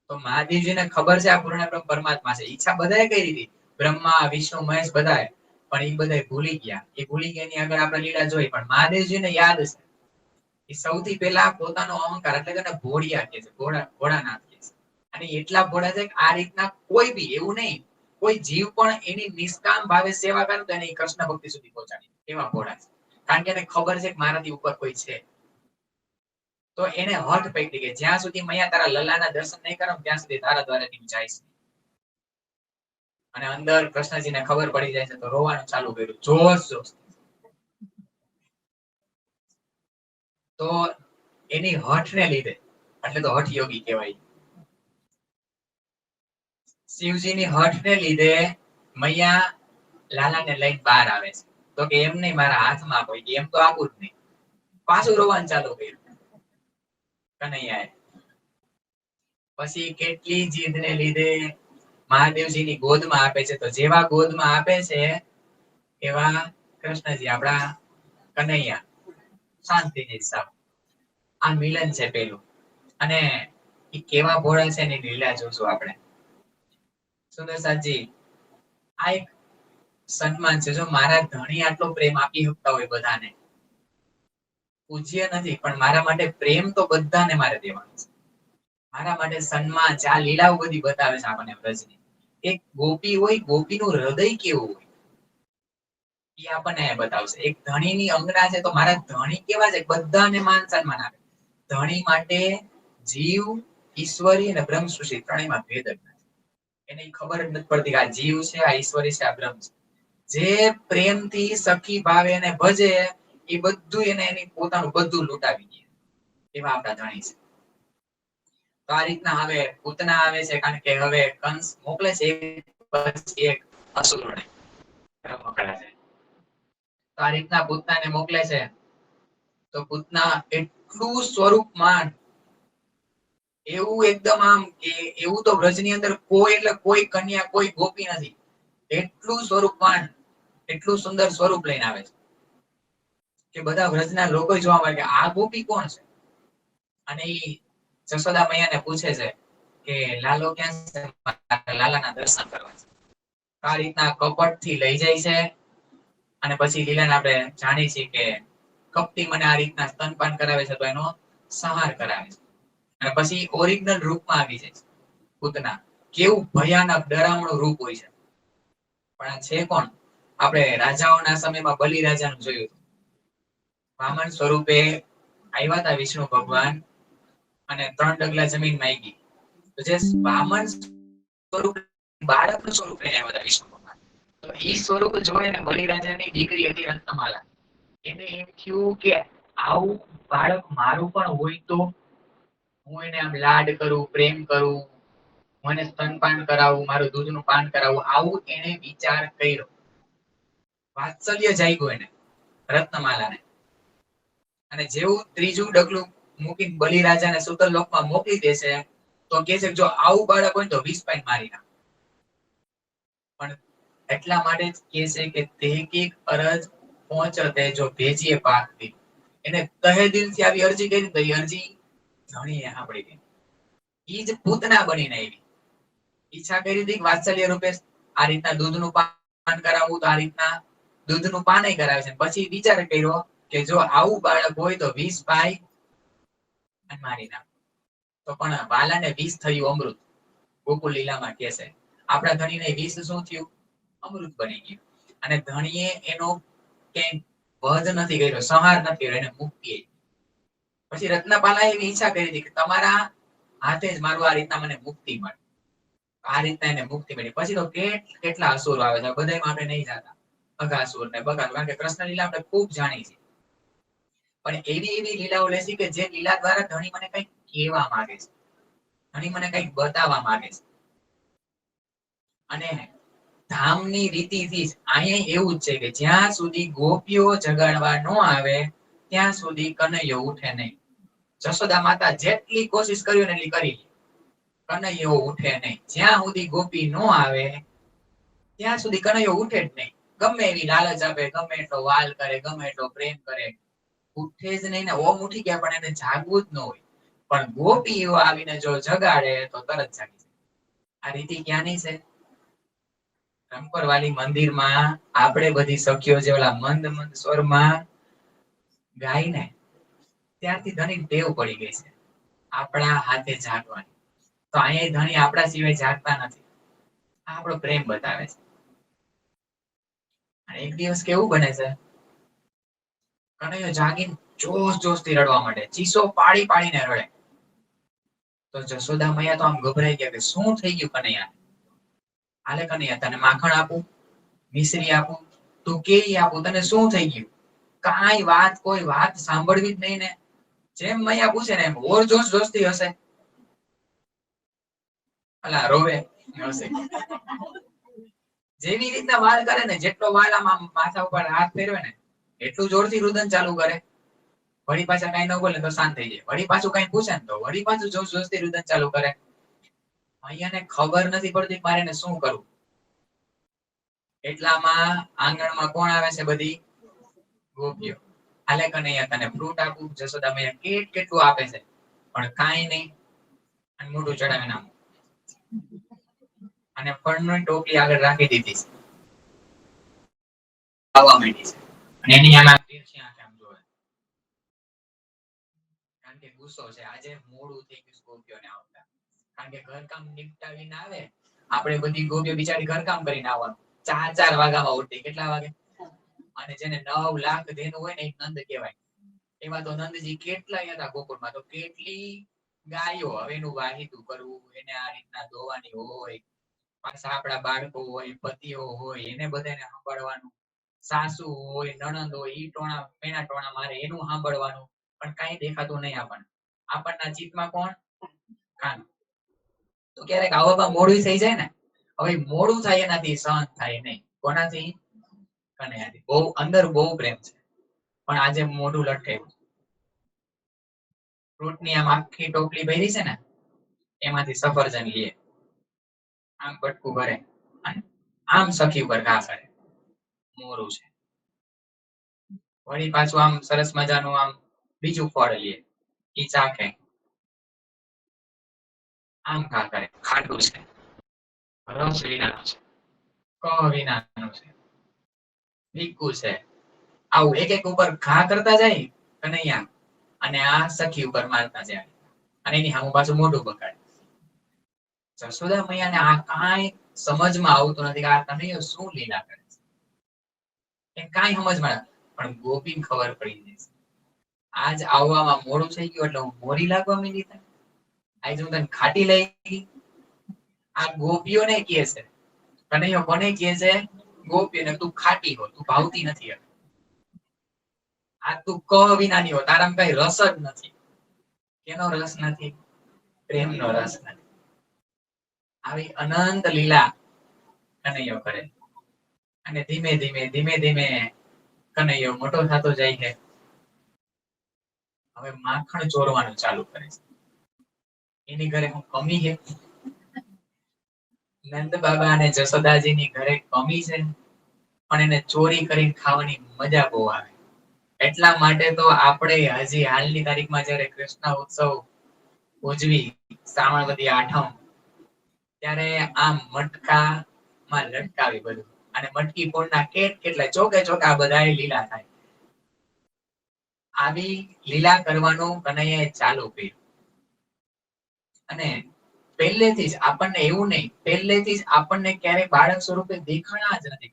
તો મહાદેવજીને ખબર છે આ પૂર્ણ બ્રહ્મ પરમાત્મા છે. ઈચ્છા બધાએ કરી હતી, બ્રહ્મા વિષ્ણુ મહેશ બધાએ, પણ એ બધા ભૂલી ગયા. એ ભૂલી ગયા એની આગળ આપણે લીલા જોઈ. પણ મહાદેવજીને યાદ છે. એ સૌથી પહેલા પોતાનો અહંકાર એટલે કે ભોળિયા કે છે, ભોળાનાથ કે છે. અને એટલા ભોળા છે કે આ રીતના કોઈ બી એવું નહીં, કોઈ જીવ પણ એની નિષ્કામ ભાવે સેવા કરે તો એને કૃષ્ણ ભક્તિ સુધી પહોંચાડી એવા ભોળા છે. કારણ કે એને ખબર છે કે મારાથી ઉપર કોઈ છે. તો એને હઠ પકડી કે જ્યાં સુધી મૈયા તારા લલાના દર્શન નહીં કરું ત્યાં સુધી તારા દ્વારેથી હું જઈશ. અને અંદર કૃષ્ણજીને ખબર પડી જાય છે તો રોવાનું ચાલુ કર્યું, જોશ જોશ. તો એની હઠને લીધે, એટલે તો હઠ યોગી કહેવાય. શિવજીની હઠને લીધે મૈયા લાલાને લઈને બહાર આવે છે. તો કે એમ નહીં, મારા હાથમાં કોઈ, એમ તો આપું જ નહીં. પાછું રોવાનું ચાલુ કર્યું કનૈયાએ. પછી કેટલી જીદને લીધે મહાદેવજીની ગોદમાં આપે છે. તો જેવા ગોદમાં આપે છે એવા કૃષ્ણજી આપણા કનૈયા શાંતિથી સાવ. આ મિલન છે પેલું. અને એ કેવા ભોળા છે એની લીલા જોશું આપણે. સુદર્શનજી આ એક સન્માન છે. જો મારા ધણી આટલો પ્રેમ આપી શકતા હોય બધાને, પૂજ્ય નથી પણ મારા માટે પ્રેમ તો બધાને મારે દેવાનો છે. મારા માટે સન્માન છે. આ લીલાઓ બધી બતાવે છે આપણને વ્રજની. એક ગોપી હોય, ગોપીનું હૃદય કેવું હોય એ આપણને બતાવશે. એક ધણીની અંગના છે તો મારા ધણી કેવા છે, બધાને માન સન્માન આપે. ધણી માટે જીવ, ઈશ્વરી અને બ્રહ્મ સૃષ્ટિ ત્રણેયમાં ભેદ જ નથી. એને ખબર જ નથી પડતી કે આ જીવ છે, આ ઈશ્વરી છે, આ બ્રહ્મ છે. જે પ્રેમથી સખી ભાવે એને ભજે એ બધું એને એની પોતાનું બધું લૂંટાવી દે એવા આપણા ધણી છે. તો આ રીતના હવે પૂતના આવે છે. કારણ કે હવે કંસ મોકલે છે પછી એક અસુરને મોકલે છે. તો આ રીતના પૂતનાને મોકલે છે. તો પૂતના એટલું સ્વરૂપમાન, એવું એકદમ આમ કે એવું તો વ્રજની અંદર કોઈ એટલે કોઈ કન્યા, કોઈ ગોપી નથી. એટલું સ્વરૂપમાન, એટલું સુંદર સ્વરૂપ લઈને આવે છે કે બધા વ્રજના લોકો જોવા મળે કે આ ગોપી કોણ છે. અને ઈ જશોદા મૈયાને પૂછે છે કે લાલો ક્યાં છે, લાલાના દર્શન કરવા છે. આ રીતના કપટથી લઈ જાય છે. અને પછી લીલાને આપણે જાણીએ છીએ કે કપટી મને આ રીતના સ્તનપાન કરાવે છે તો એનો સંહાર કરાવે છે અને પછી ઓરિજિનલ રૂપમાં આવી જાય છે પૂતના. કેવું ભયાનક ડરામણું રૂપ હોય છે. પણ આ છે કોણ? આપણે રાજાઓના સમયમાં બલિરાજાનું જોયું હતું. વામન સ્વરૂપે આવ્યા હતા વિષ્ણુ ભગવાન અને 3 ડગલા જમીન માંગી. તો જે વામન સ્વરૂપ બાળકનું સ્વરૂપ લઈને આવ્યા હતા વિષ્ણુ ભગવાન. તો એ સ્વરૂપ જોઈને બલિરાજાની દીકરી હતી રત્નમાલા. એને એમ થયું કે આવું બાળક મારું પણ હોય તો હું એને આમ લાડ કરું, પ્રેમ કરું, મને સ્તનપાન કરાવું, મારું દૂધનું પાન કરાવું, આવું એને વિચાર કર્યો. વાત્સલ્ય જાગ્યું એને રત્નમાલાને. અને જેવું 3જું ડગલું મૂકીને બલિરાજાને સુતર લોકમાં મોકલી દેશે તો કહે છે જો આવું બાળક હોય તો 20 પાઈન મારી નાખ. પણ એટલા માટે જ કહે છે કે તે કી અરજ પહોંચતે જો ભેજીએ પાકતી. એને તહે દિલથી આવી અરજી કરી તો એ અરજી ધણીએ સાંભળી ગઈ. ઈ જ પૂતના બનીને આવી. ઈચ્છા કરી હતી કે વાત્સલ્ય રૂપે આ રીતના દૂધનું પાન કરાવવું તો આ રીતના દૂધનું પાન કરાવે છે. પછી વિચાર કર્યો કે જો આવું બાળક હોય તો 20 પાઈ અને મારી નાખ. તો પણ વાલાને 20 થયું અમૃત. ગોકુળ લીલામાં કહે છે આપણા ધણીને 20 શું થયું? અમૃત બની ગયું. અને ધણીએ એનો ક્યાંય વધ નથી કર્યો, સંહાર નથી કર્યો, એને મુક્તિ આપી. પછી રત્નપાલાએ એવી ઈચ્છા કરી હતી કે તમારા હાથે જ મારું આ રીતના મને મુક્તિ મળે. આ રીતના એને મુક્તિ મળી. પછી તો કેટલા અસુરો આવે છે, બધામાં આપણે નહીં જાતા. અઘાસુર ને બકાસુર, કારણ કે કૃષ્ણ લીલા આપણે ખૂબ જાણી છે. પણ એવી લીલાઓ લેશી કે જે લીલા દ્વારા ધણી મને કંઈક કહેવા માંગે છે, ધણી મને કંઈક બતાવવા માંગે છે. અને ધામની રીતિથી અહીંયા એવું જ છે કે જ્યાં સુધી ગોપીઓ જગાડવા ન આવે ત્યાં સુધી કનૈયો ઉઠે નહીં. જશોદા માતા જેટલી કોશિશ કર્યું ને એટલી કરી, કનૈયો ઉઠે નહીં. જ્યાં સુધી ગોપી ન આવે ત્યાં સુધી કનૈયો ઉઠે જ નહીં. ગમે એવી લાલચ આપે, ગમે એટલો વાલ કરે, ગમે એટલો પ્રેમ કરે, ઉઠે જ નહીં. ને ઓમ ઉઠી ગયા પણ એને જાગવું જ ન હોય. પણ ગોપીઓ આવીને જો જગાડે તો તરત જાગી જાય. આ રીતિ ક્યાંની છે? રંગપરવાલી મંદિરમાં આપણે બધી સખીઓ જે ઓલા મંદ મંદ સ્વરમાં ગાય ને ત્યારથી ધણી ટેવ પડી ગઈ છે આપણા હાથે જાગવાની. તો અહીંયા ધણી આપણા સિવાય જાગતા નથી. આપણો પ્રેમ બતાવે છે. અને એક દિવસ કેવું બને છે, કનૈયો જાગીને જોશથી રડવા માંડે, ચીસો પાડી પાડીને રડે. તો જશોદા મૈયા તો આમ ગભરાઈ ગયા કે શું થઈ ગયું કનૈયા? હાલે કનૈયા, તને માખણ આપું, મિશ્રી આપું, તું કેરી આપું, તને શું થઈ ગયું? કાંઈ વાત, કોઈ વાત સાંભળવી જ નહીં ને. જેમ મૈયા પૂછે ને એમ ઓર જોશથી હશે. અલા રોવે હશે. જેવી રીતના વાળ કરે ને, જેટલો વાળ આમ માથા ઉપર હાથ ફેરવે ને એટલું જોરથી રુદન ચાલુ કરે. વળી પાછા કઈ ન બોલે તો શાંત થઈ જાય. વળી પાછું કઈ પૂછે ને તો વળી પાછું જોશથી રુદન ચાલુ કરે. અહીંયાને ખબર નથી પડતી મારે એને શું કરવું. એટલામાં આંગણમાં કોણ આવે છે? બધી ગોપીઓ. હાલે કનૈયા, તને ફ્રૂટ આપું. જશોદા મૈયા કેટલું આપે છે પણ કાંઈ નહીં. અને મોઢું ચડાવે નામ અને ફળની ટોપલી આગળ રાખી દીધી છે. ખાવા માંડી છે. અને એની આમાં તીરછી આંખે આમ જોવે. કારણ કે ગુસ્સો છે. આજે મોડું થઈ ગયું ગોપીઓને આવતા. કારણ કે ઘરકામ નિપટાવીને આવે. આપણે બધી ગોપીઓ બિચારી ઘરકામ કરીને આવવાનું. 4 વાગ્યામાં ઉઠી. કેટલા વાગે? અને જેને 9 લાખ દેનું હોય ને એ નંદ કહેવાય. એમાં તો નંદજી કેટલાય હતા ગોકુળમાં. તો કેટલી ગાયો, હવે એનું વાહિતું કરવું, એને આ રીતના ધોવાની હોય. પાછા આપણા બાળકો હોય, પતિઓ હોય, એને બધાને સાંભળવાનું. સાસુ હોય, નણંદ હોય, ઈ ટોણા પેણા ટોણા મારે, એનું સાંભળવાનું. પણ કઈ દેખાતું નહીં આપણને. આપણના ચિત્તમાં કોણ? કાન. તો ક્યારેક આવવામાં મોડું થઈ જાય ને. હવે મોડું થાય એનાથી સહન થાય નહીં. કોનાથી? કનૈયાથી. બહુ અંદર બહુ પ્રેમ છે પણ આજે મોઢું લટકાયું. ફ્રૂટની આમ આખી ટોપલી ભરી છે ને, એમાંથી સફરજન લે, આમ બટકું ભરે અને આમ સખી ઉપર ઘા કરે. મોરું છે. વળી પાછું આમ સરસ મજાનું આમ બીજું ફળ લે, ઈ ચાખે, આમ ઘા કરે. ખાટું છે, રસ વિનાનું છે, ક વિનાનું છે, ફીકું છે. આવું એક એક ઉપર ઘા કરતા જાય કનૈયા, અને આ સખી ઉપર મારતા જાય, અને એની સામે પાછું મોઢું બગાડે. જશોદા મૈયાને આ કાંઈ સમજમાં આવતું નથી કે આ કનૈયો શું લીલા કરે છે, એ કાંઈ સમજમાં. પણ ગોપીને ખબર પડી જાય છે, આજ આવવામાં મોડું થઈ ગયું એટલે હું મોરી લાગવા માંડી થાય, આજ હું તને ખાટી લઈ ગઈ. આ ગોપીઓને કહે છે, કનૈયો કોને કહે છે? ગોપીઓને. તું ખાટી હો, તું ભાવતી નથી. આ તું કહ વિનાની હો, તારામાં કઈ રસ જ નથી. કેનો રસ નથી? પ્રેમનો રસ નથી. આવી અનંત લીલા કનૈયો કરે, અને ધીમે ધીમે કનૈયો મોટો થતો જાય છે. હવે માખણ ચોરવાનું ચાલુ કરે છે. એની ઘરે હું કમી છે? નંદ બાબા અને જશોદાજીની ઘરે કમી છે, પણ એને ચોરી કરીને ખાવાની મજા બહુ આવે. એટલા માટે તો આપણે હજી હાલની તારીખમાં જયારે કૃષ્ણ ઉત્સવ ઉજવી, શ્રાવણવતી આઠમ, ત્યારે આમ મટકામાં લટકાવી બધું, અને મટકી ફોડના કેટલા ચોકે આ બધા લીલા થાય. આવી લીલા કરવાનું કનૈયાએ ચાલુ કર્યું. અને પહેલેથી જ આપણને એવું નહીં, પહેલેથી જ આપણને ક્યારેય બાળક સ્વરૂપે દેખાણા જ નથી.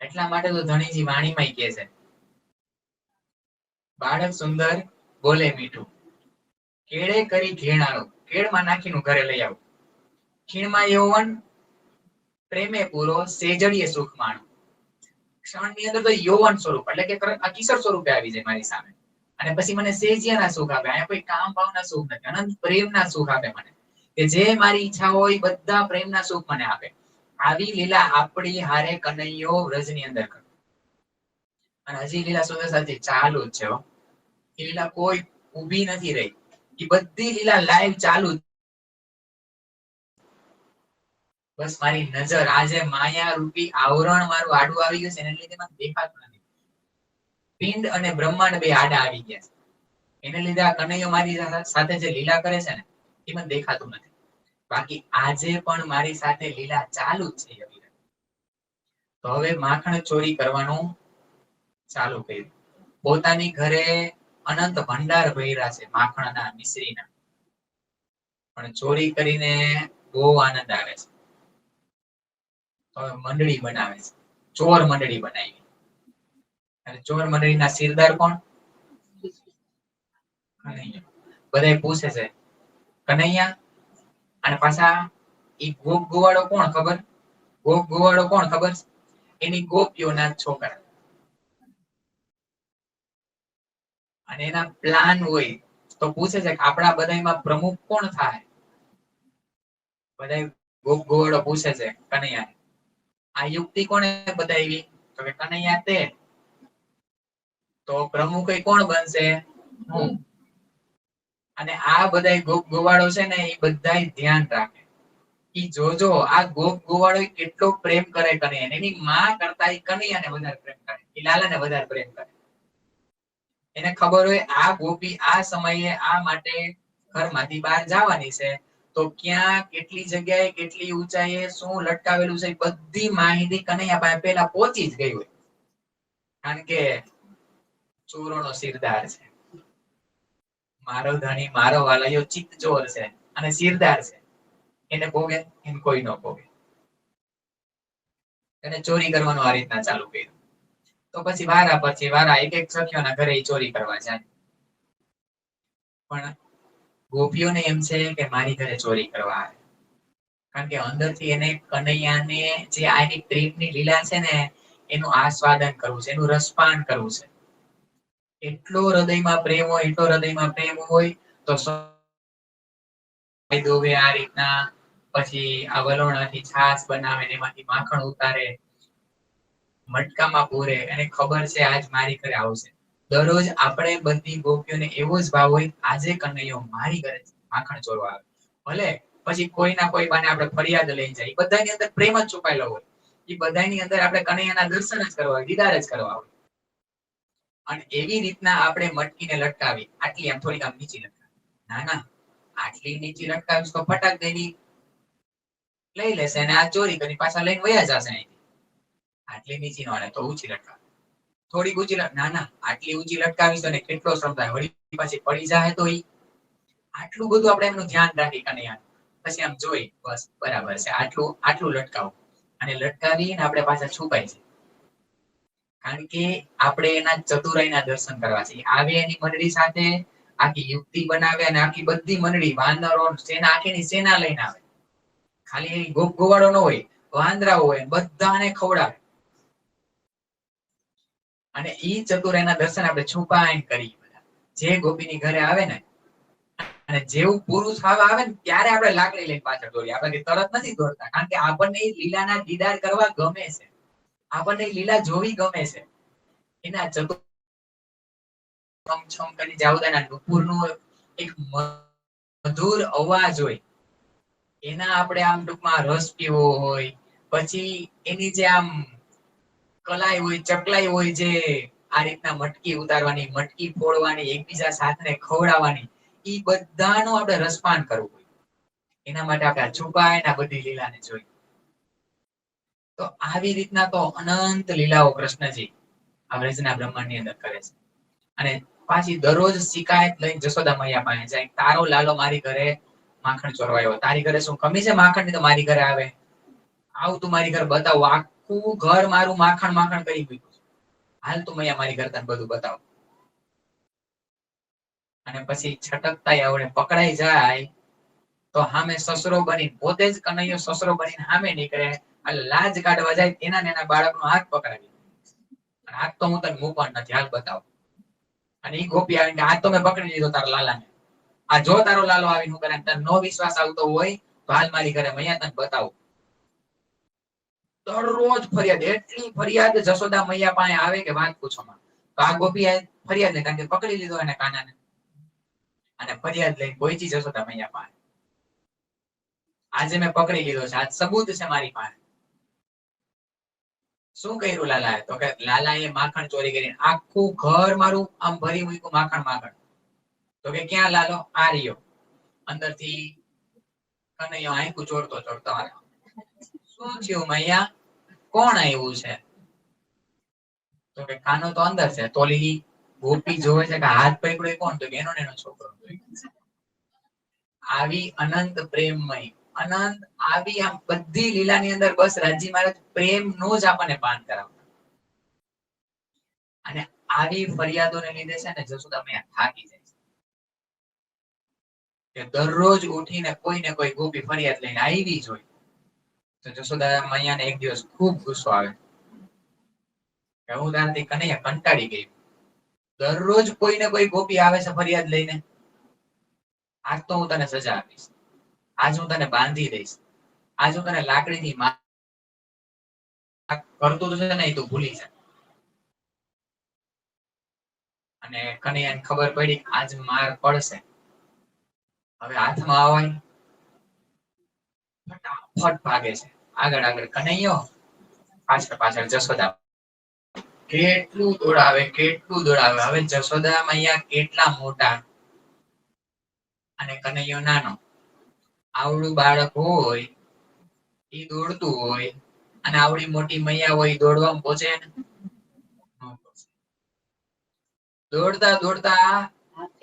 એટલા માટે તો ધણીજી વાણીમાં કહે છે, બાળક સુંદર બોલે મીઠું, કેળે કરી ઘેણાળો, કેળમાં નાખીને ઘરે લઈ આવું. ખીણમાં યૌવન, પ્રેમે પૂરો, સેજડીએ સુખ માણો. ક્ષણની અંદર તો યૌવન સ્વરૂપ એટલે કે આ કિશોર સ્વરૂપે આવી જાય મારી સામે, અને પછી મને સેજિયાના સુખ આપે. અહીંયા કોઈ કામ ભાવના સુખ નથી, અનંત પ્રેમના સુખ આપે મને, કે જે મારી ઈચ્છા હોય બધા પ્રેમના સુખ મને આપે. આવી લીલા આપણી હારે કનૈયો વ્રજની અંદર કરે, અને હજી લીલા સુંદર સાથી ચાલુ જ છે. એ લીલા કોઈ ઊભી નથી રહી, એ બધી લીલા લાઈવ ચાલુ. બસ મારી નજર આજે માયા રૂપી આવરણ મારું આડું આવી ગયું છે, એને લીધે મને દેખાતું નથી. પિંડ અને બ્રહ્માંડ બે આડા આવી ગયા છે, એને લીધે આ કનૈયો મારી સાથે જે લીલા કરે છે ને, એ મને દેખાતું નથી. બાકી આજે પણ મારી સાથે લીલા ચાલુ જ છે. તો હવે માખણ ચોરી કરવાનું ચાલુ કર્યું. પોતાની ઘરે અનંત ભંડાર ભર્યા છે માખણના, મિશ્રીના, પણ ચોરી કરીને બહુ આનંદ આવે છે. તો મંડળી બનાવે છે, ચોર મંડળી બનાવી. અને ચોર મંડળીના સિરદાર કોણ? કનૈયા. બધા પૂછે છે કનૈયા, અને પાછા ઈ ગોપ ગોવાળો કોણ ખબર? ગોપ ગોવાળો કોણ ખબર? એની ગોપીઓના છોકરા. અને એના પ્લાન હોય તો પૂછે છે કે આપણા બધામાં પ્રમુખ કોણ થાય? બધા ગોપ ગોવાળો પૂછે છે કનૈયા, આ યુક્તિ કોણે બતાવી? તો કે કનૈયા તે. તો પ્રમુખ કોણ બનશે? હું. અને આ બધા ગોપ ગોવાળો છે ને, એ બધા ધ્યાન રાખે. ઈ જોજો આ ગોપ ગોવાળો કેટલો પ્રેમ કરે કનૈયાને, એની માં કરતા એ કનૈયાને વધારે પ્રેમ કરે, એ લાલાને વધારે પ્રેમ કરે. એને ખબર હોય આ ગોપી આ સમયે આ માટે ઘરમાંથી બહાર જવાની છે, તો ક્યાં કેટલી જગ્યાએ કેટલી ઊંચાઈએ શું લટકાવેલું છે, બધી માહિતી કનૈયા પાસે પહેલા પહોંચી જ ગઈ હોય. કારણ કે ચોરોનો સિરદાર છે. મારો ધણી મારો વાલાયો ચિત્ત ચોર છે અને સિરદાર છે, એને ભોગે એને કોઈ ન ભોગે. એને ચોરી કરવાનું આ રીતના ચાલુ કર્યું. તો પછી વારા એક એક સખીઓના ઘરે ચોરી કરવા જાય. પણ ગોપીઓને એમ છે કે મારી ઘરે ચોરી કરવા આવે, કારણ કે અંદરથી એને કનૈયાને જે આની પ્રેમની લીલા છે ને, એનું આસ્વાદન કરવું છે, એનું રસપાન કરવું છે. એટલો હૃદયમાં પ્રેમ હોય, એટલો હૃદયમાં પ્રેમ હોય તો દોવે આ રીતના, પછી આ વલોણાથી છાશ બનાવે, એમાંથી માખણ ઉતારે, મટકામાં પૂરે, એને ખબર છે આજ મારી ઘરે આવશે. દરરોજ આપણે બધી ગોપીઓને એવો જ ભાવ હોય, આજે કનૈયો મારી ઘરે માખણ ચોરવા આવે. ભલે પછી કોઈ ના કોઈ બાને આપણે ફરિયાદ લઈ જાય, બધાની અંદર પ્રેમ જ છુપાયેલો હોય. એ બધાની અંદર આપણે કનૈયાના દર્શન જ કરવા હોય, દીદાર જ કરવા હોય. અને એવી રીતના આપણે મટકીને લટકાવી, આટલી આમ થોડીક આમ નીચી લટકાવી. ના આટલી નીચી લટકાવીશ તો ફટાક દઈ લઈ લેશે, અને આ ચોરી કરી પાછા લઈને વયા જશે. આટલી નીચી નો તો ઊંચી લટકાવી. થોડીક ઊંચી ના ના આટલી ઊંચી લટકાવીશ તો ને કેટલો શ્રમ થાય, વળી પાછી પડી જાય તો ઈ આટલું બધું આપણે એમનું ધ્યાન રાખી કનૈયા. પછી આમ જોઈ બસ બરાબર છે, આટલું આટલું લટકાવું અને લટકાવીને આપણે પાછા છુપાઈ છે. કારણ કે આપણે એના ચતુરાઈના દર્શન કરવા છે. આવે એની મંડળી સાથે આખી યુક્તિ બનાવે અને આખી બધી મંડળી વાનરો સેના આખીની સેના લઈને આવે. ખાલી ગોવાળો ન હોય, વાંદરાઓ હોય, બધાને ખવડાવે. અને ઈ ચતુરાઈના દર્શન આપણે છુપાઈને કરીએ. જે ગોપીની ઘરે આવે ને અને જેવું પૂરું થવા આવે ને ત્યારે આપણે લાકડી લઈને પાછળ દોડીએ. આપણે તરત નથી દોડતા, કારણ કે આપણને લીલાના દીદાર કરવા ગમે છે, આપણને લીલા જોવી ગમે છે. એના છમ કરી જાવદાના નુપુરનો એક મધુર અવાજ હોય, એના આપણે આમ ટૂંકમાં રસ પીવો હોય, પછી એની જે આમ કલાઈ હોય, ચકલાઈ હોય, જે આ રીતના મટકી ઉતારવાની, મટકી ફોડવાની, એકબીજા સાથે ખવડાવવાની, ઈ બધાનો આપણે રસપાન કરવું હોય. એના માટે આપણે છુપાઈને આ બધી લીલાને જોઈ. તો આવી રીતના તો અનંત લીલાઓ કૃષ્ણજી આ વ્રજના બ્રહ્માંડની અંદર કરે છે. અને પાછી દરરોજ શિકાયત લઈને જશોદા મૈયા પાસે જાય, તારો લાલો મારી ઘરે માખણ ચોરવા આવ્યો, તારી ઘરે શું કમી છે માખણ ની તો મારી ઘરે આવે, આવ તું મારી ઘરે બતાવું, આખું ઘર મારું માખણ માખણ કરી ગયું, હાલ તું મૈયા મારી ઘરે તને બધું બતાવ. અને પછી છટકતા આવડે પકડાઈ જાય તો સામે સસરો બની, પોતે જ કનૈયો સસરો બનીને સામે નીકળે, લાજ કાઢવા જાય એના ને એના બાળકનો હાથ પકડાવી, હાથ તો હું તને મૂકવાનો નથી, હાલ બતાવ. અને ઈ ગોપી આવીને હાથ તો મેં પકડી લીધો તારા લાલાને, આ જો તારો લાલો આવીને હું કરે, તને નો વિશ્વાસ આવતો હોય તો હાલ મારી ઘરે મૈયા તને બતાવું. દરરોજ ફરિયાદ, એટલી ફરિયાદ જશોદા મૈયા પાસે આવે કે વાત પૂછોમાં. તો આ ગોપી ફરિયાદ લઈ, કારણ કે પકડી લીધો એને કાનાને, અને ફરિયાદ લઈને પહોંચી જશોદા મૈયા પાસે. આજે મેં પકડી લીધો છે, આજ સબૂત છે મારી પાસે. શું કર્યું લાલાએ? તો કે લાલાએ માખણ ચોરી કરીને આખું ઘર મારું આમ ભરી મૂક્યું માખણ માખણ. તો કે ક્યાં લાલો? આ રહ્યો. અંદરથી કનૈયો આંખું ચોરતો ચોરતો આવ્યો. શું થયું મૈયા? કોણ આવ્યું છે? તો કે કાનો તો અંદર છે. તોલી ગોપી જોવે છે કે હાથ પકડ્યો કોણ? તો કે એનો ને એનો છોકરો. આવી અનંત પ્રેમમય, અનંત આવી આમ બધી લીલાની અંદર બસ રાજી મહારાજ પ્રેમનો જ આપણને પાન કરાવતા. અને આવી ફરિયાદોને લીધે છે ને જશોદા મૈયા થાકી જાય છે કે દરરોજ ઉઠીને કોઈ ને કોઈ ગોપી ફરિયાદ લઈને આવી જ હોય. તો જશોદા મૈયાને એક દિવસ ખૂબ ગુસ્સો આવે કે હું તારાથી કનૈયા કંટાળી ગઈ, દરરોજ કોઈ ને કોઈ ગોપી આવે છે ફરિયાદ લઈને, આજ તો હું તને સજા આપીશ, આજ હું તને બાંધી દઈશ, આજ હું તને લાકડીની કરતું તો છે ને એ તું ભૂલી જા. અને કનૈયાને ખબર પડી આજ માર પડશે, હવે હાથમાં આવવાની, ફટાફટ ભાગે છે. આગળ આગળ કનૈયો, પાછળ પાછળ જશોદા. કેટલું દોડાવે, કેટલું દોડાવે. હવે જશોદા મૈયા કેટલા મોટા અને કનૈયો નાનો. આવડું બાળક હોય એ દોડતું હોય અને આવડી મોટી મૈયા હોય દોડવામાં પહોંચે ને. દોડતા દોડતા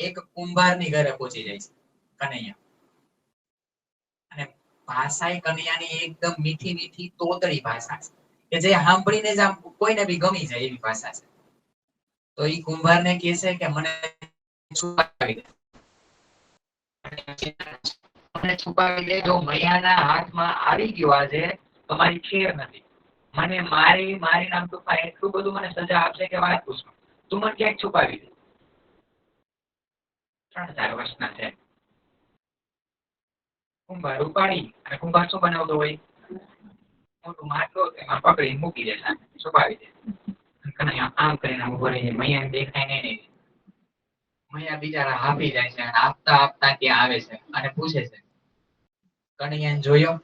એક કુંભારની ઘરે પહોંચી જાય છે કનૈયા. અને ભાષા કનૈયાની એકદમ મીઠી મીઠી તોતડી ભાષા છે કે જે સાંભળીને જ આમ કોઈને બી ગમી જાય એવી ભાષા છે. તો ઈ કુંભારને કહે છે કે મને છુપાવી દે, મને છુપાવી દે, જો મૈયાના હાથમાં આવી ગયો આજે તો મારી ખેર નથી, મને મારી મારી નામ તો એટલું બધું મને સજા આપશે કે વાત પૂછો, તું મને ક્યાંક છુપાવી દે. 3000 વર્ષના છે. કુંભાર ઉપાડી અને કુંભાર શું બનાવતો હોય? મોટું માટલો એમાં પકડી મૂકી દે, છુપાવી દે. કનૈયા આમ કરીને ઉભો રહી જાય, મૈયાને દેખાય નહીં. મૈયા બિચારા હાંફી જાય છે અને આપતા આપતા ત્યાં આવે છે અને પૂછે છે કનૈયાને જોયો?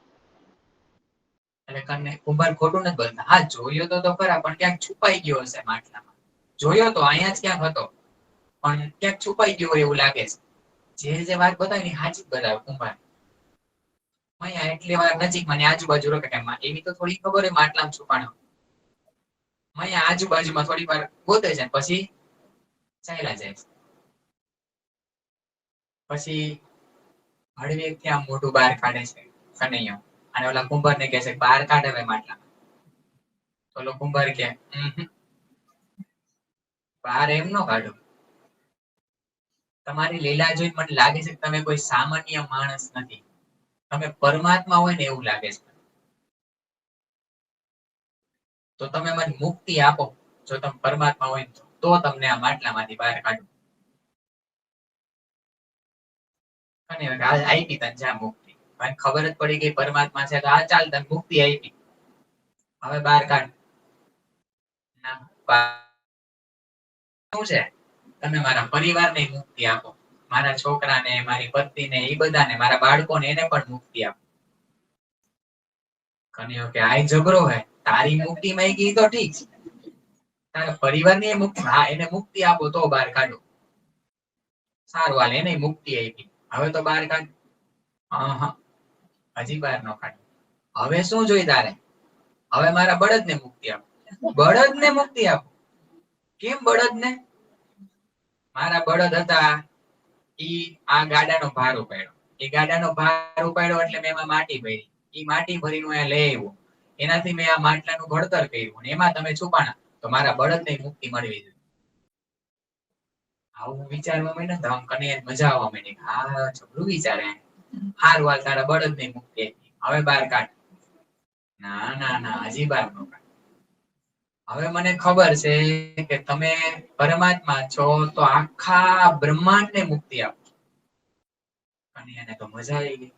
એટલે કુંભાર ખોટું નથી બોલતા, હા જોયો તો ખરા, પણ ક્યાંક છુપાઈ ગયો હશે માટલામાં. જોયો તો અહીંયા જ ક્યાંક હતો, પણ ક્યાંક છુપાઈ ગયો એવું લાગે છે. જે વાત બતાવી સાચી જ બતાવે કુંભાર. મૈયા એટલી વાર નજીક મને આજુબાજુ રોકે, એવી તો થોડી ખબર હોય માટલામાં છુપાણો. અહીંયા આજુબાજુમાં થોડી વાર ગોતે છે પછી ચાલ્યા જાય છે. પછી હળવેકથી આમ મોઢું બહાર કાઢે છે કનૈયો અને ઓલા કુંભારને કહે છે બહાર કાઢે હવે માટલા. ઓલો કુંભાર કે બહાર એમ નો કાઢો. તમારી લીલા જોઈ મને લાગે છે કે તમે કોઈ સામાન્ય માણસ નથી, તમે પરમાત્મા હોય ને એવું લાગે છે. તો તમે મને મુક્તિ આપો. જો તમે પરમાત્મા હોય તો તમને આ માટલામાંથી બહાર કાઢો. અને આપી તને જા મુક્તિ. મને ખબર જ પડી ગઈ પરમાત્મા છે તો આ ચાલ તને મુક્તિ આપી, હવે બહાર કાઢ. ના શું છે, તમે મારા પરિવારને મુક્તિ આપો, મારા છોકરાને, મારી પત્નીને, એ બધાને, મારા બાળકોને, એને પણ મુક્તિ આપો. કન્યો કે આ જબરો હે, તારી મુક્તિ માંગી તો ઠીક છે, તારા પરિવારની મુક્તિ, હા એને મુક્તિ આપો તો બહાર કાઢો. સારું હાલ, એને મુક્તિ આપી, હવે તો બહાર કાઢ. હજી બહાર નો કાઢ. હવે શું જોઈ તારે? હવે મારા બળદને મુક્તિ આપો. બળદને મુક્તિ આપો? કેમ બળદને? મારા બળદ હતા ઈ આ ગાડાનો ભાર ઉપાડ્યો, એ ગાડાનો ભાર ઉપાડ્યો એટલે મેં એમાં માટી ભરી, ઈ માટી ભરીને અહીંયા લઈ આવ્યો, એનાથી મેં આ માટલાનું ઘડતર કર્યું, અને એમાં તમે છુપાણા, તો મારા બળદને મુક્તિ મળવી જોઈએ. આવું વિચારવા માંડ્યા તો આમ કનૈયાને મજા આવવા માંડી. હા જબરું વિચારે, હારું હાલ તારા બળદને મુક્તિ આપી, હવે બહાર કાઢ. ના ના ના, હજી બહાર નો કાઢ. હવે મને ખબર છે કે તમે પરમાત્મા છો, તો આખા બ્રહ્માંડને મુક્તિ આપો. કનૈયાને તો મજા આવી ગઈ.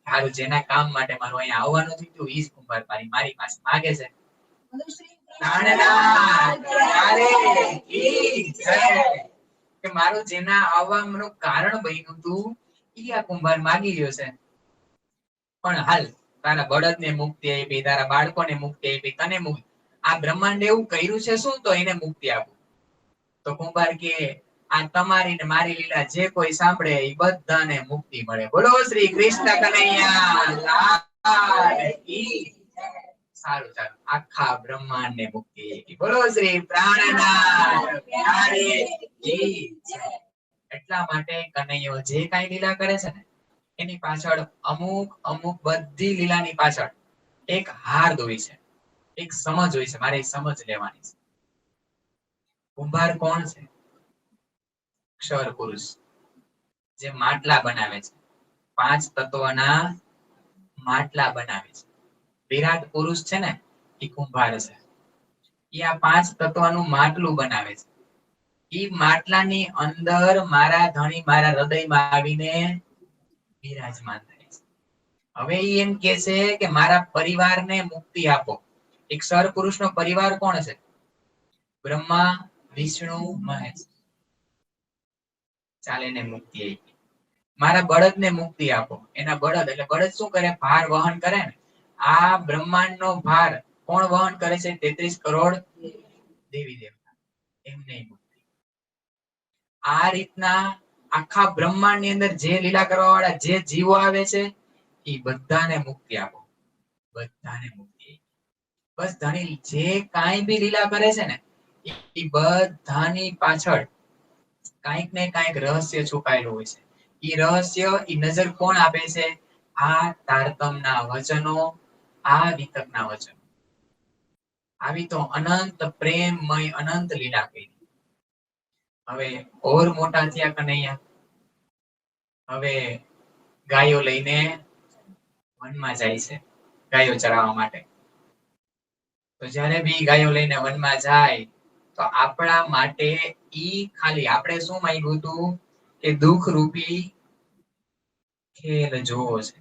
સારું, જેના કામ માટે મારું અહીંયા આવવાનું થયું ઈ જ કુંભાર મારી પાસે માગે છે. કે મારું જેના આવવાનું કારણ બન્યું તું ઈ આ કુંભાર માગી રહ્યો છે. પણ હાલ તારા બળદને મુક્તિ આપી, તારા બાળકોને મુક્તિ આપી, તને મુક્તિ, આ બ્રહ્માંડ એવું કર્યું છે શું તો એને મુક્તિ આપું. તો કુંભાર કે આ તમારી ને મારી લીલા જે કોઈ સાંભળે એ બધાને મુક્તિ મળે. બોલો શ્રી કૃષ્ણ કનૈયા લાલ કી. સારું ચાલો, આખા બ્રહ્માંડ ને મુક્તિ આપી. બોલો શ્રી પ્રાણનાથ પ્યારે કી. એટલા માટે કનૈયો જે કાંઈ લીલા કરે છે ને એની પાછળ અમુક અમુક બધી લીલાની પાછળ એક હાર હોય છે, એક સમજ હોય છે. મારે સમજ લેવાની છે. કુંભાર કોણ છે? ક્ષર પુરુષ, જે માટલા બનાવે છે, 5 તત્વના માટલા બનાવે છે. વિરાટ પુરુષ છે ને એ કુંભાર છે. એ આ 5 તત્વનું માટલું બનાવે છે. ઈ માટલાની અંદર મારા ધણી મારા હૃદયમાં આવીને બિરાજમાન થાય છે. હવે ઈ એમ કહે છે કે મારા પરિવારને મુક્તિ આપો. એક સર પુરુષનો પરિવાર કોણ છે? બ્રહ્મા, વિષ્ણુ, મહેશ. ચાલે ને મુક્તિ આપી. મારા બળદને મુક્તિ આપો. એના બળદ એટલે બળદ શું કરે? ભાર વહન કરે ને. આ બ્રહ્માંડનો ભાર કોણ વહન કરે છે? 33 કરોડ દેવી દેવતા. એમને મુક્તિ. આ રીતના આખા બ્રહ્માંડની અંદર જે લીલા કરવા વાળા જે જીવો આવે છે એ બધાને મુક્તિ આપો. બધાને મુક્તિ. બસ ધણી જે કાંઈ બી લીલા કરે છે ને એ બધાની પાછળ કાંઈક ને કાંઈક રહસ્ય છુપાયેલું હોય છે. ઈ રહસ્ય ઈ નજર કોણ આપે છે? આ તારતમના વચનો, આ વિતકના વચનો. આવી તો અનંત પ્રેમમય અનંત લીલા કરી. હવે ઓર મોટા થયા કનૈયા. હવે ગાયો લઈને વનમાં જાય છે, ગાયો ચરાવવા માટે. તો જ્યારે બી ગાયો લઈને વનમાં જાય તો આપણા માટે ઈ ખાલી આપણે શું માંગ્યું હતું કે દુઃખ રૂપી ખેલ જોવો છે.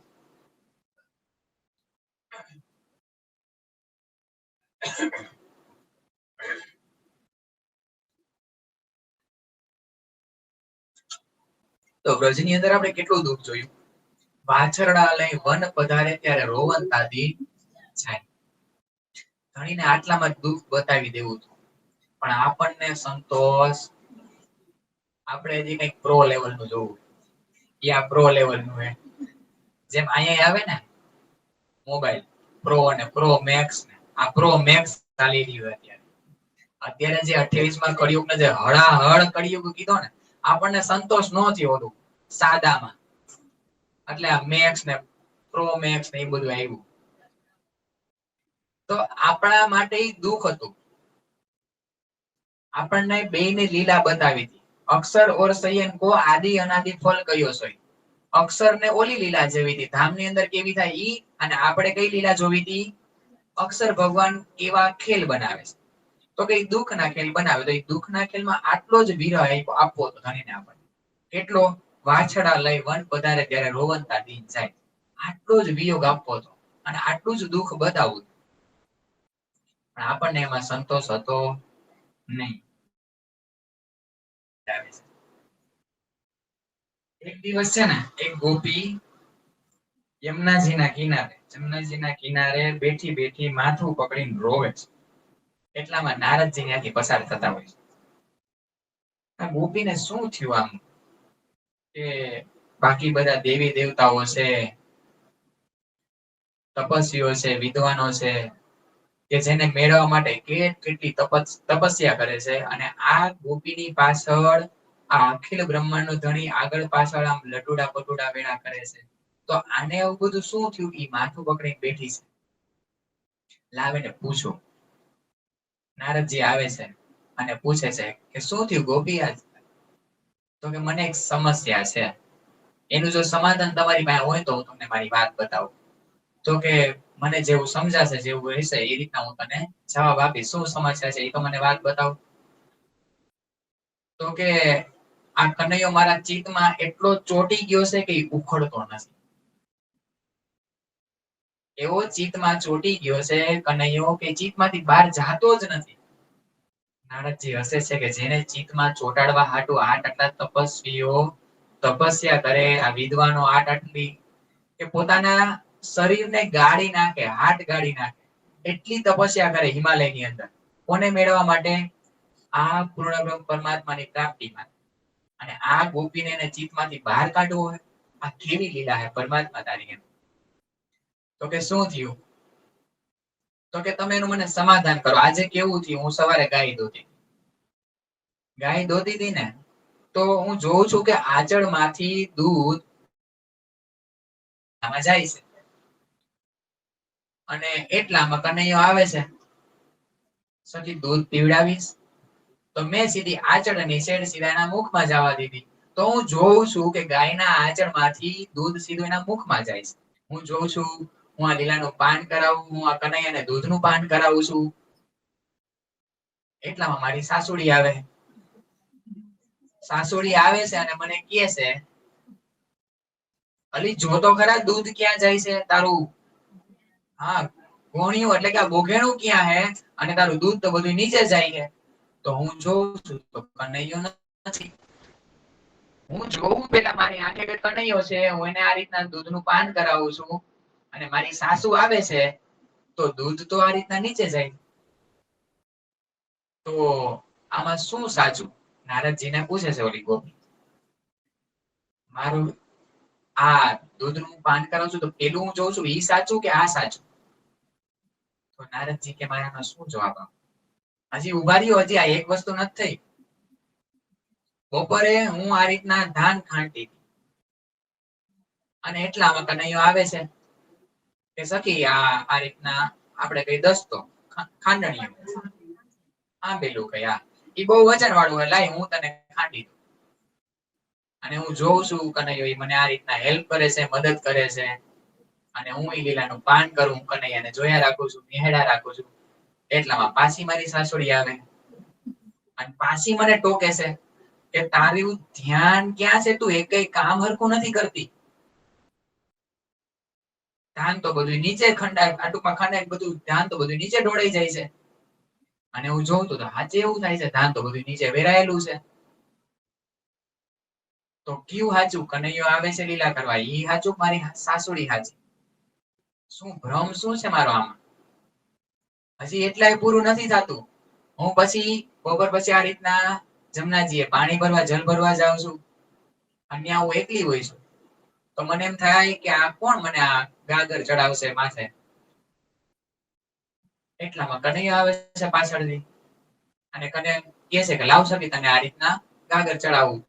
તો વ્રજની અંદર આપણે કેટલું દુઃખ જોયું. વાછરડા લઈ વન પધારે ત્યારે રોવંતાથી જાય. ધણીને આટલામાં જ દુઃખ બતાવી દેવું હતું, પણ આપણને સંતોષ, આપણે હજી કંઈક પ્રો લેવલ નું જોવું. આ પ્રો લેવલ નું હે. જેમ અહીંયા આવે ને મોબાઈલ પ્રો અને પ્રો મેક્સ, આ પ્રો મેક્સ ચાલી રહ્યું અત્યારે. અત્યારે જે 28માં કળિયુગ ને જે હળાહળ કળિયુગ કીધો ને, આપણને સંતોષ ન થયો હતું સાદામાં, એટલે આ મેક્સ ને પ્રો મેક્સ ને એ બધું આવ્યું. તો આપણા માટે દુઃખ હતું. આપણને બેયની લીલા બતાવી હતી. અક્ષર ઓર સંયમ કો આદિ અનાદિ ફલ કયો સોય. અક્ષર ને ઓલી લીલા જેવી હતી, ધામની અંદર કેવી થાય ઈ, અને આપણે કઈ લીલા જોવી હતી? અક્ષર ભગવાન કેવા ખેલ બનાવે છે, તો કે દુઃખ ના ખેલ બનાવે, તો એ દુઃખ ના ખેલમાં આટલો જ વિરહ આપવો હતો ધણીને આપણને. કેટલો? વાછડા લઈ વન પધારે ત્યારે રોવંતા દિન જાય, આટલો જ વિયોગ આપવો હતો અને આટલું જ દુઃખ બતાવવું. પણ આપણને એમાં સંતોષ હતો નહીં. એક દિવસ છે ને, એક ગોપી યમુનાજીના કિનારે બેઠી બેઠી માથું પકડીને રોવે છે. એટલામાં નારદજી ત્યાંથી પસાર થતા હોય છે. આ ગોપીને શું થયું આમ, કે બાકી બધા દેવી દેવતાઓ છે, તપસ્વીઓ છે, વિદ્વાનો છે, કે જેને મેળવવા માટે કેટલી તપસ્યા કરે છે, અને આ ગોપીની પાછળ આ અખિલ બ્રહ્માંડ નો ધણી આગળ પાછળ આમ લટુડા પટુડા વેળા કરે છે. તો આને એવું બધું શું થયું? ઈ માથું પકડીને બેઠી છે. લાવે ને પૂછો. નારદજી આવે છે અને પૂછે છે કે શું થયું ગોપી આજ? તો કે મને એક સમસ્યા છે, એનું જો સમાધાન તમારી પાસે હોય તો હું તમને મારી વાત બતાવું. તો કે મને જેવું સમજાશે, જેવું રહેશે એ રીતના હું તને જવાબ આપીશ. શું સમસ્યા છે એ તો મને વાત બતાવ. તો કે આ કનૈયો મારા ચિત્તમાં એટલો ચોટી ગયો છે કે ઉખડતો નથી. એવો ચિત્તમાં ચોટી ગયો છે કનૈયો કે ચિત્તમાંથી બહાર જાતો જ નથી. નારદજી હસે છે કે જેને ચિત્તમાં ચોટાડવા હાટુ આટલા તપસ્વીઓ તપસ્યા કરે, આ વિદ્વાનો આટલી કે પોતાના શરીરને ગાળી નાખે, હાથ ગાળી નાખે, એટલી તપસ્યા કરે હિમાલયની અંદર. કોને મેળવવા માટે? આ પૂર્ણ પરમાત્માની પ્રાપ્તિ માટે. અને આ ગોપીને એને ચિત્તમાંથી બહાર કાઢવો હોય, આ કેવી લીલા હે પરમાત્મા તારી. તો કે શું થયું? તો કે તમે એનું મને સમાધાન કરો. આજે કેવું થયું, હું સવારે ગાય દોતી હતી ને, તો હું જોઉં છું કે આંચળ માંથી દૂધ આમાં જાય છે, અને એટલામાં કનૈયો આવે છે. સખી દૂધ પીવડાવીશ? તો મેં સીધી આંચળની શેડ સીધા એના મુખમાં જવા દીધી. તો હું જોઉં છું કે ગાયના આંચળમાંથી દૂધ સીધું એના મુખમાં જાય છે. હું જોઉં છું, હું આ લીલાનું પાન કરાવું, હું આ કનૈયાને દૂધનું પાન કરાવું છું. એટલામાં મારી સાસુડી આવે છે અને મને કહે છે, અલી જો તો ખરા દૂધ ક્યાં જાય છે તારું. હા, ગોણિયું એટલે કે આ બોઘેણું ક્યાં હે, અને તારું દૂધ તો બધું નીચે જાય છે. તો હું જોઉં છું તો કનૈયો નથી. હું જોઉં પેલા મારી આંખે કે કનૈયો છે, હું એને આ રીતના દૂધનું પાન કરાવું છું, અને મારી સાસુ આવે છે તો દૂધ તો આ રીતના નીચે જાય. તો આમાં શું સાચું? નારદજીને પૂછે છે ઓલી ગોપી. મારું આ દૂધનું પાન કરાવું છું તો પેલું હું જોઉં છું, ઈ સાચું કે આ સાચું? તો નારદજી કે મારાનો શું જવાબ આપું? હજી ઉભા રહ્યો, હજી આ એક વસ્તુ નથી થઈ. બપોરે હું આ રીતના ધાન ખાંડતી હતી, અને એટલામાં કનૈયો આવે છે કે સખી આ રીતના આપણે કઈ દસતો ખાંડણીયું પેલું કઈ ઈ બહુ વજન વાળું હોય, લાય હું તને ખાંડી દઉં. અને હું જોઉં છું કનૈયો ઈ મને આ રીતના હેલ્પ કરે છે, મદદ કરે છે, અને હું ઈ લીલાનું પાન કરું, કનૈયાને જોયા રાખું છું, નિહાળ્યા રાખું છું. એટલામાં પાછી મારી સાસુડી આવે અને પાછી મને ટોકે છે કે તારું ધ્યાન ક્યાં છે, તું એકેય કામ હરખું નથી કરતી. ધ્યાન તો બધું નીચે ખંડાય, બધું ધ્યાન તો બધું નીચે ઢોળાઈ જાય છે. અને હું જોઉં તો હાચે એવું થાય છે, ધ્યાન તો બધું નીચે વેરાયેલું છે. તો કયું હાચું? કનૈયો આવે છે લીલા કરવા, ઈ હાચું મારી સાસુડી હાચી? શું ભ્રમ શું છે મારો આમાં? હજી એટલાય પૂરું નથી થતું. હું પછી બપોર પછી આ રીતના જમનાજીએ પાણી ભરવા, જલ ભરવા જાઉં છું, અને હું એકલી હોય છું. તો મને એમ થાય કે આ કોણ મને આ ગાગર ચડાવશે માથે. એટલામાં કનૈયો આવે છે પાછળથી, અને કને કહે છે કે લાવ સખી તને આ રીતના ગાગર ચડાવું.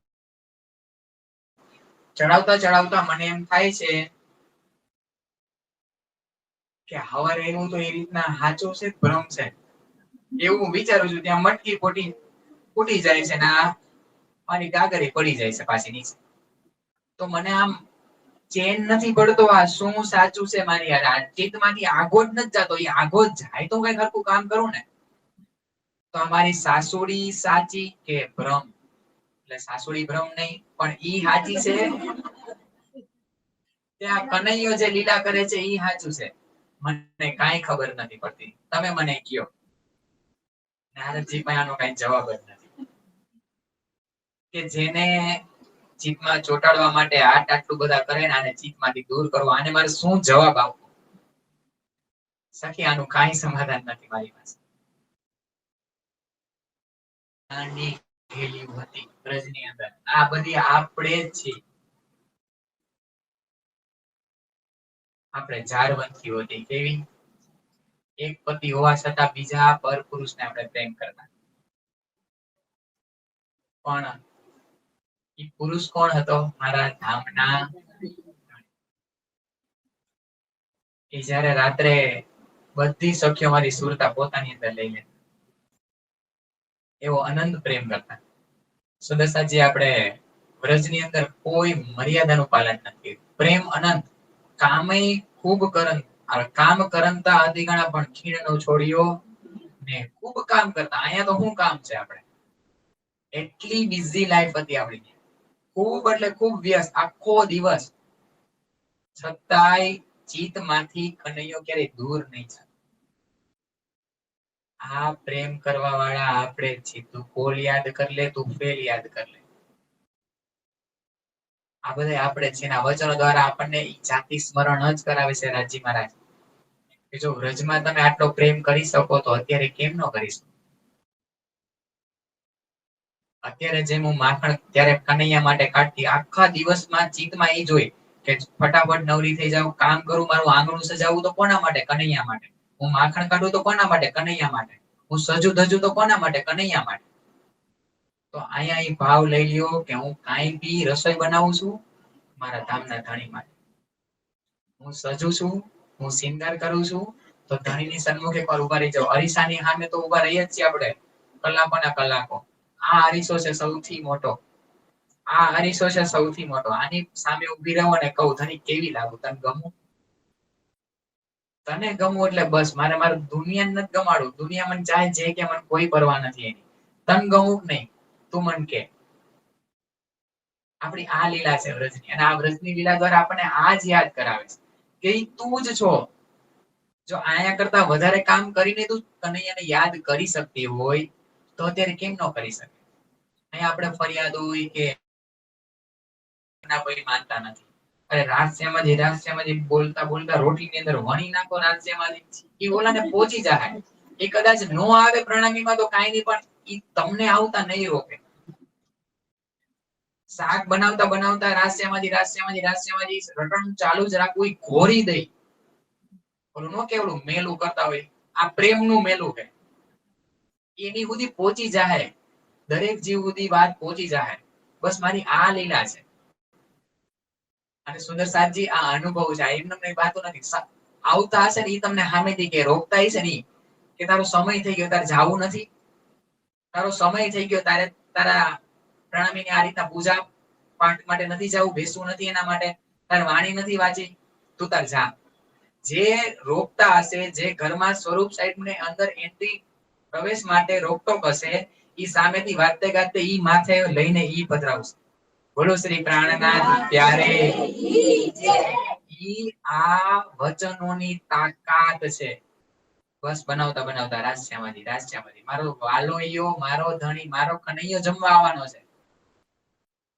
ચડાવતા ચડાવતા મને એમ થાય છે કે હવારે એવું તો એ રીતના સાચું છે ભ્રમ છે એવું હું વિચારું છું. ત્યાં મટકી ફૂટી જાય છે ને આ મારી ગાગરે પડી જાય છે પાછી નીચે. તો મને આમ ચેન નથી પડતો આ શું સાચું છે મારી યાર. આ ચિત્તમાંથી આગો જ નથી જતો. એ આગો જાય તો કઈ હરખું કામ કરું ને. તો અમારી સાસુડી સાચી કે ભ્રમ? એટલે સાસુડી ભ્રમ નહીં પણ ઈ સાચી છે. ત્યાં કનૈયો જે લીલા કરે છે ઈ સાચું છે. મને કાઈ ખબર નથી પડતી. તમે મને કયો. નારદજી પાસે આનો કઈ જવાબ જ નથી કે જેને ચિત્તમાં ચોટાડવા માટે આટલું બધા કરે ને આને ચિત્તમાંથી દૂર કરવો. આને મારે શું જવાબ આપવો? સખી આનું કાઈ સમાધાન નથી મારી પાસે. નાની ઢેલી હતી બ્રજની અંદર. આ બધી આપણે જ છીએ. આપણે જારવંતીઓ હતી કેવી? એક પતિ હોવા છતાં બીજા પર પુરુષને આપણે પ્રેમ કરતા. પણ એ પુરુષ કોણ હતો? મારા ધામના. એ જ્યારે રાત્રે બધી સખીઓ મારી સુરતા પોતાની અંદર લઈ લે એવો અનંત પ્રેમ કરતા. સુદર્શનજી આપણે વ્રજની અંદર કોઈ મર્યાદાનું પાલન નથી. પ્રેમ અનંત. કામે ખૂબ કામ કરંતા અધિગણા પણ ખીણનો છોડ્યો ને ખૂબ કામ કરતા. અહીંયા તો શું કામ છે આપણે? એટલી બિઝી લાઈફ હતી આપણી. ખૂબ એટલે ખૂબ વ્યસ્ત આખો દિવસ. છતાંય ચિત્તમાંથી કનૈયો ક્યારેય દૂર નહીં જાય. આ પ્રેમ કરવા વાળા આપણે જ છીએ. તું કોલ યાદ કર લે, તું ફેલ યાદ કર લે. આ બધા આપણે છે. એના વચનો દ્વારા આપણને જાતિ સ્મરણ જ કરાવે છે રાજી મહારાજ. કે જો વ્રજમાં તમે આટલો પ્રેમ કરી શકો તો અત્યારે કેમ ન કરી શકો? અત્યારે જેમ હું માખણ ત્યારે કનૈયા માટે કાઢતી, આખા દિવસમાં ચિત્તમાં એ જોઈ કે ફટાફટ નવરી થઈ જાવ, કામ કરું, મારું આંગણું સજાવું તો કોના માટે? કનૈયા માટે. હું માખણ કાઢું તો કોના માટે? કનૈયા માટે. હું સજુ ધજુ તો કોના માટે? કનૈયા માટે. તો અહીંયા એ ભાવ લઈ લ્યો કે હું કાંઈ બી રસોઈ બનાવું છું મારા ધામના ધણી માટે. હું સજુ છું, હું શિંગાર કરું છું તો ધણીની સન્મુખ એકવાર ઉભા રહી જાવ. અરીસાની સામે તો ઉભા રહીએ જ છીએ આપણે કલાકોના કલાકો. આ અરીસો છે સૌથી મોટો. આ અરીસો છે સૌથી મોટો. આની સામે ઉભી રહો અને કહું ધણી કેવી લાગુ? તને ગમું? તને ગમવું એટલે બસ. મારે દુનિયા નથી ગમાડું. દુનિયા મને ચાહે જે કે મને કોઈ પરવા નથી એની. તને ગમું કે નહીં તું મન કે. આપણી આ લીલા છે વ્રજની. અને આ વ્રજની લીલા દ્વારા આપણને આ જ યાદ કરાવે છે કે તું જ છો. જો આયા કરતા વધારે કામ કરીને તું કનૈયાને યાદ કરી શકતી હોય તો અત્યારે કેમ ન કરી શકે? અહીંયા આપણે ફરિયાદ હોય કે ના કોઈ માનતા નથી. અરે રાસ્યમાં બોલતા બોલતા રોટલીની અંદર વણી નાખો રાસ્યમાં એ ઓલાને પહોંચી જાય. એ કદાચ નો આવે પ્રણામીમાં તો કાંઈ નહીં, પણ એ તમને આવતા નહીં રોકે. શાક બનાવતા બનાવતા રાસ્યમાંથી રટણ ચાલુ જ રાખવું. એ ઘોરી દઈ ઓલું નો કેવડું મેલું કરતા હોય. આ પ્રેમનું મેલું છે. એની સુધી પહોંચી જાય. દરેક જીવ સુધી વાત પહોંચી જાય. બસ મારી આ લીલા છે. અને સુંદર સાતજી આ અનુભવ છે. એમને વાતો નથી. આવતા હશે ને એ તમને સામેથી કે રોકતા હશે ને કે તારો સમય થઈ ગયો, તારે જાવું નથી, તારો સમય થઈ ગયો, તારે તારા પ્રણામીની આ રીતના પૂજા પાઠ માટે નથી જવું, બેસવું નથી એના માટે, તારે વાણી નથી વાંચી, તું તાર જા. જે રોકતા હશે, જે ઘરમાં સ્વરૂપ સાહેબ ને અંદર એન્ટ્રી પ્રવેશ માટે રોકટોક હશે, ઈ સામેથી વાતે ગાતે ઈ માથે લઈને ઈ પધરાવશે. બોલો શ્રી પ્રાણનાથ પ્યારે. ઈ આ વચનોની તાકાત છે. બસ બનાવતા બનાવતા રાસ્યામાંથી મારો વાલોયો, મારો ધણી, મારો કનૈયો જમવા આવવાનો છે.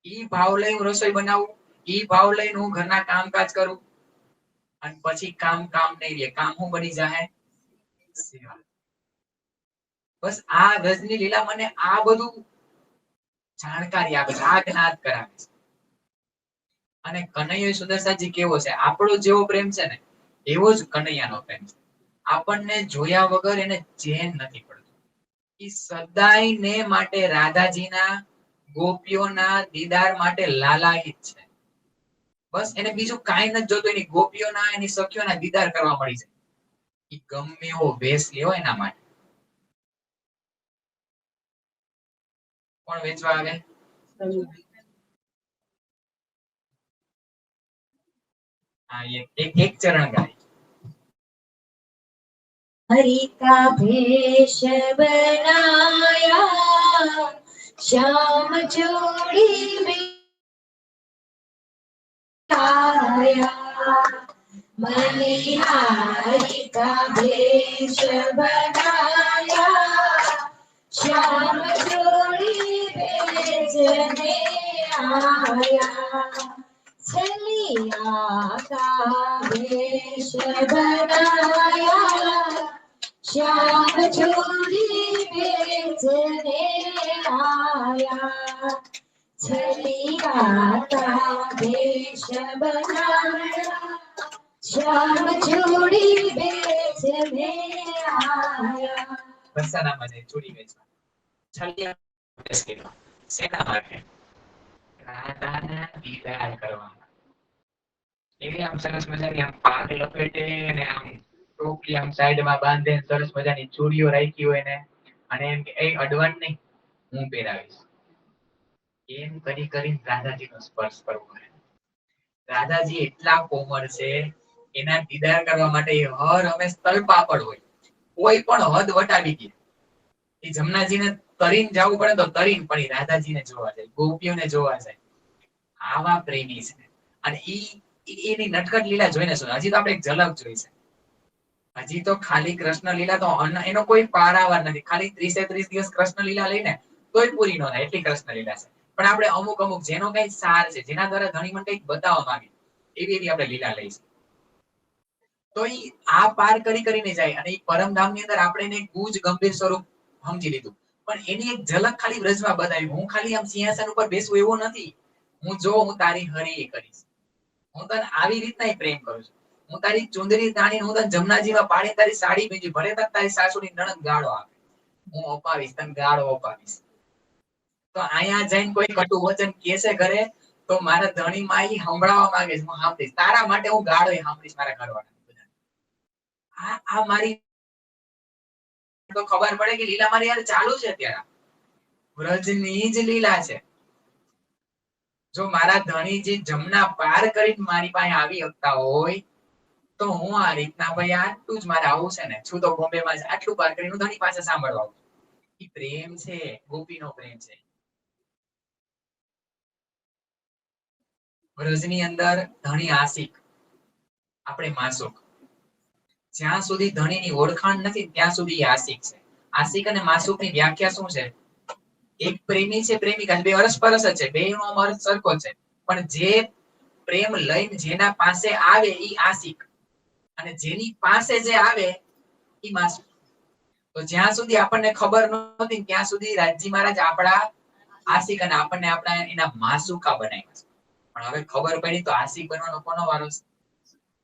ઈ ભાવ લઈ હું રસોઈ બનાવું, ઈ ભાવ લઈને હું ઘરના કામકાજ કરું. અને પછી કામ નહીં રહે. કામ હું બની જાય? સેવા. બસ આ રજની લીલા મને આ બધું જાણકારી આપે છે, આ જ્ઞાત કરાવે છે. અને કનૈયો સુદર્શનજી કેવો છે? આપણો જેવો પ્રેમ છે ને એવો જ કનૈયાનો પ્રેમ છે. આપણને જોયા વગર એને ચેન નથી પડતું. ઈ સદાયને માટે રાધાજીના ગોપીઓના દીદાર માટે લાલાયિત છે. બસ એને બીજું કાંઈ નથી જોતું, એની ગોપીઓના એની સખીઓના દીદાર કરવા મળી છે. ઈ ગમે એવો વેશ લેવો એના માટે. કોણ વેચવા આવે? હા, એક ચરણ ગાય. हरि का भेष बनाया श्याम जोड़ी में आया मणिहारी का भेष बनाया श्याम जोड़ी बेचने आया छलिया का भेष बनाया श्याम जोड़ी बेचने आया छलिया का भेष बनाया श्याम जोड़ी बेचने आया. વરસાદમાં જઈ ચૂડી વેચવા. છલિયા વેચ કર્યો. શેના માટે? રાધાના દીદાર કરવા. એવી આમ સરસ મજાની આમ પાઘ લપેટે ને આમ ટોપી આમ સાઈડમાં બાંધે, સરસ મજાની ચૂડીઓ રાખી હોય ને, અને એમ કે એ અડવાન નહીં, હું પહેરાવીશ. એમ કરી કરીને રાધાજીનો સ્પર્શ કરવો હોય. રાધાજી એટલા કોમળ છે, એના દીદાર કરવા માટે હર હંમેશ તલપાપડ હોય. કોઈ પણ હદ વટાવી દે. એ જમનાજીને તરીને જવું પડે તો તરીને, પણ એ રાધાજીને જોવા જાય, ગોપીઓને જોવા જાય. આવા પ્રેમી છે. અને એની નટખટ લીલા જોઈને શું, હજી તો આપણે એક ઝલક જોઈ છે. હજી તો ખાલી કૃષ્ણ લીલા તો એનો કોઈ પારાવાર નથી. ખાલી 30 દિવસ કૃષ્ણ લીલા લઈને તોય પૂરી ન થાય, એટલી કૃષ્ણ લીલા છે. પણ આપણે અમુક જેનો કઈ સાર છે, જેના દ્વારા ધણી મને કઈક બતાવવા માંગે, એવી આપણે લીલા લઈશું. તો ઈ આ પાર કરીને જાય, અને ઈ પરમધામ ની અંદર આપણે એને ગુજ ગંભીર સ્વરૂપ સમજી લીધું. પણ એની એક ઝલક ખાલી વ્રજમાં બતાવી. હું ખાલી આમ સિંહાસન ઉપર બેસવું એવું નથી. હું હું તારી હરી કરીશ. હું તને આવી રીતના પ્રેમ કરું છું. હું તારી ચુંદડી તાણી હું તને જમનાજીમાં પાડી તારી સાડી ભીંજી, ભલે તને તારી સાસુની નણંદ ગાળો આપે, હું અપાવીશ, તને ગાળો અપાવીશ. તો અહીંયા જઈને કોઈ કટુ વચન કેસે ઘરે, તો મારા ધણી માં ઈ સંભળાવવા માંગે છે, હું સાંભળીશ. તારા માટે હું ગાળો સાંભળીશ મારા ઘરવાળા. આ મારી તો ખબર પડે કે લીલા મારી યાર ચાલુ છે અત્યારે. વ્રજની જ લીલા છે. જો મારા ધણીજી જમના પાર કરીને મારી પાસે આવી શકતા હોય, તો હું આ રીતના ભાઈ આટલું જ મારે આવું છે ને, છું તો બોમ્બેમાં આટલું પાર કરીને ધણી પાસે સાંભળવા આવું. ઈ પ્રેમ છે, ગોપીનો પ્રેમ છે. વ્રજની અંદર ધણી આશિક, આપણે માસુક. જ્યાં સુધી ધણીની ઓળખાણ નથી ત્યાં સુધી આશિક છે. આશિક અને માસુકની વ્યાખ્યા શું છે? એક પ્રેમી છે, પ્રેમિકા, બે અરસપરસ જ છે, બેયનો અર્થ સરખો છે. પણ જે પ્રેમ લઈને જેના પાસે આવે ઈ આશિક, અને જેની પાસે જે આવે ઈ માસુક. તો જ્યાં સુધી આપણને ખબર નહોતી ત્યાં સુધી રાજજી મહારાજ આપણા આશિક અને આપણને આપણા એના માસુકા બનાવ્યા. પણ હવે ખબર પડી તો આશિક બનવાનો કોનો વારો છે?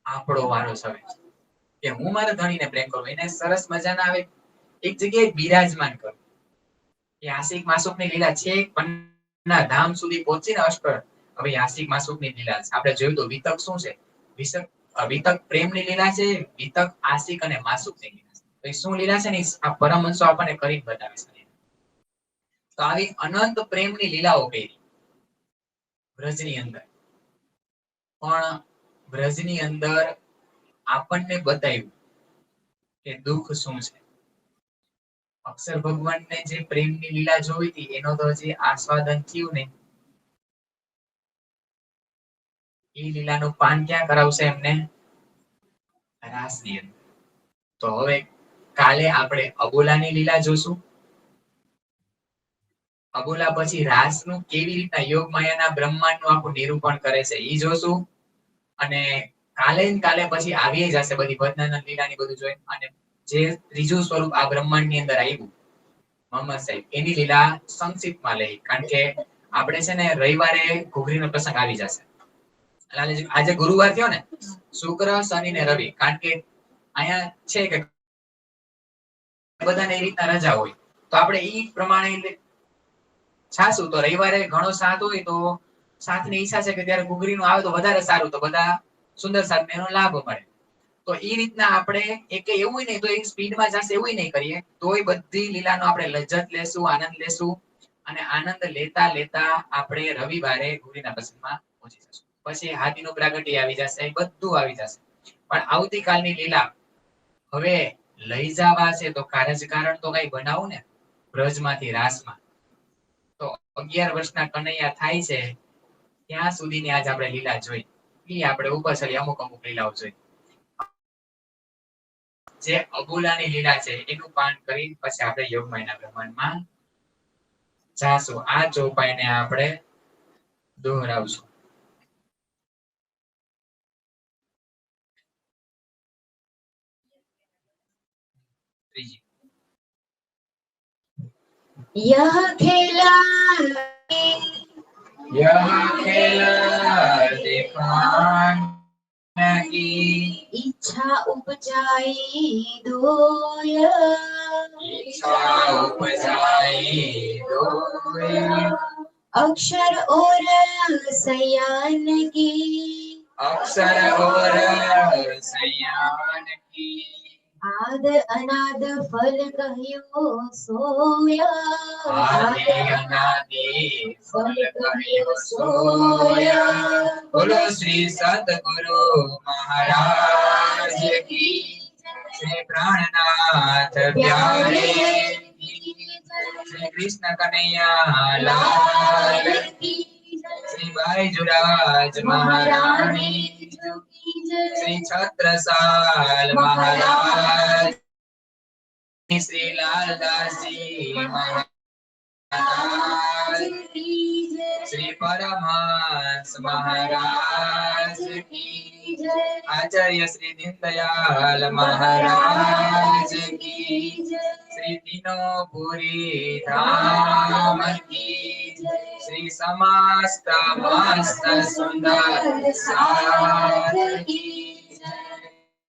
આપણો વારો છે. કે હું મારા ધણીને પ્રેમ કરું, એને સરસ મજાના આવે એક જગ્યાએ બિરાજમાન કરું. એ આશિક માસુકની લીલા છે, પન્ના ધામ સુધી પહોંચીને અષ્ટર. હવે આશિક માસુકની લીલા છે. આપણે જોયું તો વિતક શું છે? વિતક પ્રેમની લીલા છે, વિતક આશિક અને માસુકની લીલા છે. તો શું લીલા છે ને આ પરમહંસો આપણને કરીને બતાવે છે. તો આવી અનંત પ્રેમની લીલાઓ કરી વ્રજની અંદર. પણ વ્રજની અંદર આપણને બતાવ્યું કે દુઃખ શું છે. અક્ષર ભગવાનને જે પ્રેમની લીલા જોઈ હતી એનો તો હજી આસ્વાદન થયું નહીં. એ લીલાનું પાન ક્યાં કરાવશે એમને? રાસની અંદર. તો હવે કાલે આપણે અબોલાની લીલા જોશું. અબોલા પછી રાસનું કેવી રીતના યોગ માયાના બ્રહ્માંડનું આખું નિરૂપણ કરે છે એ જોશું. અને કાલે પછી આવી જશે બધી ભજનાનંદ લીલાની બધું જોઈ. અને જે ત્રીજું સ્વરૂપ આ બ્રહ્માંડની અંદર આવ્યું મોહમ્મદ સાહેબ, એની લીલા સંક્ષિપ્તમાં લઈ. કારણ કે આપણે છે ને રવિવારે ઘૂઘરીનો પ્રસંગ આવી જશે. આજે ગુરુવાર થયો ને, શુક્ર શનિ ને રવિ. કારણ કે અહીંયા છે કે બધાને એ રીતના રજા હોય, તો આપણે ઈ પ્રમાણે છાસું. તો રવિવારે ઘણો સાથ હોય તો સાથની ઈચ્છા છે કે ત્યારે ઘૂઘરીનું આવે તો વધારે સારું, તો બધા સુંદર સાથ એનો લાભ મળે. તો ઈ રીતના આપણે એક એવું નહીં તો એક સ્પીડમાં જશે એવું નહીં કરીએ, તોય બધી લીલાનો આપણે લજ્જત લેશું, આનંદ લેશું, અને આનંદ લેતા લેતા આપણે રવિવારે ઘૂઘરીના પ્રસંગમાં પહોંચી જશું. પછી હાથીનું પ્રાગટ્ય આવી જશે, બધું આવી જશે. પણ આવતીકાલની લીલા હવે લઈ જવા છે તો કારણ તો કઈ બનાવું ને, બ્રજમાંથી રાસમાં. તો 11 વર્ષના કનૈયા થાય છે ત્યાં સુધીની આજ આપણે લીલા જોઈ. ઈ આપણે ઉપર ચડી અમુક લીલાઓ જોઈ. જે અબુલાની લીલા છે એનું પાન કરી પછી આપણે યોગમાયાના બ્રહ્માંડમાં જાશું. આ ચોપાઈને આપણે દોહરાવશું. ત્રીજી, यह खेला दिखाने की इच्छा उपजाई दोय, इच्छा उपजाई दोय, अक्षर और सयान की, अक्षर और सयान की, आद अनाद फल कहियो सोया, आदि अनादि फल कहियो सोया। बोलो श्री सतगुरु महाराज की, श्री प्राणनाथ प्यारे की, श्री कृष्ण कन्हैया लाल की, श्री बाईजुराज महारानी, श्री छत्रसाल महाराज, श्री लालदास जी महाराज, श्री परमहंस महाराज की, आचार्य श्री दीनदयाल महाराज की, श्री तीनों-पुरी धाम की, श्री समस्त मस्त सुंदर सार की।